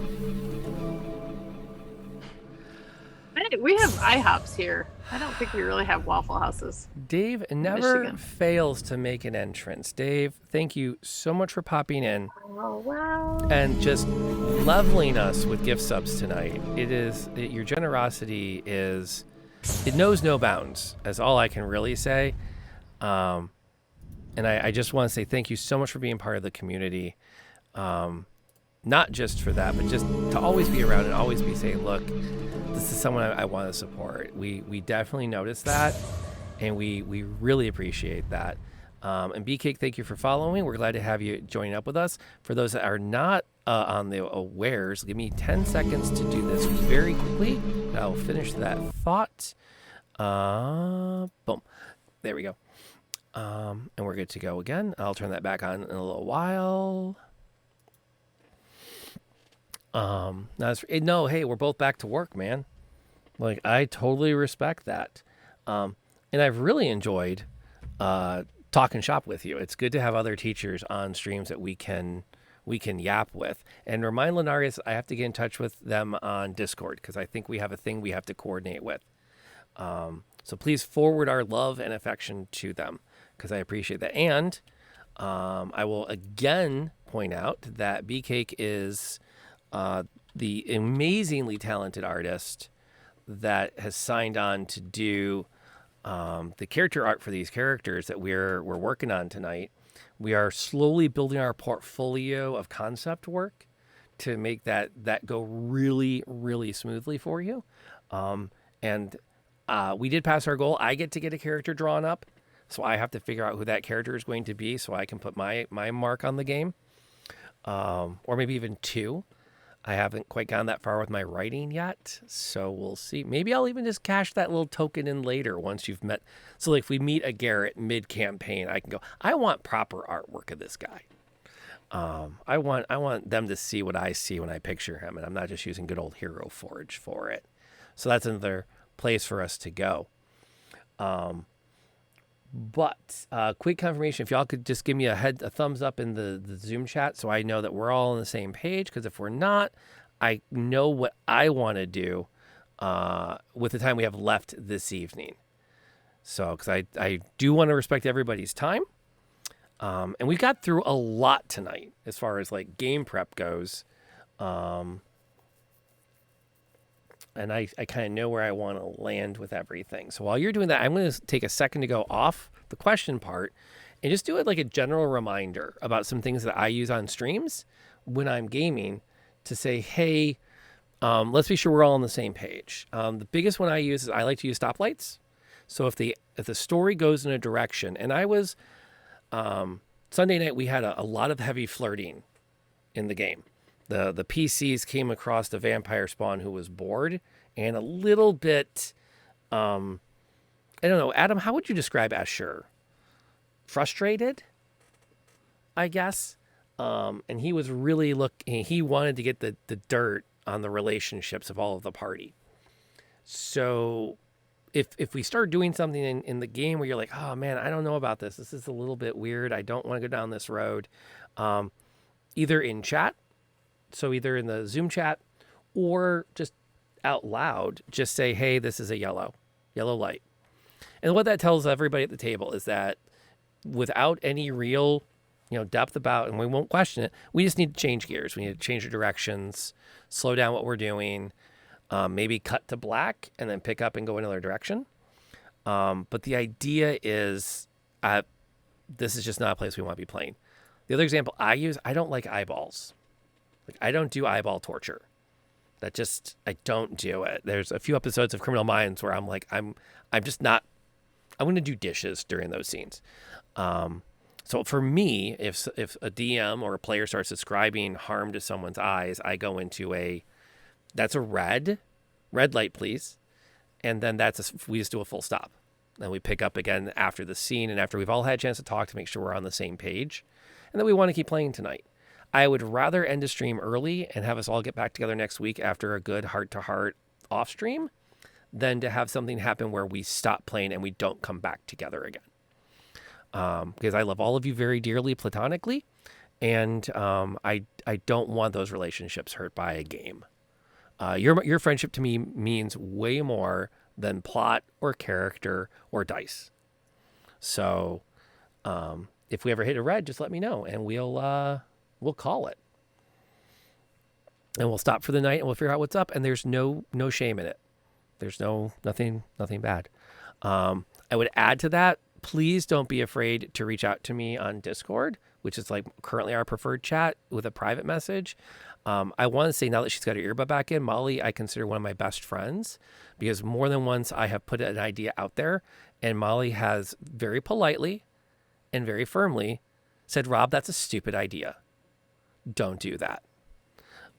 We have IHOPs here. I don't think we really have Waffle Houses. Dave never Michigan. fails to make an entrance. Dave, thank you so much for popping in Oh, wow. and just leveling us with gift subs tonight. Your generosity it knows no bounds, that's all I can really say. And I just want to say thank you so much for being part of the community. Not just for that, but just to always be around and always be saying, look, this is someone I want to support. We definitely notice that, and we really appreciate that. And B-Cake, thank you for following. We're glad to have you joining up with us. For those that are not on the awares, give me 10 seconds to do this very quickly. And I'll finish that thought. Boom. There we go. And we're good to go again. I'll turn that back on in a little while. Hey, we're both back to work, man. Like, I totally respect that. And I've really enjoyed talking shop with you. It's good to have other teachers on streams that we can yap with. And remind Lenarius I have to get in touch with them on Discord, because I think we have a thing we have to coordinate with. So please forward our love and affection to them, because I appreciate that. And I will again point out that B-Cake is the amazingly talented artist that has signed on to do the character art for these characters that we're working on tonight. We are slowly building our portfolio of concept work to make that go really, really smoothly for you. And we did pass our goal. I get to get a character drawn up, so I have to figure out who that character is going to be so I can put my mark on the game, or maybe even two. I haven't quite gone that far with my writing yet, so we'll see. Maybe I'll even just cash that little token in later once you've met. So like if we meet a Garrett mid-campaign, I can go, I want proper artwork of this guy. I want them to see what I see when I picture him, and I'm not just using good old Hero Forge for it. So that's another place for us to go. But quick confirmation, if y'all could just give me a thumbs up in the Zoom chat so I know that we're all on the same page, because if we're not, I know what I want to do with the time we have left this evening. So, because I do want to respect everybody's time. And we got through a lot tonight as far as like game prep goes. And I kind of know where I want to land with everything. So while you're doing that, I'm going to take a second to go off the question part and just do it like a general reminder about some things that I use on streams when I'm gaming to say, hey, let's be sure we're all on the same page. The biggest one I use is I like to use stoplights. So if the story goes in a direction, and I was Sunday night, we had a lot of heavy flirting in the game. The PCs came across the vampire spawn who was bored and a little bit, I don't know, Adam, how would you describe Asher? Frustrated, I guess. And he was really he wanted to get the dirt on the relationships of all of the party. So if we start doing something in the game where you're like, oh man, I don't know about this. This is a little bit weird. I don't want to go down this road. Either in chat, so either in the Zoom chat or just out loud, just say, hey, this is a yellow light. And what that tells everybody at the table is that without any real, depth about, and we won't question it, we just need to change gears. We need to change the directions, slow down what we're doing, maybe cut to black and then pick up and go another direction. But the idea is this is just not a place we want to be playing. The other example I use, I don't like eyeballs. Like, I don't do eyeball torture. I don't do it. There's a few episodes of Criminal Minds where I'm like, I'm just not, I'm going to do dishes during those scenes. So for me, if a DM or a player starts describing harm to someone's eyes, I go into that's a red light, please. And then we just do a full stop. Then we pick up again after the scene and after we've all had a chance to talk to make sure we're on the same page and that we want to keep playing tonight. I would rather end a stream early and have us all get back together next week after a good heart-to-heart off stream than to have something happen where we stop playing and we don't come back together again. Because I love all of you very dearly platonically, and I don't want those relationships hurt by a game. Your friendship to me means way more than plot or character or dice. So if we ever hit a red, just let me know and we'll call it. And we'll stop for the night and we'll figure out what's up. And there's no shame in it. There's nothing bad. I would add to that, please don't be afraid to reach out to me on Discord, which is like currently our preferred chat with a private message. I want to say now that she's got her earbud back in, Molly, I consider one of my best friends because more than once I have put an idea out there and Molly has very politely and very firmly said, Rob, that's a stupid idea. Don't do that.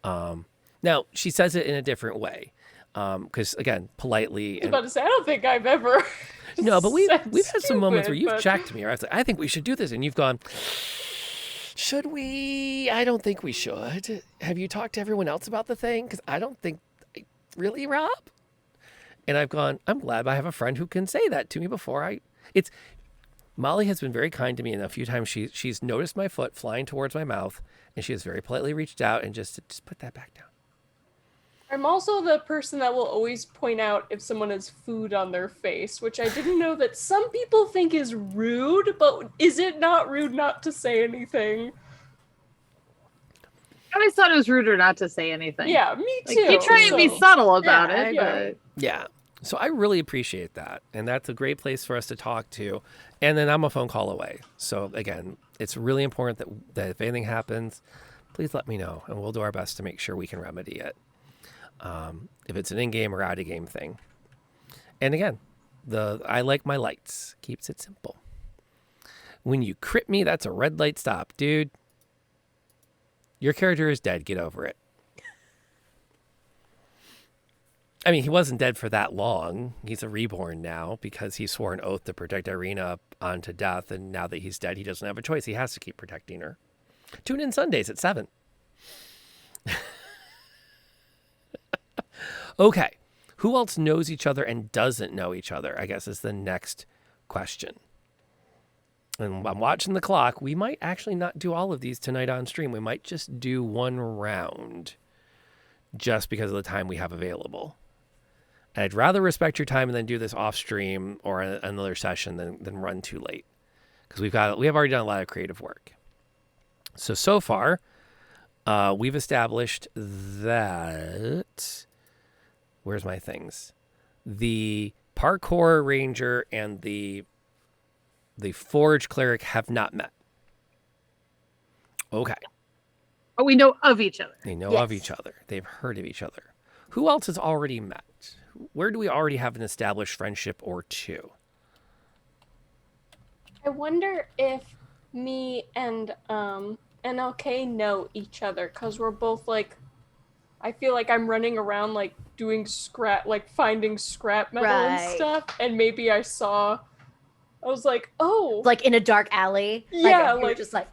Now she says it in a different way. Because again, politely. I was about to say, I don't think I've ever. No, but we've had some moments where you've checked me, or I was like, I think we should do this, and you've gone, should we? I don't think we should. Have you talked to everyone else about the thing? Because I don't think, really, Rob. And I've gone, I'm glad I have a friend who can say that to me before Molly has been very kind to me, and a few times she's noticed my foot flying towards my mouth, and she has very politely reached out and just put that back down. I'm also the person that will always point out if someone has food on their face, which I didn't know that some people think is rude, but is it not rude not to say anything? I always thought it was ruder not to say anything. Yeah, me too. You try and be subtle about it, but... Yeah. So I really appreciate that. And that's a great place for us to talk to. And then I'm a phone call away. So again, it's really important that if anything happens, please let me know. And we'll do our best to make sure we can remedy it. If it's an in-game or out-of-game thing. And again, I like my lights. Keeps it simple. When you crit me, that's a red light stop. Dude, your character is dead. Get over it. I mean, he wasn't dead for that long. He's a reborn now because he swore an oath to protect Irina onto death. And now that he's dead, he doesn't have a choice. He has to keep protecting her. Tune in Sundays at 7. Okay. Who else knows each other and doesn't know each other, I guess, is the next question. And I'm watching the clock. We might actually not do all of these tonight on stream. We might just do one round just because of the time we have available. And I'd rather respect your time and then do this off stream or another session than run too late. Because we have already done a lot of creative work. So far, we've established that... Where's my things? The parkour ranger and the forge cleric have not met. Okay. But we know of each other. They know of each other. They've heard of each other. Who else has already met? Where do we already have an established friendship or two? I wonder if me and NLK know each other, because we're both like, I feel like I'm running around like doing finding scrap metal and stuff, and maybe I was like, oh, like in a dark alley. Yeah, like just like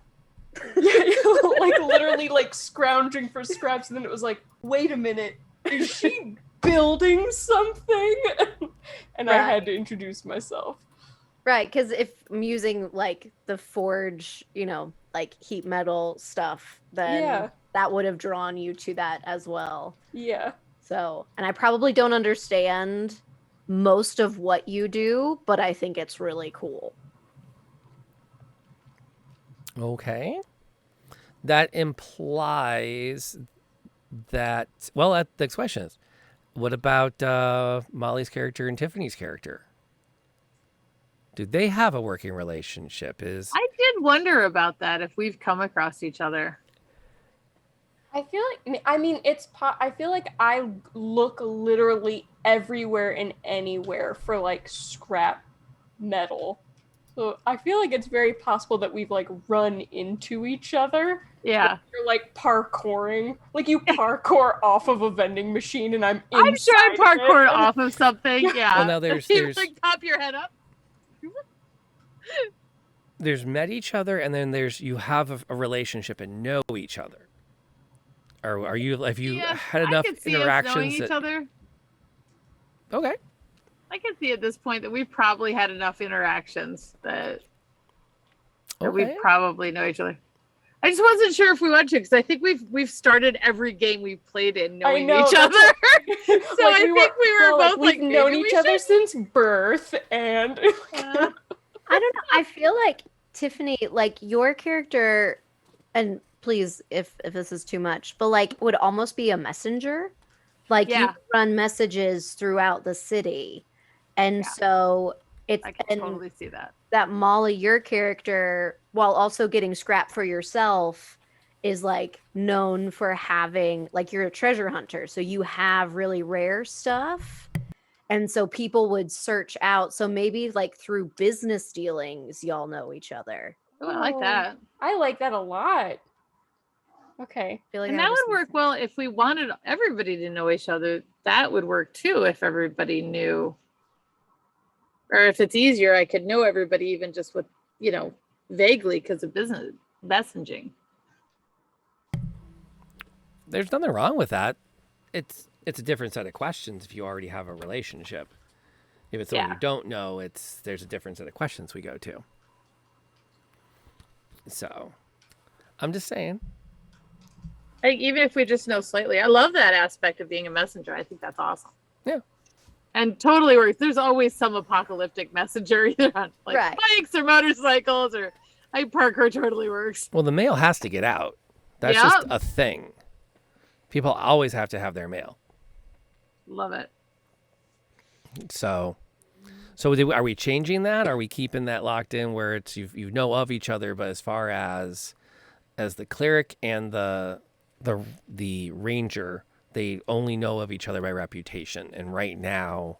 like literally like scrounging for scraps, and then it was like, wait a minute, is she building something? And I had to introduce myself. Right, because if I'm using like the forge, like heat metal stuff, then that would have drawn you to that as well. Yeah. So, and I probably don't understand most of what you do, but I think it's really cool. Okay. That implies that, well, the next question is, what about Molly's character and Tiffany's character? Do they have a working relationship? I did wonder about that, if we've come across each other. I feel like, I feel like I look literally everywhere and anywhere for like scrap metal. So I feel like it's very possible that we've like run into each other. Yeah. Like, you're like parkouring. Like you parkour off of a vending machine and I'm sure I inside parkour of it. off of something. Yeah. Well, now there's like pop your head up. There's met each other, and then you have a relationship and know each other. Or have you had enough I could see interactions? Us knowing each other. Okay. I can see at this point that we've probably had enough interactions that we probably know each other. I just wasn't sure if we want to, because I think we've started every game we've played in knowing each other. So Like, I think we were both we've like, known maybe each we other should. since birth, and I don't know. I feel like Tiffany, like your character, and please, if this is too much, but like would almost be a messenger. Like you run messages throughout the city, and so it's I can totally see that. That Molly, your character, while also getting scrap for yourself, is like known for having, like, you're a treasure hunter, so you have really rare stuff. And so people would search out. So maybe like through business dealings, y'all know each other. Oh, I like that. I like that a lot. Okay. And that would work well if we wanted everybody to know each other. That would work too if everybody knew. Or if it's easier, I could know everybody even just with, vaguely because of business messaging. There's nothing wrong with that. It's a different set of questions if you already have a relationship. If it's someone you don't know, there's a different set of questions we go to. So, I'm just saying. Even if we just know slightly, I love that aspect of being a messenger. I think that's awesome. Yeah. And totally works. There's always some apocalyptic messenger either on bikes or motorcycles or parkour totally works. Well, the mail has to get out. That's just a thing. People always have to have their mail. Love it. So are we changing that? Are we keeping that locked in where it's you know of each other, but as far as the cleric and the ranger, they only know of each other by reputation. And right now,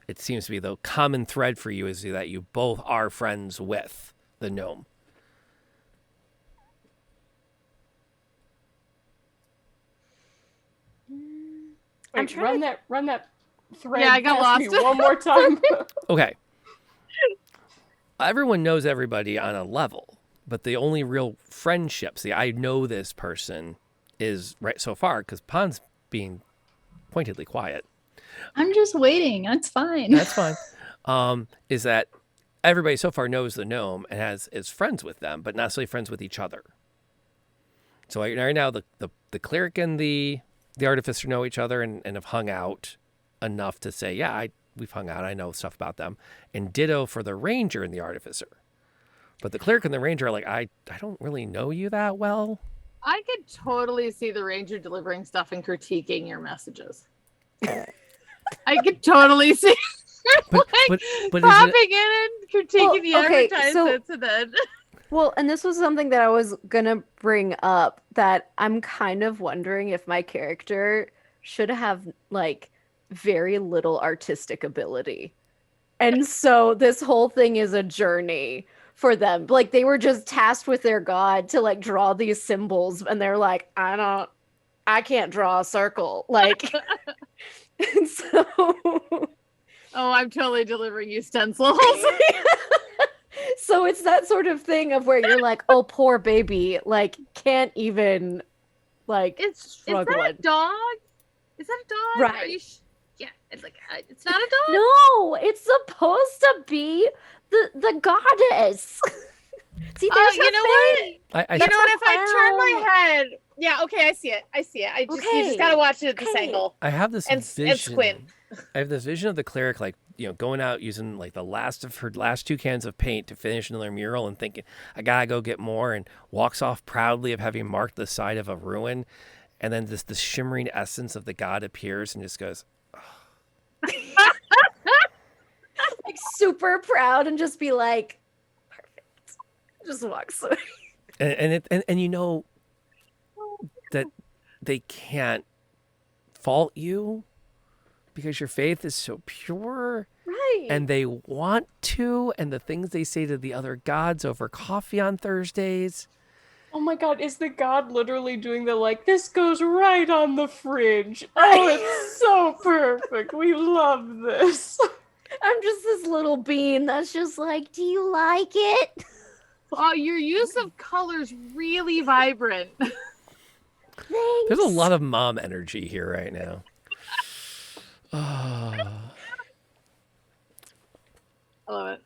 it seems to be the common thread for you is that you both are friends with the gnome. Wait, run that thread Yeah, I got past me lost. one more time. Okay. Everyone knows everybody on a level, but the only real friendships, the I know this person, is right so far because Pon's being pointedly quiet. I'm just waiting. That's fine. That's fine. Is that everybody so far knows the gnome and is friends with them, but not necessarily friends with each other. So right now, the cleric and the artificer know each other and have hung out enough to say, yeah, we've hung out. I know stuff about them. And ditto for the ranger and the artificer. But the cleric and the ranger are like, I don't really know you that well. I could totally see the ranger delivering stuff and critiquing your messages. I could totally see but popping in and critiquing the advertisements and then. Well, and this was something that I was gonna bring up, that I'm kind of wondering if my character should have like very little artistic ability. And so this whole thing is a journey for them. Like they were just tasked with their god to like draw these symbols, and they're like, I can't draw a circle. Like and so I'm totally delivering you stencils. So it's that sort of thing of where you're like, oh, poor baby, like can't even like struggle. Is that a dog? Is that a dog? Right. Are you yeah, it's like it's not a dog. No, it's supposed to be the goddess. See, there's you know what? I you know what? If I turn my head, yeah, okay, I see it. You just gotta watch it at this angle. I have this vision. And squint. I have this vision of the cleric, like, going out using like the last of her last 2 cans of paint to finish another mural and thinking, I gotta go get more, and walks off proudly of having marked the side of a ruin. And then the shimmering essence of the god appears and just goes, like super proud and just be like, perfect. Just walks away. and you know that they can't fault you because your faith is so pure. Right. And they want to, and the things they say to the other gods over coffee on Thursdays. Oh my god, is the god literally doing the like, this goes right on the fridge? Oh, it's so perfect. We love this. I'm just this little bean that's just like, do you like it? Oh, your use of color's really vibrant. Thanks. There's a lot of mom energy here right now. I love it.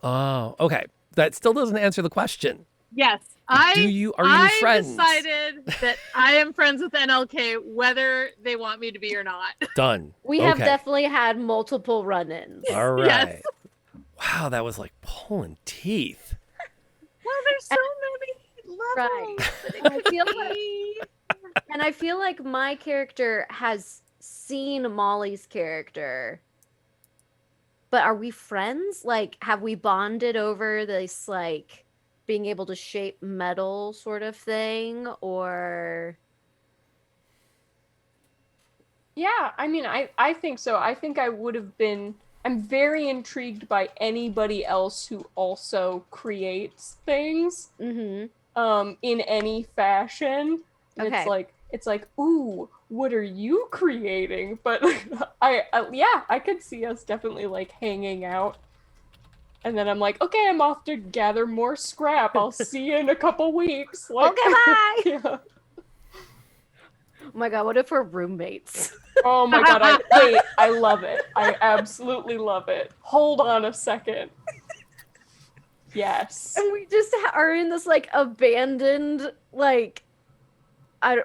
Oh, okay. That still doesn't answer the question. Yes. Are you friends? I decided that I am friends with NLK whether they want me to be or not. Done. We have definitely had multiple run-ins. All right. Yes. Wow, that was like pulling teeth. Well, there's so many levels. Right. And I feel like my character has seen Molly's character. But are we friends? Like, have we bonded over this, like, being able to shape metal sort of thing? Or... Yeah, I mean, I think so. I think I would have been... I'm very intrigued by anybody else who also creates things in any fashion. And Okay. It's like, ooh, what are you creating? But I could see us definitely like hanging out. And then I'm like, okay, I'm off to gather more scrap. I'll see you in a couple weeks. Like, Okay, bye. Yeah. Oh my god, what if we're roommates? Oh my god, I love it. I absolutely love it. Hold on a second. Yes. And we just are in this like abandoned, like,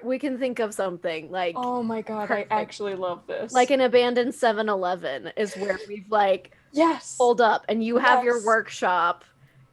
we can think of something like... Oh my god, perfect. I actually love this. Like an abandoned 7-Eleven is where we've like yes pulled up, and you have your workshop,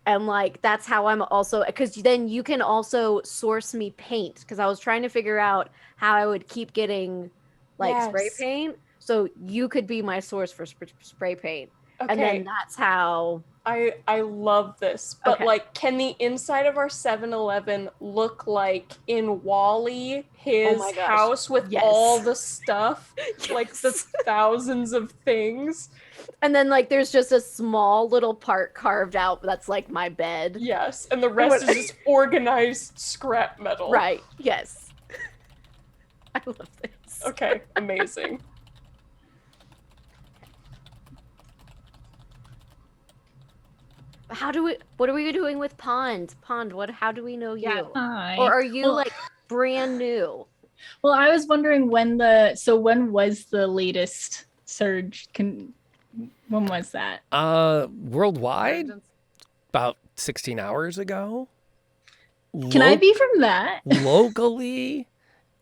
and like that's how I'm also, because then you can also source me paint, because I was trying to figure out how I would keep getting like spray Yes. paint, so you could be my source for spray paint. Okay. And then that's how I love this. But Okay. like, can the inside of our 7-Eleven look like in Wall-E, his my gosh. house with Yes. all the stuff? Like the thousands of things. And then like there's just a small little part carved out that's like my bed. Yes. And the rest is just organized scrap metal. Right. Yes. I love this. Okay. Amazing. what are we doing with Pond? Pond, how do we know you? Yeah, hi. Or are you Well- like brand new? Well, I was wondering when was the latest surge? When was that? Worldwide, about 16 hours ago. Can I be from that? Locally,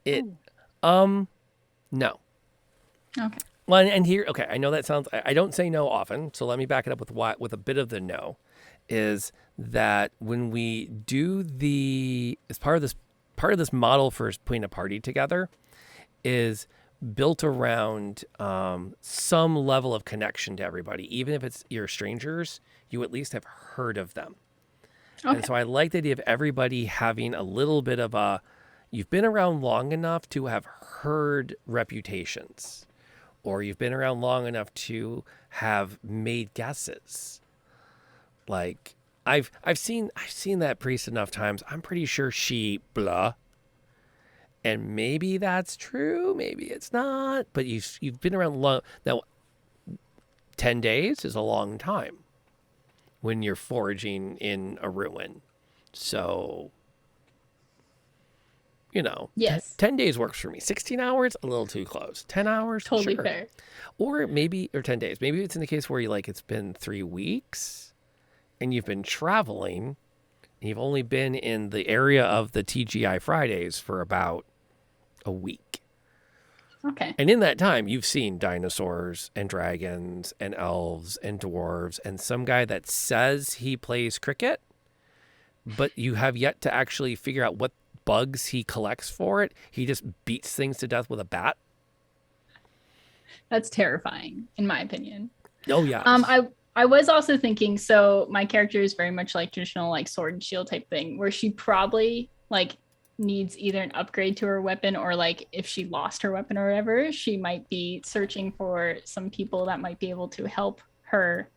it no. Okay. Well, and here, okay, I know that sounds. I don't say no often, so let me back it up with a bit of the no. Is that when we do as part of this model for putting a party together, is built around some level of connection to everybody, even if you're strangers, you at least have heard of them. Okay. And so I like the idea of everybody having a little bit of you've been around long enough to have heard reputations, or you've been around long enough to have made guesses. Like I've seen that priest enough times. I'm pretty sure she blah. And maybe that's true, maybe it's not, but you've been around long. Now 10 days is a long time when you're foraging in a ruin. So, yes, 10 days works for me. 16 hours, a little too close. 10 hours, totally sure. fair. Or 10 days. Maybe it's in the case where it's been 3 weeks and you've been traveling and you've only been in the area of the TGI Fridays for about a week. Okay. And in that time, you've seen dinosaurs and dragons and elves and dwarves and some guy that says he plays cricket, but you have yet to actually figure out what bugs he collects for it. He just beats things to death with a bat. That's terrifying, in my opinion. Oh, yeah. I was also thinking, so my character is very much like traditional like sword and shield type thing, where she probably like needs either an upgrade to her weapon, or like if she lost her weapon or whatever, she might be searching for some people that might be able to help her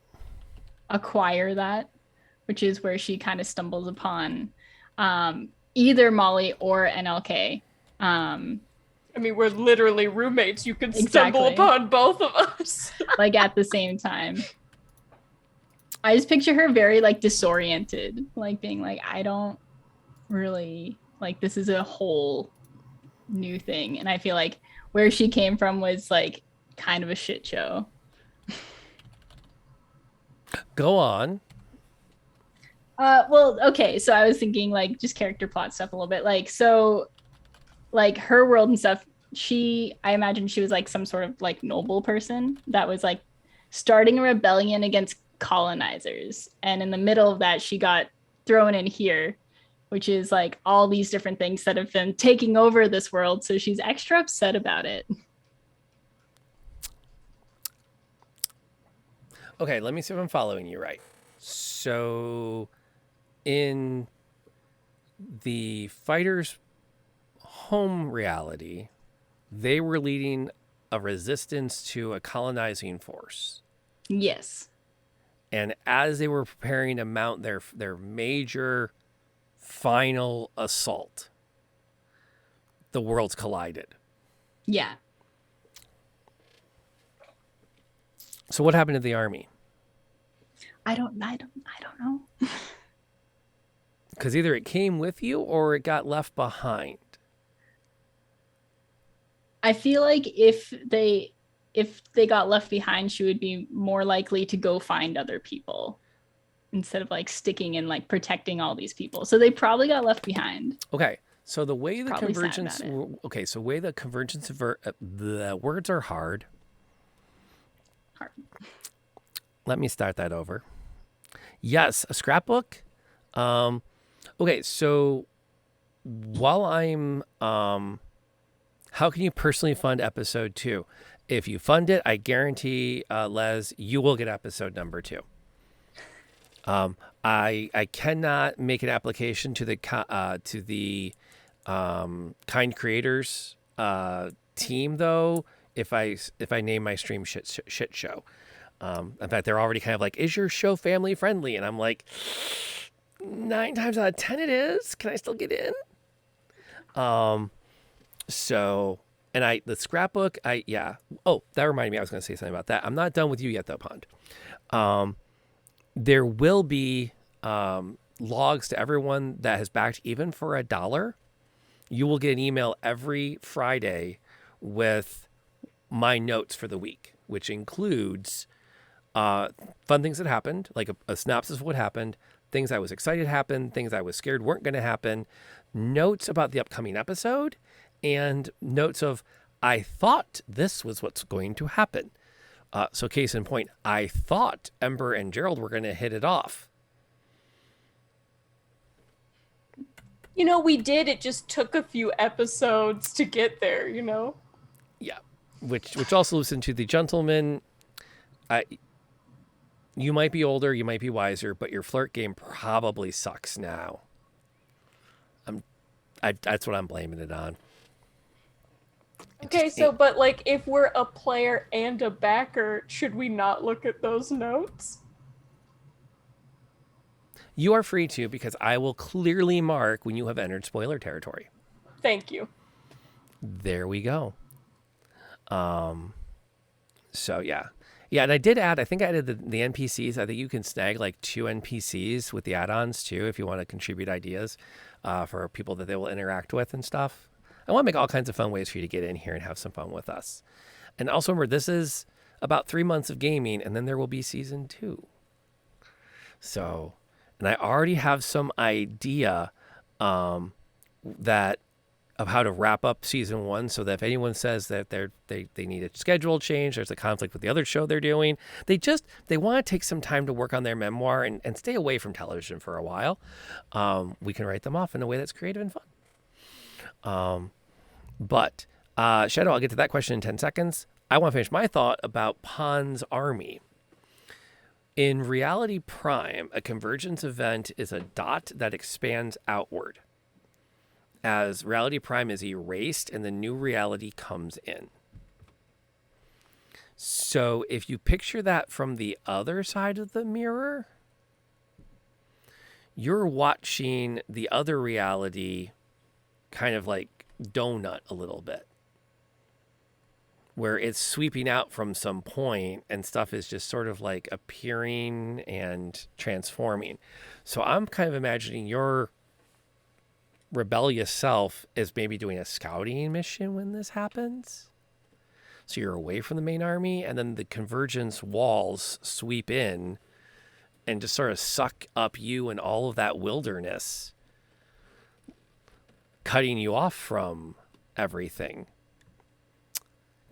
acquire that, which is where she kind of stumbles upon either Molly or NLK. I mean, we're literally roommates. You could Exactly. stumble upon both of us. Like at the same time. I just picture her very like disoriented, like being like, I don't really like, this is a whole new thing. And I feel like where she came from was like kind of a shit show. Go on. Well, okay. So I was thinking like just character plot stuff a little bit. Like, so like her world and stuff, I imagine she was like some sort of like noble person that was like starting a rebellion against colonizers. And in the middle of that, she got thrown in here, which is like all these different things that have been taking over this world. So she's extra upset about it. Okay, let me see if I'm following you right. So in the fighter's home reality, they were leading a resistance to a colonizing force. Yes. And as they were preparing to mount their major final assault, the worlds collided. Yeah. So what happened to the army? I don't know. Because either it came with you or it got left behind. I feel like if they got left behind, she would be more likely to go find other people instead of like sticking and like protecting all these people. So they probably got left behind. Okay. So the way the Probably sad convergence, about it. okay. So the way the convergence of the words are hard. Hard. Let me start that over. Yes, a scrapbook. Okay. So while I'm, how can you personally fund episode 2? If you fund it, I guarantee, Les, you will get episode number 2. I cannot make an application to the Kind Creators team though if I name my stream shit show. In fact, they're already kind of like, is your show family friendly? And I'm like, 9 times out of 10 it is. Can I still get in? So, and the scrapbook, yeah. Oh, that reminded me, I was going to say something about that. I'm not done with you yet though, Pond. there will be logs to everyone that has backed, even for $1. You will get an email every Friday with my notes for the week, which includes fun things that happened, like a synopsis of what happened, things I was excited happened, things I was scared weren't going to happen, notes about the upcoming episode, and notes of I thought this was what's going to happen. So case in point, I thought Ember and Gerald were going to hit it off. You know, we did. It just took a few episodes to get there, you know? Yeah. Which also loops into the gentleman. You might be older, you might be wiser, but your flirt game probably sucks now. That's what I'm blaming it on. Okay, so, but like, if we're a player and a backer, should we not look at those notes? You are free to, because I will clearly mark when you have entered spoiler territory. Thank you. There we go. So yeah. Yeah, and I did add, I think I added the NPCs. I think you can snag like 2 NPCs with the add-ons too, if you want to contribute ideas for people that they will interact with and stuff. I want to make all kinds of fun ways for you to get in here and have some fun with us. And also remember, this is about 3 months of gaming, and then there will be season 2. So, and I already have some idea of how to wrap up season 1, so that if anyone says that they need a schedule change, there's a conflict with the other show they're doing, they want to take some time to work on their memoir and stay away from television for a while, we can write them off in a way that's creative and fun. But Shadow, I'll get to that question in 10 seconds. I want to finish my thought about Pon's army. In Reality Prime, a Convergence event is a dot that expands outward as Reality Prime is erased and the new reality comes in. So if you picture that from the other side of the mirror, you're watching the other reality kind of like donut a little bit, where it's sweeping out from some point and stuff is just sort of like appearing and transforming. So I'm kind of imagining your rebellious self is maybe doing a scouting mission when this happens. So you're away from the main army, and then the Convergence walls sweep in and just sort of suck up you and all of that wilderness, cutting you off from everything.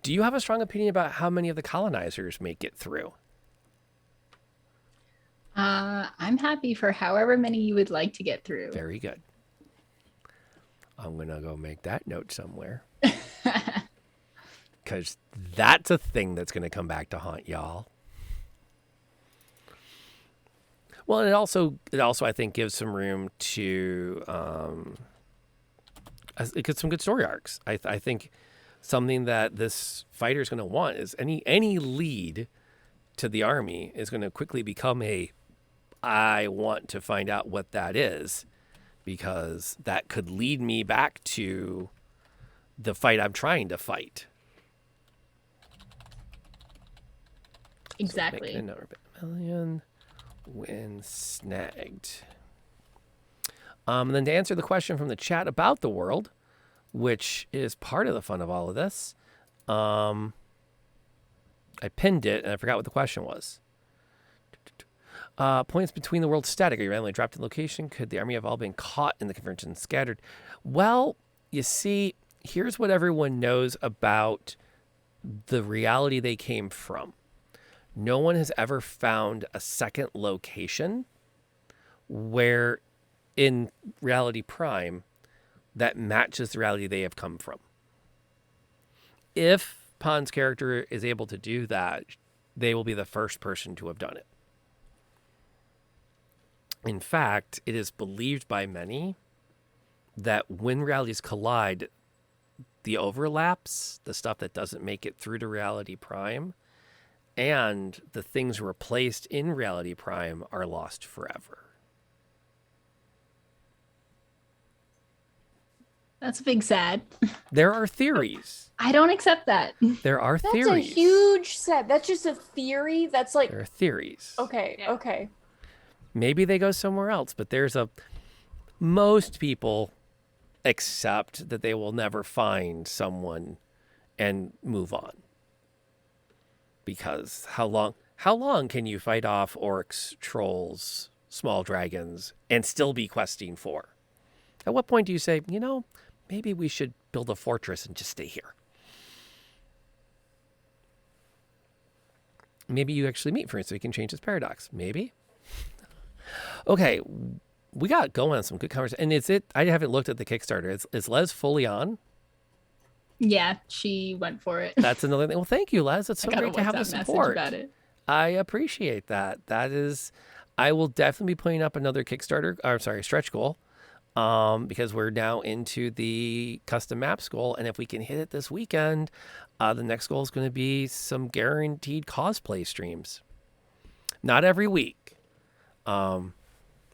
Do you have a strong opinion about how many of the colonizers make it through? I'm happy for however many you would like to get through. Very good. I'm going to go make that note somewhere. Because that's a thing that's going to come back to haunt y'all. Well, and it also I think gives some room to it gets some good story arcs. I think something that this fighter is going to want is any lead to the army is going to quickly become I want to find out what that is, because that could lead me back to the fight I'm trying to fight. Exactly. So million when snagged. And then to answer the question from the chat about the world, which is part of the fun of all of this, I pinned it and I forgot what the question was. Points between the worlds static. Are you randomly dropped in location? Could the army have all been caught in the Convergence and scattered? Well, you see, here's what everyone knows about the reality they came from. No one has ever found a second location where in Reality Prime that matches the reality they have come from. If Pon's character is able to do that, they will be the first person to have done it. In fact, it is believed by many that when realities collide, the overlaps, the stuff that doesn't make it through to Reality Prime, and the things replaced in Reality Prime are lost forever. That's a big sad. There are theories. I don't accept that. There are That's theories. a huge set. That's just a theory. That's like There are theories. okay. Maybe they go somewhere else, but most people accept that they will never find someone and move on. Because how long can you fight off orcs, trolls, small dragons, and still be questing for? At what point do you say, maybe we should build a fortress and just stay here? Maybe you actually meet, for instance, so you can change this paradox. Maybe. Okay, we got going on some good conversation. And I haven't looked at the Kickstarter. Is Les fully on? Yeah, she went for it. That's another thing. Well, thank you, Les. It's so I got a great to have the WhatsApp message support. about it. I appreciate that. I will definitely be putting up another stretch goal, because we're now into the custom maps goal. And if we can hit it this weekend, the next goal is going to be some guaranteed cosplay streams. Not every week. And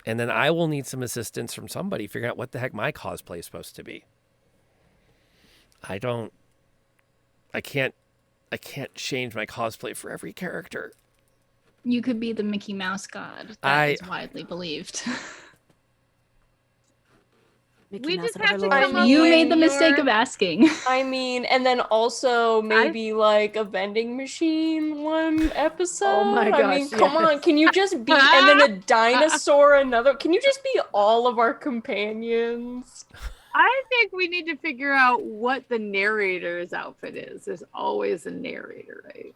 then I will need some assistance from somebody figuring out what the heck my cosplay is supposed to be. I can't change my cosplay for every character. You could be the Mickey Mouse god. That is widely believed. We just have to come up You with made the mistake of asking. I mean, and then also maybe like a vending machine one episode. Oh my I mean, gosh, come yes. on, can you just be and then a dinosaur another? Can you just be all of our companions? I think we need to figure out what the narrator's outfit is. There's always a narrator, right?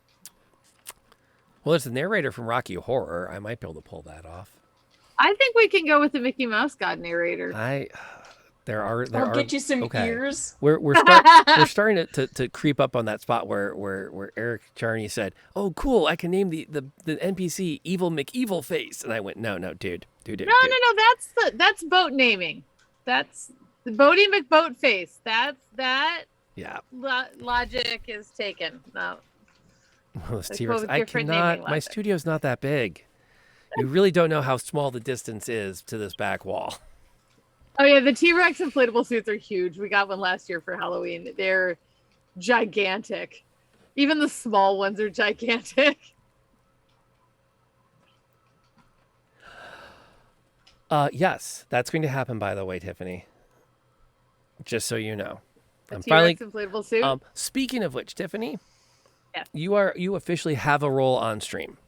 Well, it's the narrator from Rocky Horror. I might be able to pull that off. I think we can go with the Mickey Mouse God narrator. I'll get you some ears. We're starting to creep up on that spot where Eric Charney said, "Oh, cool! I can name the NPC Evil McEvil Face," and I went, "No, dude. No. That's boat naming. That's the Boaty McBoatface. That. Yeah. Logic is taken. No. Well, this T-Rex, I cannot. My studio's not that big. You really don't know how small the distance is to this back wall. Oh yeah, the T-Rex inflatable suits are huge. We got one last year for Halloween. They're gigantic. Even the small ones are gigantic. Yes, that's going to happen, by the way, Tiffany. Just so you know. A T-Rex inflatable suit? Speaking of which, Tiffany, yes. You officially have a role on stream.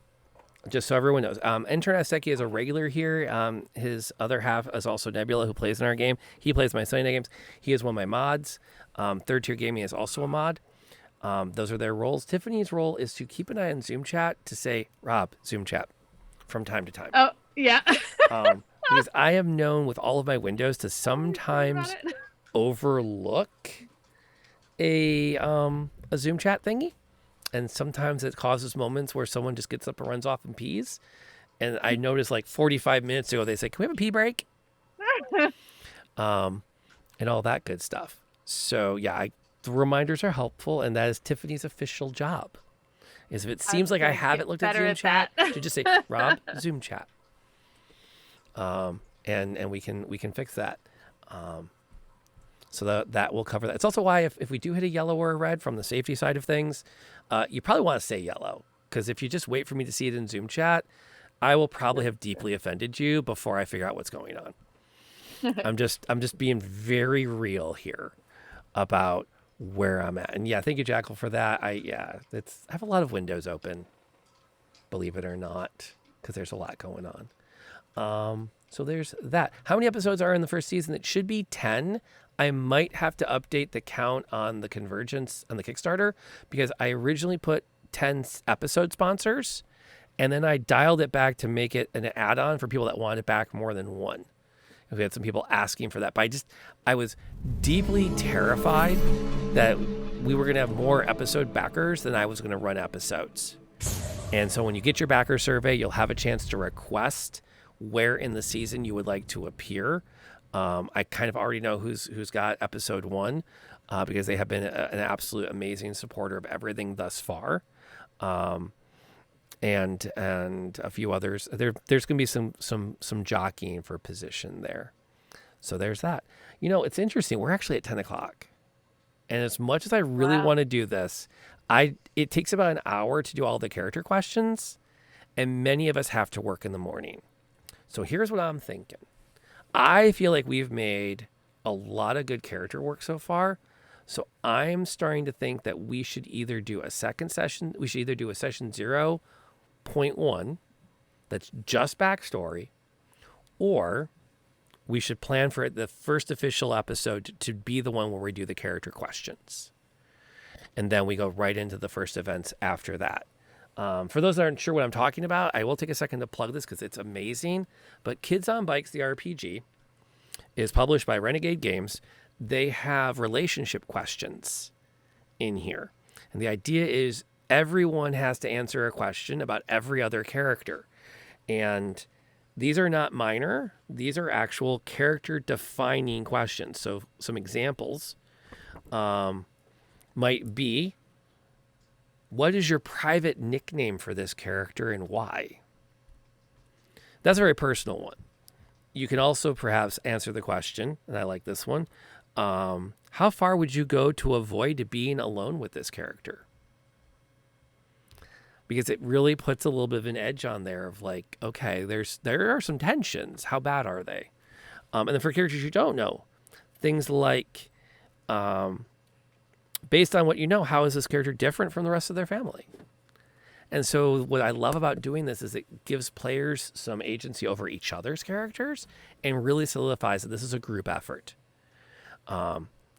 Just so everyone knows. Enter Aseki is a regular here. His other half is also Nebula, who plays in our game. He plays my Sunday games. He is one of my mods. Third Tier Gaming is also a mod. Those are their roles. Tiffany's role is to keep an eye on Zoom chat to say, Rob, Zoom chat, from time to time. Oh, yeah. Because I am known with all of my windows to sometimes overlook a Zoom chat thingy. And sometimes it causes moments where someone just gets up and runs off and pees. And I noticed like 45 minutes ago, they say, "Can we have a pee break?" And all that good stuff. So yeah, the reminders are helpful. And that is Tiffany's official job. Is if it seems like I haven't looked at Zoom chat, to just say, "Rob, Zoom chat." And we can fix that. So that will cover that. It's also why if we do hit a yellow or a red from the safety side of things, you probably want to say yellow. Because if you just wait for me to see it in Zoom chat, I will probably have deeply offended you before I figure out what's going on. I'm just being very real here about where I'm at. And yeah, thank you, Jackal, for that. I have a lot of windows open, believe it or not, because there's a lot going on. So there's that. How many episodes are in the first season? It should be 10. I might have to update the count on the Convergence on the Kickstarter because I originally put 10 episode sponsors and then I dialed it back to make it an add-on for people that wanted back more than one. We had some people asking for that, but I was deeply terrified that we were going to have more episode backers than I was going to run episodes. And so when you get your backer survey, you'll have a chance to request where in the season you would like to appear. I kind of already know who's got episode 1 because they have been an absolute amazing supporter of everything thus far. And a few others. There's going to be some jockeying for position there. So there's that. It's interesting. We're actually at 10 o'clock. And as much as I really want to do this, it takes about an hour to do all the character questions. And many of us have to work in the morning. So here's what I'm thinking. I feel like we've made a lot of good character work so far. So I'm starting to think that we should either do a second session. We should either do a session 0.1 that's just backstory, or we should plan for the first official episode to be the one where we do the character questions. And then we go right into the first events after that. For those that aren't sure what I'm talking about, I will take a second to plug this because it's amazing. But Kids on Bikes, the RPG, is published by Renegade Games. They have relationship questions in here. And the idea is everyone has to answer a question about every other character. And these are not minor. These are actual character defining questions. So some examples might be, what is your private nickname for this character and why? That's a very personal one. You can also perhaps answer the question, and I like this one, how far would you go to avoid being alone with this character? Because it really puts a little bit of an edge on there of like, okay, there are some tensions. How bad are they? And then for characters you don't know, things like, based on what you know, how is this character different from the rest of their family? And so what I love about doing this is it gives players some agency over each other's characters and really solidifies that this is a group effort.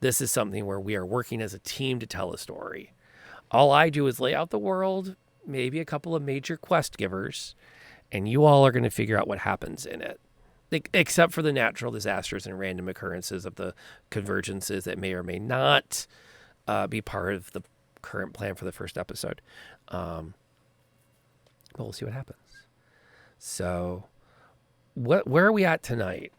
This is something where we are working as a team to tell a story. All I do is lay out the world, maybe a couple of major quest givers, and you all are going to figure out what happens in it. Except for the natural disasters and random occurrences of the convergences that may or may not be part of the current plan for the first episode. But we'll see what happens. So, where are we at tonight?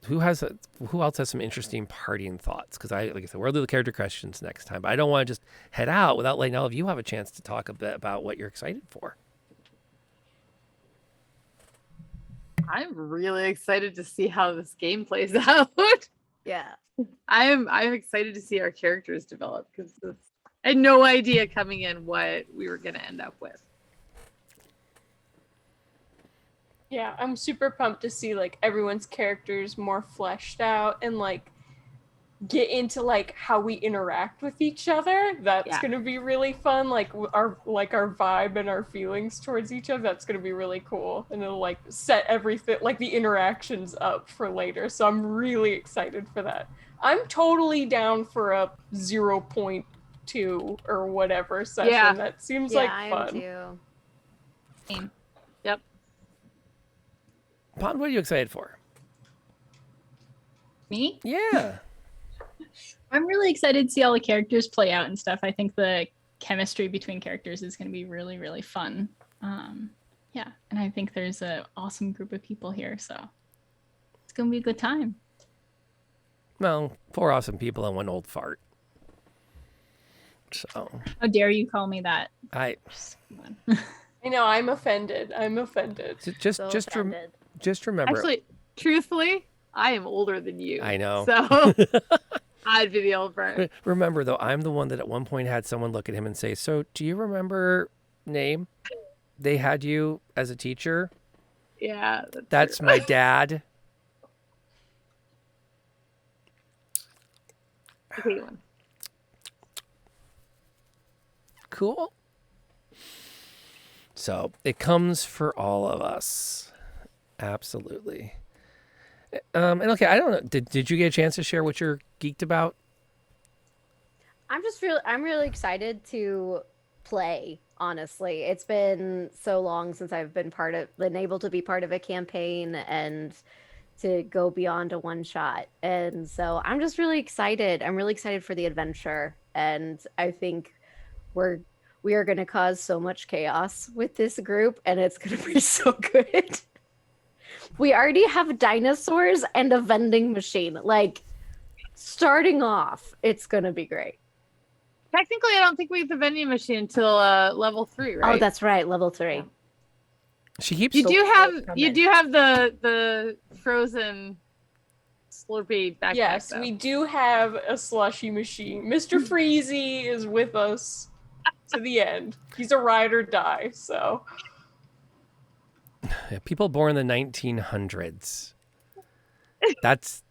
Who else has some interesting partying thoughts? Because like I said, we'll do the character questions next time. But I don't want to just head out without letting all of you have a chance to talk a bit about what you're excited for. I'm really excited to see how this game plays out. Yeah. I'm excited to see our characters develop because I had no idea coming in what we were going to end up with. Yeah, I'm super pumped to see like everyone's characters more fleshed out and like get into like how we interact with each other. That's gonna be really fun. Like our vibe and our feelings towards each other. That's gonna be really cool, and it'll like set everything like the interactions up for later. So I'm really excited for that. I'm totally down for a 0.2 or whatever session. Yeah. That seems like I fun. am too. Yep. Pond, what are you excited for? Me? Yeah. I'm really excited to see all the characters play out and stuff. I think the chemistry between characters is going to be really, really fun. Yeah, and I think there's an awesome group of people here, so it's going to be a good time. Well, 4 awesome people and 1 old fart. So. How dare you call me that? I know, I'm offended. Just remember. Actually, truthfully, I am older than you. I know. So I'd be the old bird. Remember, though, I'm the one that at one point had someone look at him and say, so do you remember name? They had you as a teacher? Yeah. That's my dad. Okay, one. Cool. So it comes for all of us. Absolutely. And okay, I don't know. Did you get a chance to share what you're geeked about? I'm really excited to play, honestly. It's been so long since I've been able to be part of a campaign and to go beyond a one shot. And so I'm just really excited. I'm really excited for the adventure. And I think we are going to cause so much chaos with this group, and it's going to be so good. We already have dinosaurs and a vending machine. Like, starting off, it's going to be great. Technically, I don't think we have the vending machine until level 3, right? Oh, that's right, level 3. Yeah. She keeps. You do have the frozen Slurpee backpack. Yes, though. we do have a slushy machine. Mr. Freezy is with us to the end. He's a ride or die, so. People born in the 1900s. That's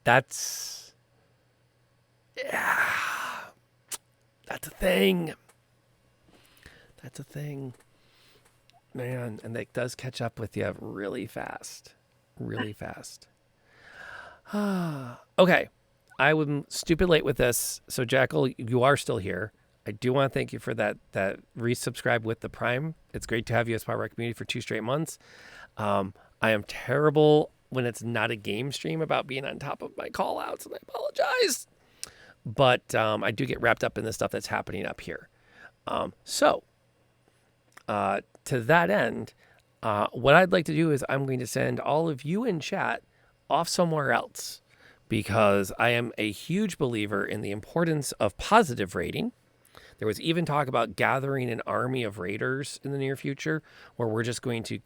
yeah. That's a thing. That's a thing. Man, and it does catch up with you really fast. Really fast. Okay. I was stupid late with this. So Jackal, you are still here. I do want to thank you for that resubscribe with the Prime. It's great to have you as part of our community for 2 straight months. I am terrible when it's not a game stream about being on top of my call outs, and I apologize. But I do get wrapped up in the stuff that's happening up here. So to that end, what I'd like to do is I'm going to send all of you in chat off somewhere else, because I am a huge believer in the importance of positive rating. There was even talk about gathering an army of raiders in the near future, where we're just going to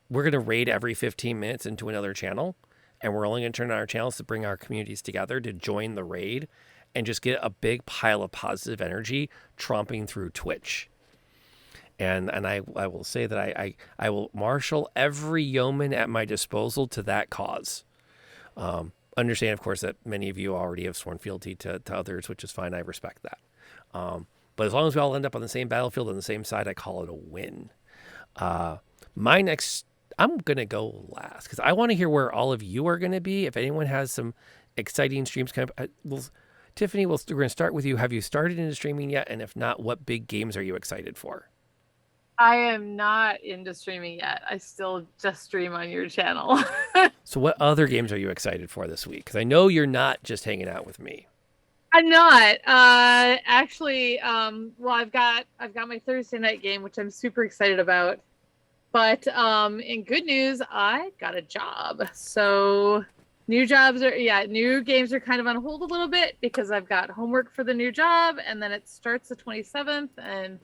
we're going to raid every 15 minutes into another channel, and we're only going to turn on our channels to bring our communities together to join the raid and just get a big pile of positive energy tromping through Twitch. And I will say that I will marshal every yeoman at my disposal to that cause. Understand, of course, that many of you already have sworn fealty to others, which is fine. I respect that. But as long as we all end up on the same battlefield on the same side, I call it a win. I'm going to go last because I want to hear where all of you are going to be. If anyone has some exciting streams coming up, Tiffany, we're going to start with you. Have you started into streaming yet? And if not, what big games are you excited for? I am not into streaming yet. I still just stream on your channel. So what other games are you excited for this week? Because I know you're not just hanging out with me. I'm not. Actually, well, I've got my Thursday night game, which I'm super excited about. But in good news, I got a job. So new games are kind of on hold a little bit because I've got homework for the new job, and then it starts the 27th, and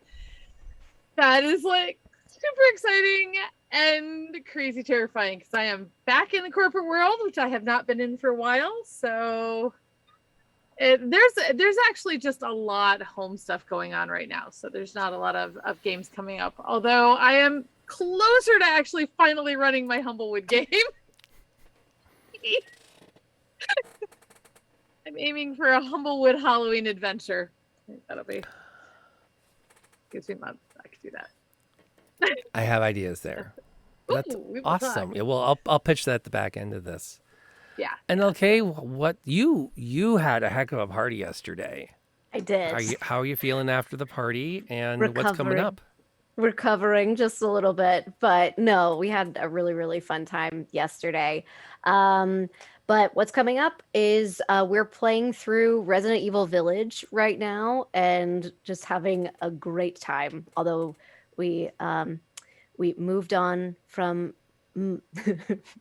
that is like super exciting and crazy terrifying because I am back in the corporate world, which I have not been in for a while. So there's actually just a lot of home stuff going on right now. So there's not a lot of games coming up, although I am closer to actually finally running my Humblewood game. I'm aiming for a Humblewood Halloween adventure. That'll be gives me months. I could do that. I have ideas there. That's awesome. Yeah, well, I'll pitch that at the back end of this. Yeah. And okay, what you had a heck of a party yesterday. I did. How are you feeling after the party, and what's coming up? Recovering just a little bit, but no, we had a really, really fun time yesterday. But what's coming up is we're playing through Resident Evil Village right now and just having a great time. Although we moved on from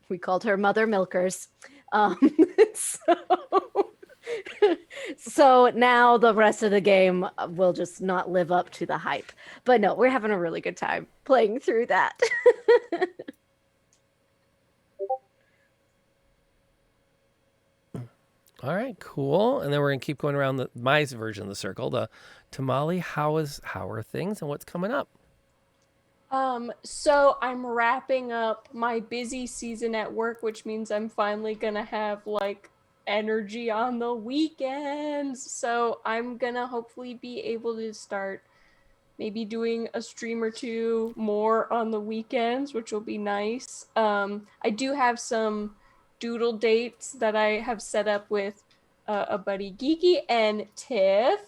we called her Mother Milkers. So now the rest of the game will just not live up to the hype. But no, we're having a really good time playing through that. All right, cool. And then we're going to keep going around my version of the circle. The Tamale, how are things and what's coming up? So I'm wrapping up my busy season at work, which means I'm finally gonna have like energy on the weekends. So I'm gonna hopefully be able to start maybe doing a stream or two more on the weekends, which will be nice. I do have some doodle dates that I have set up with a buddy Geeky and Tiff.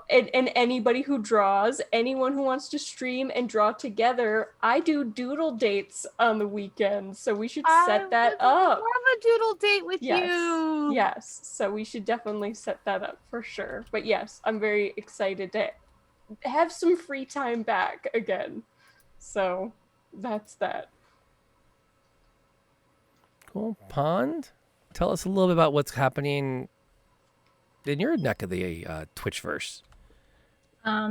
And anybody who draws, anyone who wants to stream and draw together, I do doodle dates on the weekends, so we should set that up. I have a doodle date with you. Yes, so we should definitely set that up for sure. But yes, I'm very excited to have some free time back again. So that's that. Cool. Pond, tell us a little bit about what's happening in your neck of the Twitchverse.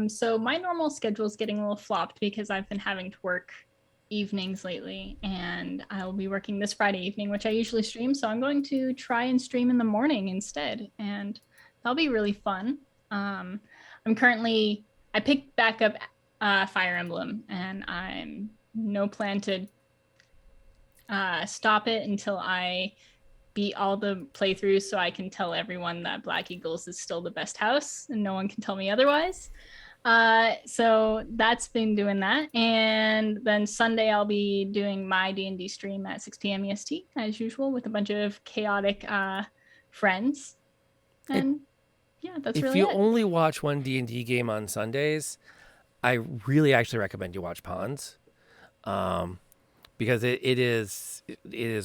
So my normal schedule is getting a little flopped because I've been having to work evenings lately, and I'll be working this Friday evening, which I usually stream. So I'm going to try and stream in the morning instead, and that'll be really fun. I picked back up Fire Emblem, and I'm no plan to stop it until I beat all the playthroughs so I can tell everyone that Black Eagles is still the best house and no one can tell me otherwise. So that's been doing that. And then Sunday I'll be doing my D&D stream at 6 p.m. EST as usual with a bunch of chaotic friends. And yeah, that's really If you it. only watch one D&D game on Sundays, I really actually recommend you watch Pawns. Because it is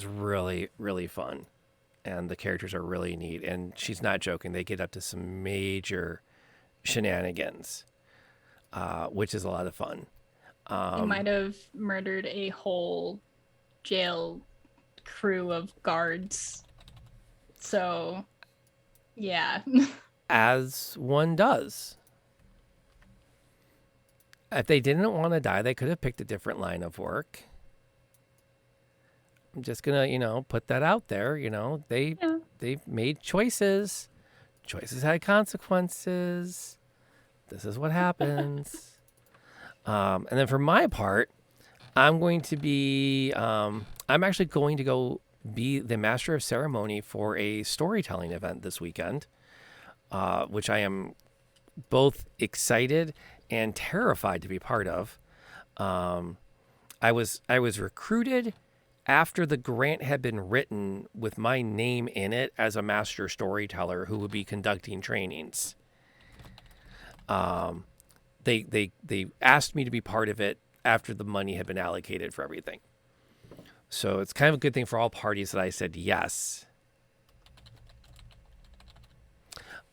really, really fun. And the characters are really neat. And she's not joking. They get up to some major shenanigans, which is a lot of fun. They might have murdered a whole jail crew of guards. So, yeah. As one does. If they didn't want to die, they could have picked a different line of work. I'm just gonna, put that out there. They've made choices. Choices had consequences. This is what happens. And then for my part, I'm going to be. I'm actually going to go be the master of ceremony for a storytelling event this weekend, which I am both excited and terrified to be part of. I was recruited after the grant had been written with my name in it as a master storyteller who would be conducting trainings. They asked me to be part of it after the money had been allocated for everything. So it's kind of a good thing for all parties that I said yes.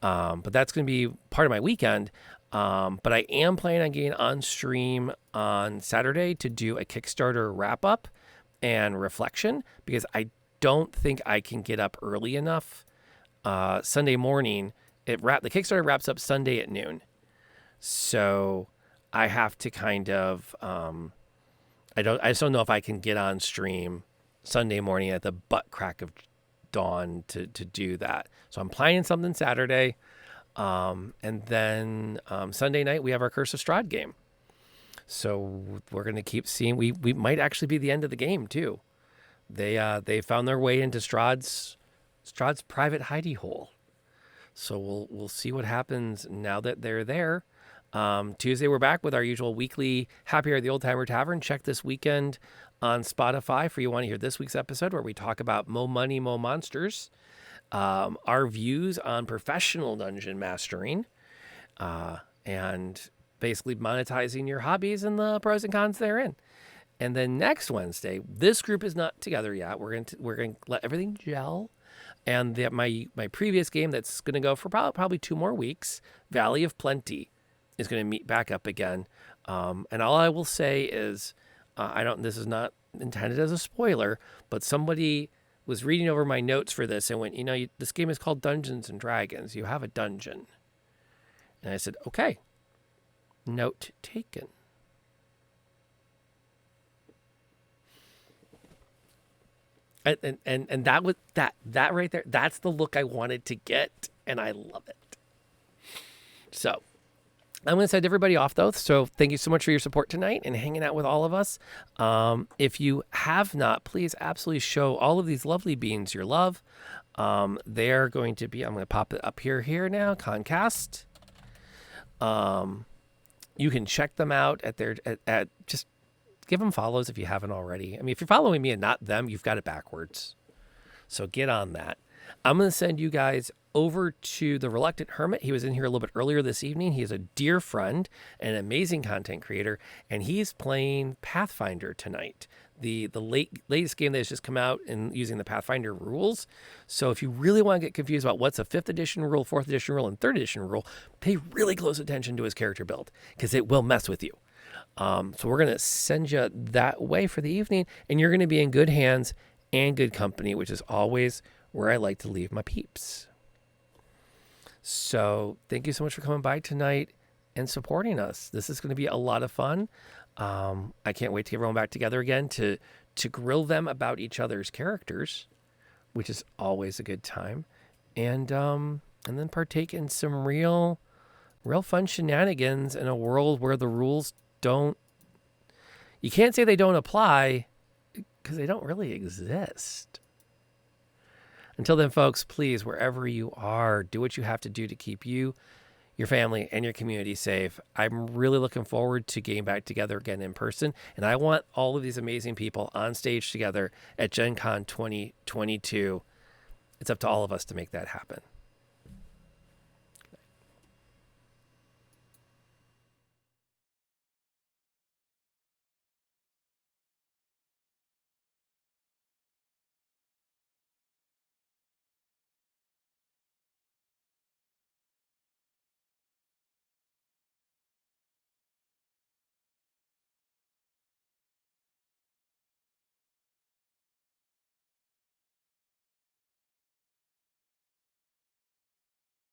But that's going to be part of my weekend. But I am planning on getting on stream on Saturday to do a Kickstarter wrap up and reflection because I don't think I can get up early enough. Sunday morning, the Kickstarter wraps up Sunday at noon. So I have to kind of, I just don't know if I can get on stream Sunday morning at the butt crack of dawn to do that. So I'm planning something Saturday. And then Sunday night, we have our Curse of Strahd game. So we're going to keep seeing. We might actually be the end of the game, too. They found their way into Strahd's private hidey hole. So we'll see what happens now that they're there. Tuesday, we're back with our usual weekly Happy Hour at the Old Timer Tavern. Check this weekend on Spotify for you want to hear this week's episode where we talk about Mo Money, Mo Monsters. Our views on professional dungeon mastering, and basically monetizing your hobbies and the pros and cons therein. And then next Wednesday, this group is not together yet. We're going to let everything gel. And my previous game that's going to go for probably 2 more weeks, Valley of Plenty, is going to meet back up again. And all I will say is, this is not intended as a spoiler, but somebody was reading over my notes for this and went, this game is called Dungeons and Dragons. You have a dungeon. And I said, okay, note taken. And that was that right there. That's the look I wanted to get, and I love it. So I'm going to send everybody off, though. So thank you so much for your support tonight and hanging out with all of us. If you have not, please absolutely show all of these lovely beings your love. They're going to be, I'm going to pop it up here now, Concast. You can check them out at just give them follows if you haven't already. I mean, if you're following me and not them, you've got it backwards. So get on that. I'm going to send you guys over to the Reluctant Hermit. He was in here a little bit earlier this evening. He is a dear friend, an amazing content creator, and he's playing Pathfinder tonight. The latest game that has just come out and using the Pathfinder rules. So if you really want to get confused about what's a 5th edition rule, 4th edition rule, and 3rd edition rule, pay really close attention to his character build because it will mess with you. So we're going to send you that way for the evening, and you're going to be in good hands and good company, which is always where I like to leave my peeps. So thank you so much for coming by tonight and supporting us. This is going to be a lot of fun. I can't wait to get everyone back together again to grill them about each other's characters, which is always a good time. And then partake in some real fun shenanigans in a world where the rules you can't say they don't apply because they don't really exist. Until then, folks, please, wherever you are, do what you have to do to keep you, your family, and your community safe. I'm really looking forward to getting back together again in person, and I want all of these amazing people on stage together at Gen Con 2022. It's up to all of us to make that happen.